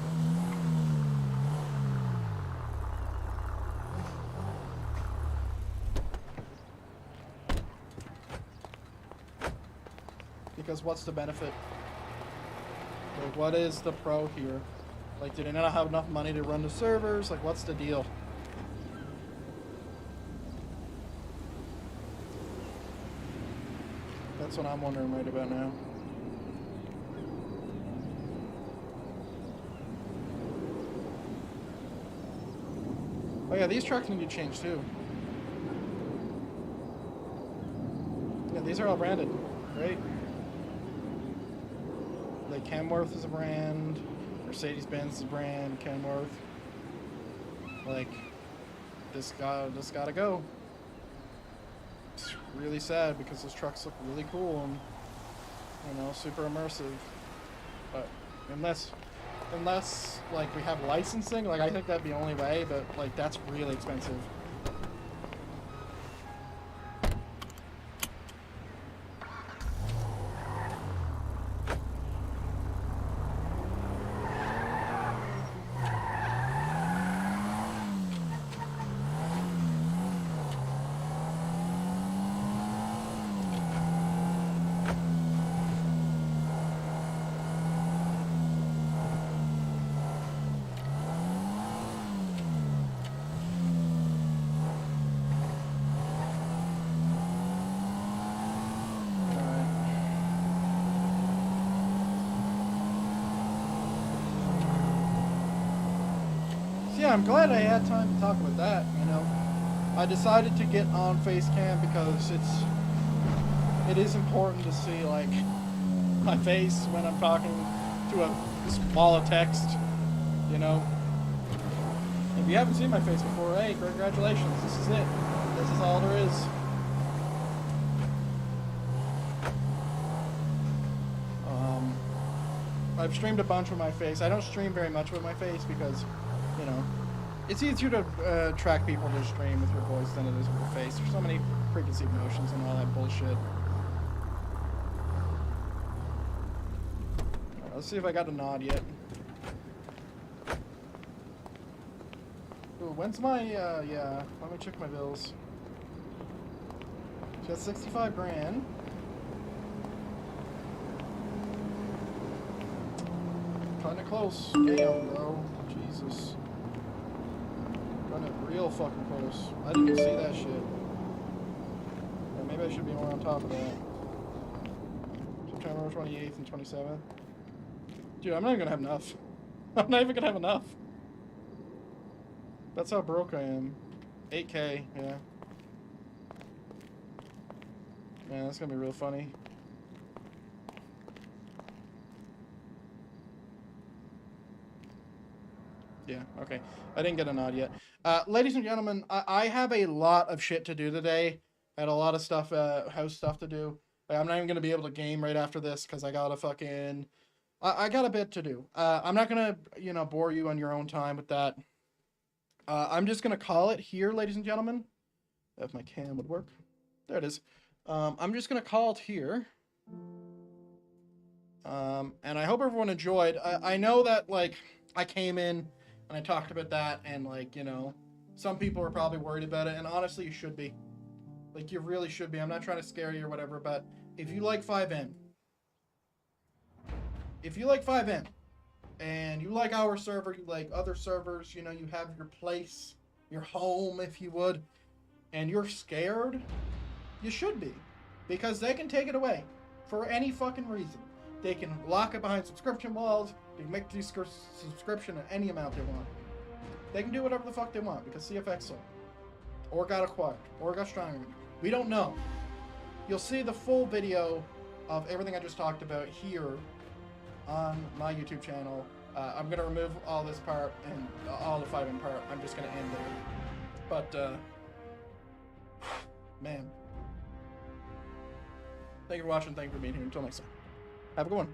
Because what's the benefit? Like, what is the pro here? Like, do they not have enough money to run the servers? Like, what's the deal? That's what I'm wondering right about now. Oh yeah, these trucks need to change too. Yeah, these are all branded, right? Like Kenworth is a brand, Mercedes-Benz is a brand, Kenworth. Like, this gotta go. It's really sad because those trucks look really cool and, you know, super immersive. But unless like we have licensing, like I think that'd be the only way, but like that's really expensive. Yeah, I'm glad I had time to talk about that, you know. I decided to get on face cam because it's it is important to see, like, my face when I'm talking to a wall of text, you know? If you haven't seen my face before, hey, congratulations, this is it. This is all there is. I've streamed a bunch with my face. I don't stream very much with my face because, you know, it's easier to attract people to stream with your voice than it is with your face. There's so many preconceived notions and all that bullshit. Alright, let's see if I got a nod yet. Ooh, when's my, yeah, let me check my bills. She got 65 grand. Kinda close. Damn, bro. Jesus. Kinda real fucking close. I didn't even see that shit. Yeah, maybe I should be more on top of that. September 28th and 27th. Dude, I'm not even gonna have enough. I'm not even gonna have enough. That's how broke I am. 8K, yeah. Man, that's gonna be real funny. Yeah, okay. I didn't get a nod yet. Ladies and gentlemen, I have a lot of shit to do today. I had a lot of stuff, house stuff to do. Like, I'm not even going to be able to game right after this because I got a fucking... I got a bit to do. I'm not going to, you know, bore you on your own time with that. I'm just going to call it here, ladies and gentlemen. If my cam would work. There it is. I'm just going to call it here. And I hope everyone enjoyed. I know that, like, I came in... and I talked about that, and, like, you know, some people are probably worried about it, and honestly, you should be. Like, you really should be. I'm not trying to scare you or whatever, but if you like FiveM, and you like our server, you like other servers, you know, you have your place, your home, if you would, and you're scared, you should be. Because they can take it away for any fucking reason. They can lock it behind subscription walls. They can make the subscription at any amount they want. They can do whatever the fuck they want because CFX sold. Or got acquired. Or got stronger. We don't know. You'll see the full video of everything I just talked about here on my YouTube channel. I'm going to remove all this part and all the FiveM part. I'm just going to end there. But, man. Thank you for watching. Thank you for being here. Until next time. Have a good one.